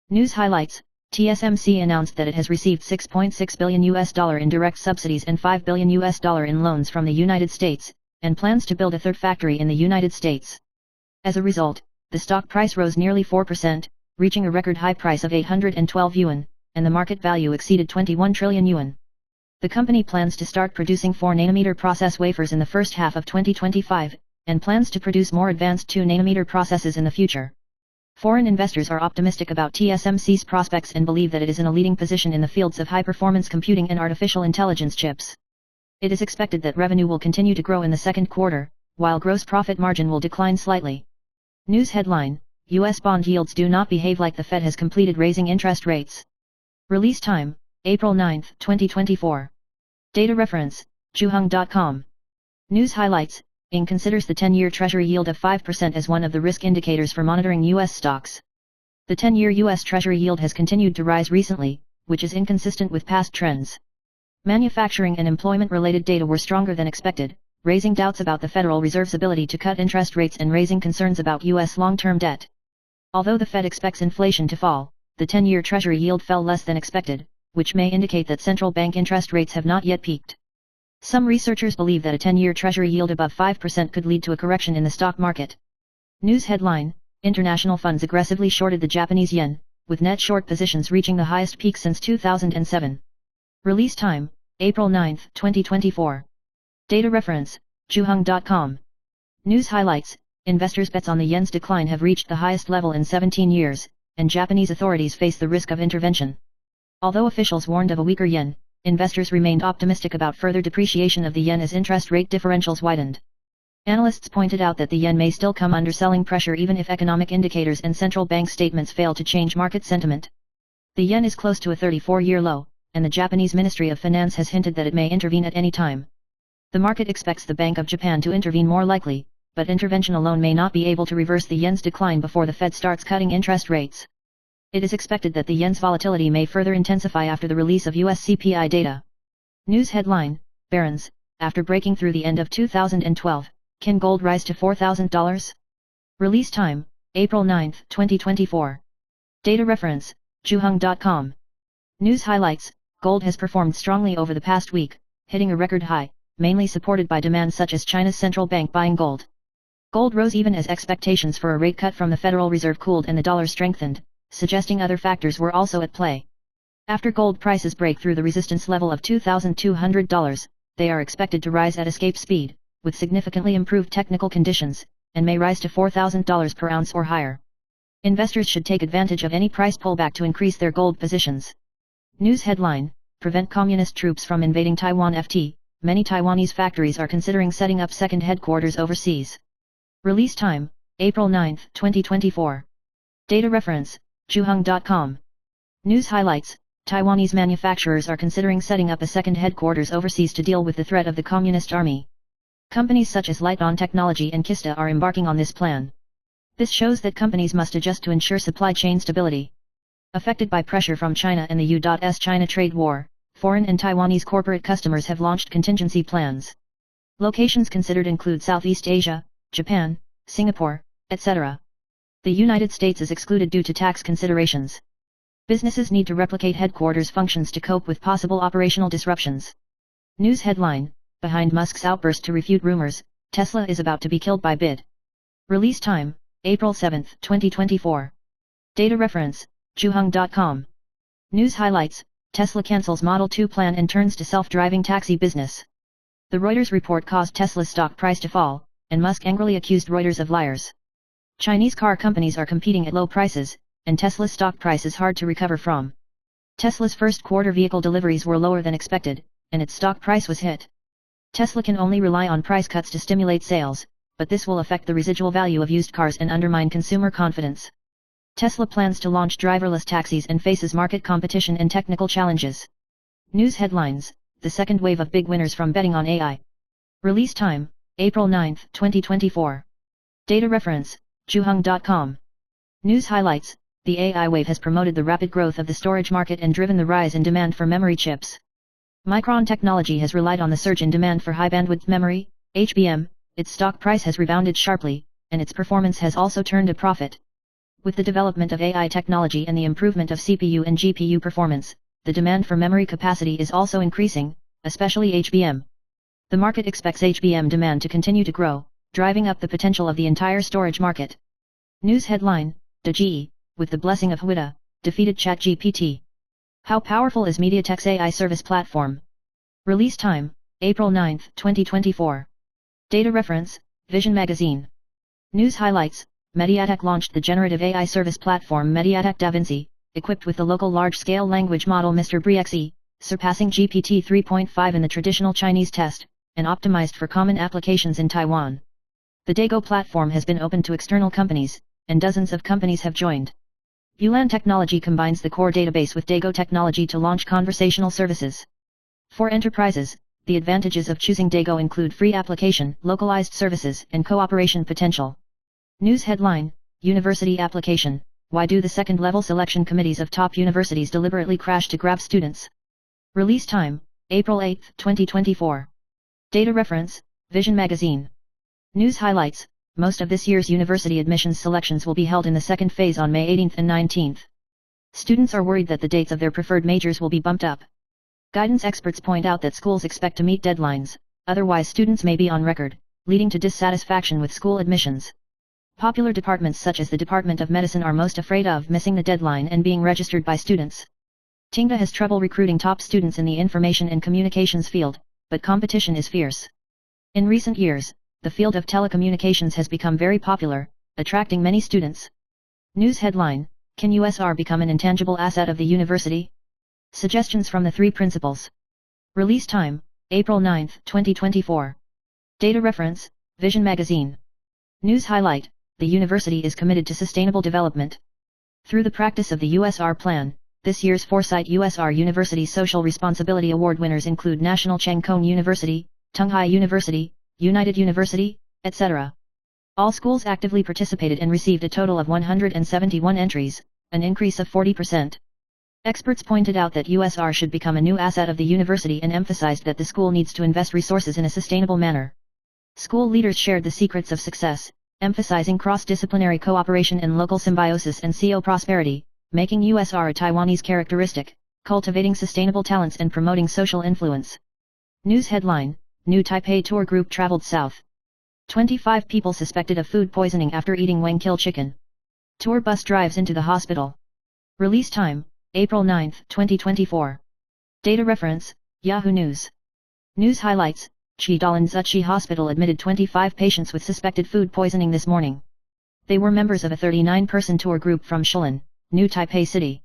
News highlights: TSMC announced that it has received $6.6 billion in direct subsidies and $5 billion in loans from the United States, and plans to build a third factory in the United States. As a result, the stock price rose nearly 4%, reaching a record high price of 812 yuan, and the market value exceeded 21 trillion yuan. The company plans to start producing 4nm process wafers in the first half of 2025, and plans to produce more advanced 2nm processes in the future. Foreign investors are optimistic about TSMC's prospects and believe that it is in a leading position in the fields of high-performance computing and artificial intelligence chips. It is expected that revenue will continue to grow in the second quarter, while gross profit margin will decline slightly. News headline: U.S. bond yields do not behave like the Fed has completed raising interest rates. Release time: April 9, 2024. Data reference: Zhuheng.com. News highlights: ING considers the 10-year Treasury yield of 5% as one of the risk indicators for monitoring U.S. stocks. The 10-year U.S. Treasury yield has continued to rise recently, which is inconsistent with past trends. Manufacturing and employment-related data were stronger than expected, raising doubts about the Federal Reserve's ability to cut interest rates and raising concerns about U.S. long-term debt. Although the Fed expects inflation to fall, the 10-year Treasury yield fell less than expected, which may indicate that central bank interest rates have not yet peaked. Some researchers believe that a 10-year Treasury yield above 5% could lead to a correction in the stock market. News headline: International funds aggressively shorted the Japanese yen, with net short positions reaching the highest peak since 2007. Release time: April 9, 2024. Data reference: Zhuheng.com. News highlights: Investors' bets on the yen's decline have reached the highest level in 17 years, and Japanese authorities face the risk of intervention. Although officials warned of a weaker yen, investors remained optimistic about further depreciation of the yen as interest rate differentials widened. Analysts pointed out that the yen may still come under selling pressure even if economic indicators and central bank statements fail to change market sentiment. The yen is close to a 34-year low, and the Japanese Ministry of Finance has hinted that it may intervene at any time. The market expects the Bank of Japan to intervene more likely, but intervention alone may not be able to reverse the yen's decline before the Fed starts cutting interest rates. It is expected that the yen's volatility may further intensify after the release of US CPI data. News headline: Barron's, after breaking through the end of 2012, can gold rise to $4,000? Release time: April 9, 2024. Data reference: Zhuheng.com. News highlights: Gold has performed strongly over the past week, hitting a record high, mainly supported by demand such as China's central bank buying gold. Gold rose even as expectations for a rate cut from the Federal Reserve cooled and the dollar strengthened, suggesting other factors were also at play. After gold prices break through the resistance level of $2,200, they are expected to rise at escape speed, with significantly improved technical conditions, and may rise to $4,000 per ounce or higher. Investors should take advantage of any price pullback to increase their gold positions. News headline: Prevent communist troops from invading Taiwan. Many Taiwanese factories are considering setting up second headquarters overseas. Release time: April 9, 2024. Data reference: Zhuheng.com. News highlights: Taiwanese manufacturers are considering setting up a second headquarters overseas to deal with the threat of the Communist Army. Companies such as Lite-On Technology and Kista are embarking on this plan. This shows that companies must adjust to ensure supply chain stability. Affected by pressure from China and the U.S. China trade war, foreign and Taiwanese corporate customers have launched contingency plans. Locations considered include Southeast Asia, Japan, Singapore, etc. The United States is excluded due to tax considerations. Businesses need to replicate headquarters functions to cope with possible operational disruptions. News headline: Behind Musk's outburst to refute rumors, Tesla is about to be killed by bid. Release time: April 7, 2024. Data reference: Zhuheng.com. News highlights: Tesla cancels Model 2 plan and turns to self-driving taxi business. The Reuters report caused Tesla's stock price to fall, and Musk angrily accused Reuters of liars. Chinese car companies are competing at low prices, and Tesla's stock price is hard to recover from. Tesla's first quarter vehicle deliveries were lower than expected, and its stock price was hit. Tesla can only rely on price cuts to stimulate sales, but this will affect the residual value of used cars and undermine consumer confidence. Tesla plans to launch driverless taxis and faces market competition and technical challenges. News headlines: the second wave of big winners from betting on AI. Release time: April 9, 2024. Data reference: Zhuheng.com. News highlights: the AI wave has promoted the rapid growth of the storage market and driven the rise in demand for memory chips. Micron Technology has relied on the surge in demand for high-bandwidth memory, HBM, its stock price has rebounded sharply, and its performance has also turned a profit. With the development of AI technology and the improvement of CPU and GPU performance, the demand for memory capacity is also increasing, especially HBM. The market expects HBM demand to continue to grow, driving up the potential of the entire storage market. News headline: DeGe, with the blessing of Huida, defeated ChatGPT. How powerful is MediaTek's AI service platform? Release time: April 9, 2024. Data reference: Vision Magazine. News highlights: MediaTek launched the generative AI service platform MediaTek DaVinci, equipped with the local large-scale language model Mr. Brixe, surpassing GPT 3.5 in the traditional Chinese test, and optimized for common applications in Taiwan. The Dago platform has been opened to external companies, and dozens of companies have joined. Yulan Technology combines the core database with Dago technology to launch conversational services. For enterprises, the advantages of choosing Dago include free application, localized services, and cooperation potential. News headline: University application: why do the second-level selection committees of top universities deliberately crash to grab students? Release time: April 8, 2024. Data reference: Vision Magazine. News highlights: most of this year's university admissions selections will be held in the second phase on May 18 and 19. Students are worried that the dates of their preferred majors will be bumped up. Guidance experts point out that schools expect to meet deadlines, otherwise students may be on record, leading to dissatisfaction with school admissions. Popular departments such as the Department of Medicine are most afraid of missing the deadline and being registered by students. Tingda has trouble recruiting top students in the information and communications field, but competition is fierce. In recent years, the field of telecommunications has become very popular, attracting many students. News headline: Can USR become an intangible asset of the university? Suggestions from the three principals. Release time: April 9, 2024. Data reference: Vision Magazine. News highlight: the university is committed to sustainable development. Through the practice of the USR plan, this year's Foresight USR University Social Responsibility Award winners include National Cheng Kung University, Tunghai University, United University, etc. All schools actively participated and received a total of 171 entries, an increase of 40%. Experts pointed out that USR should become a new asset of the university and emphasized that the school needs to invest resources in a sustainable manner. School leaders shared the secrets of success, emphasizing cross-disciplinary cooperation and local symbiosis and CO prosperity, making USR a Taiwanese characteristic, cultivating sustainable talents and promoting social influence. News headline: New Taipei tour group traveled south. 25 people suspected of food poisoning after eating Wangkill chicken. Tour bus drives into the hospital. Release time: April 9, 2024. Data reference: Yahoo News. News highlights: Chidalan Zuchi Hospital admitted 25 patients with suspected food poisoning this morning. They were members of a 39-person tour group from Shilin, New Taipei City.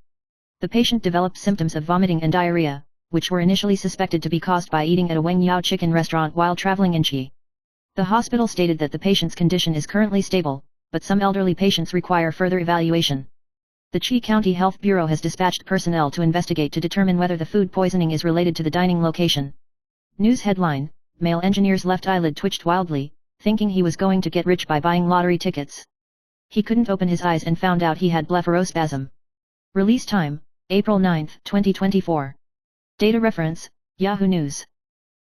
The patient developed symptoms of vomiting and diarrhea, which were initially suspected to be caused by eating at a Wang Yao chicken restaurant while traveling in Qi. The hospital stated that the patient's condition is currently stable, but some elderly patients require further evaluation. The Qi County Health Bureau has dispatched personnel to investigate to determine whether the food poisoning is related to the dining location. News headline: Male engineer's left eyelid twitched wildly, thinking he was going to get rich by buying lottery tickets. He couldn't open his eyes and found out he had blepharospasm. Release time: April 9, 2024. Data reference: Yahoo News.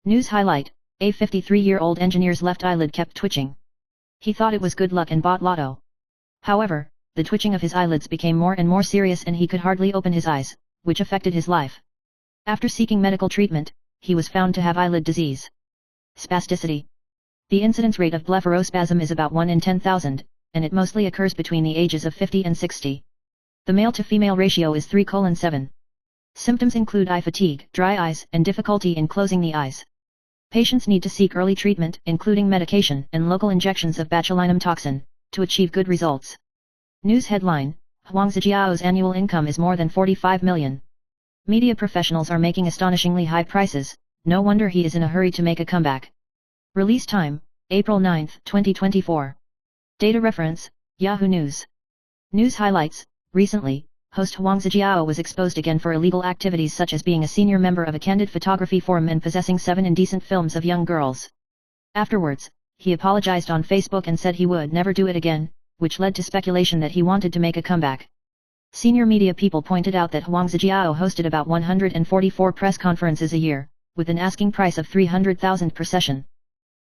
News highlight: a 53-year-old engineer's left eyelid kept twitching. He thought it was good luck and bought lotto. However, the twitching of his eyelids became more and more serious and he could hardly open his eyes, which affected his life. After seeking medical treatment, he was found to have eyelid disease. Spasticity. The incidence rate of blepharospasm is about 1 in 10,000, and it mostly occurs between the ages of 50 and 60. The male-to-female ratio is 3:7. Symptoms include eye fatigue, dry eyes, and difficulty in closing the eyes. Patients need to seek early treatment, including medication and local injections of botulinum toxin, to achieve good results. News headline: Huang Zijiao's annual income is more than 45 million. Media professionals are making astonishingly high prices, no wonder he is in a hurry to make a comeback. Release time: April 9, 2024. Data reference: Yahoo News. News highlights: Recently, host Huang Zijiao was exposed again for illegal activities such as being a senior member of a candid photography forum and possessing 7 indecent films of young girls. Afterwards, he apologized on Facebook and said he would never do it again, which led to speculation that he wanted to make a comeback. Senior media people pointed out that Huang Zijiao hosted about 144 press conferences a year, with an asking price of 300,000 per session.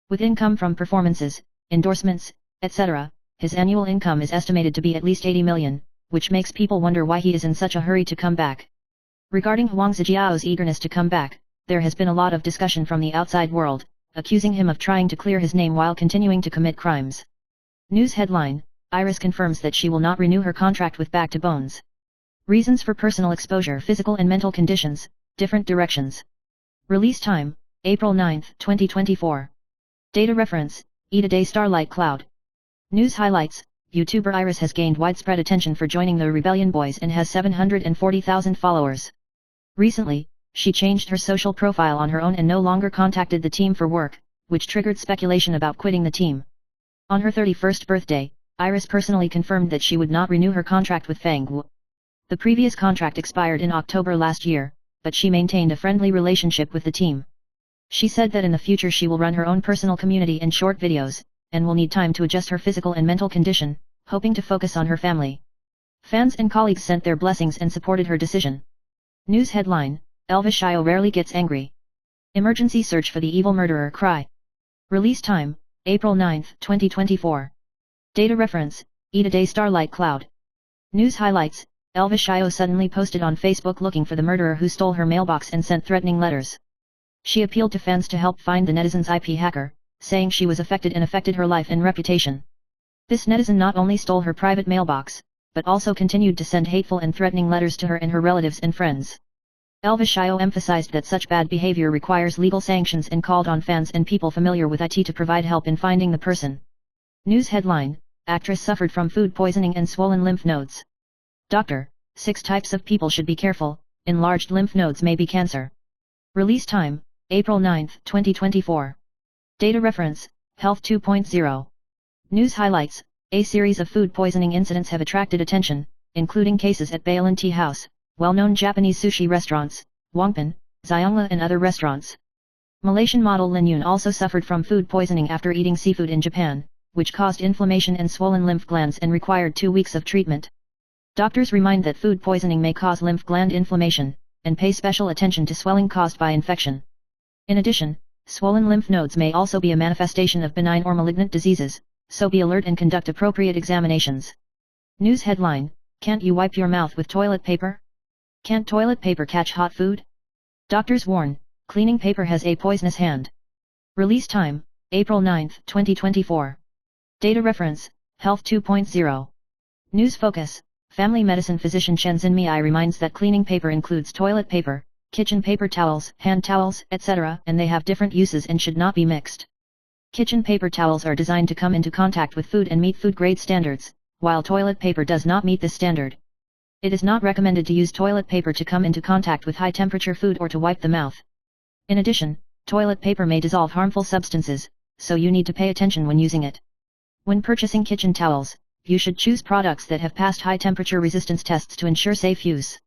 With income from performances, endorsements, etc., his annual income is estimated to be at least 80 million, which makes people wonder why he is in such a hurry to come back. Regarding Huang Zijiao's eagerness to come back, there has been a lot of discussion from the outside world, accusing him of trying to clear his name while continuing to commit crimes. News headline: Iris confirms that she will not renew her contract with Back to Bones. Reasons for personal exposure: physical and mental conditions, different directions. Release time: April 9, 2024. Data reference: Eat a Day Starlight Cloud. News highlights: YouTuber Iris has gained widespread attention for joining the Rebellion Boys and has 740,000 followers. Recently, she changed her social profile on her own and no longer contacted the team for work, which triggered speculation about quitting the team. On her 31st birthday, Iris personally confirmed that she would not renew her contract with Fang Wu. The previous contract expired in October last year, but she maintained a friendly relationship with the team. She said that in the future she will run her own personal community and short videos, and will need time to adjust her physical and mental condition, hoping to focus on her family. Fans and colleagues sent their blessings and supported her decision. News headline: Elvis Shio rarely gets angry. Emergency search for the evil murderer cry. Release time: April 9, 2024. Data reference: Eat a Day Starlight Cloud. News highlights: Elvis Shio suddenly posted on Facebook looking for the murderer who stole her mailbox and sent threatening letters. She appealed to fans to help find the netizen's IP hacker, saying she was affected and affected her life and reputation. This netizen not only stole her private mailbox, but also continued to send hateful and threatening letters to her and her relatives and friends. Elvis Shio emphasized that such bad behavior requires legal sanctions and called on fans and people familiar with IT to provide help in finding the person. News headline: Actress suffered from food poisoning and swollen lymph nodes. Doctor: 6 types of people should be careful, enlarged lymph nodes may be cancer. Release time: April 9, 2024. Data reference: Health 2.0. News highlights: A series of food poisoning incidents have attracted attention, including cases at Bailin Tea House, well-known Japanese sushi restaurants, Wangpan, Xiongla and other restaurants. Malaysian model Lin Yun also suffered from food poisoning after eating seafood in Japan, which caused inflammation and swollen lymph glands and required 2 weeks of treatment. Doctors remind that food poisoning may cause lymph gland inflammation, and pay special attention to swelling caused by infection. In addition, swollen lymph nodes may also be a manifestation of benign or malignant diseases, so be alert and conduct appropriate examinations. News headline: Can't you wipe your mouth with toilet paper? Can't toilet paper catch hot food? Doctors warn, cleaning paper has a poisonous hand. Release time: April 9, 2024. Data reference: Health 2.0. News focus: Family medicine physician Chen Xinmei reminds that cleaning paper includes toilet paper, kitchen paper towels, hand towels, etc., and they have different uses and should not be mixed. Kitchen paper towels are designed to come into contact with food and meet food grade standards, while toilet paper does not meet this standard. It is not recommended to use toilet paper to come into contact with high temperature food or to wipe the mouth. In addition, toilet paper may dissolve harmful substances, so you need to pay attention when using it. When purchasing kitchen towels, you should choose products that have passed high temperature resistance tests to ensure safe use.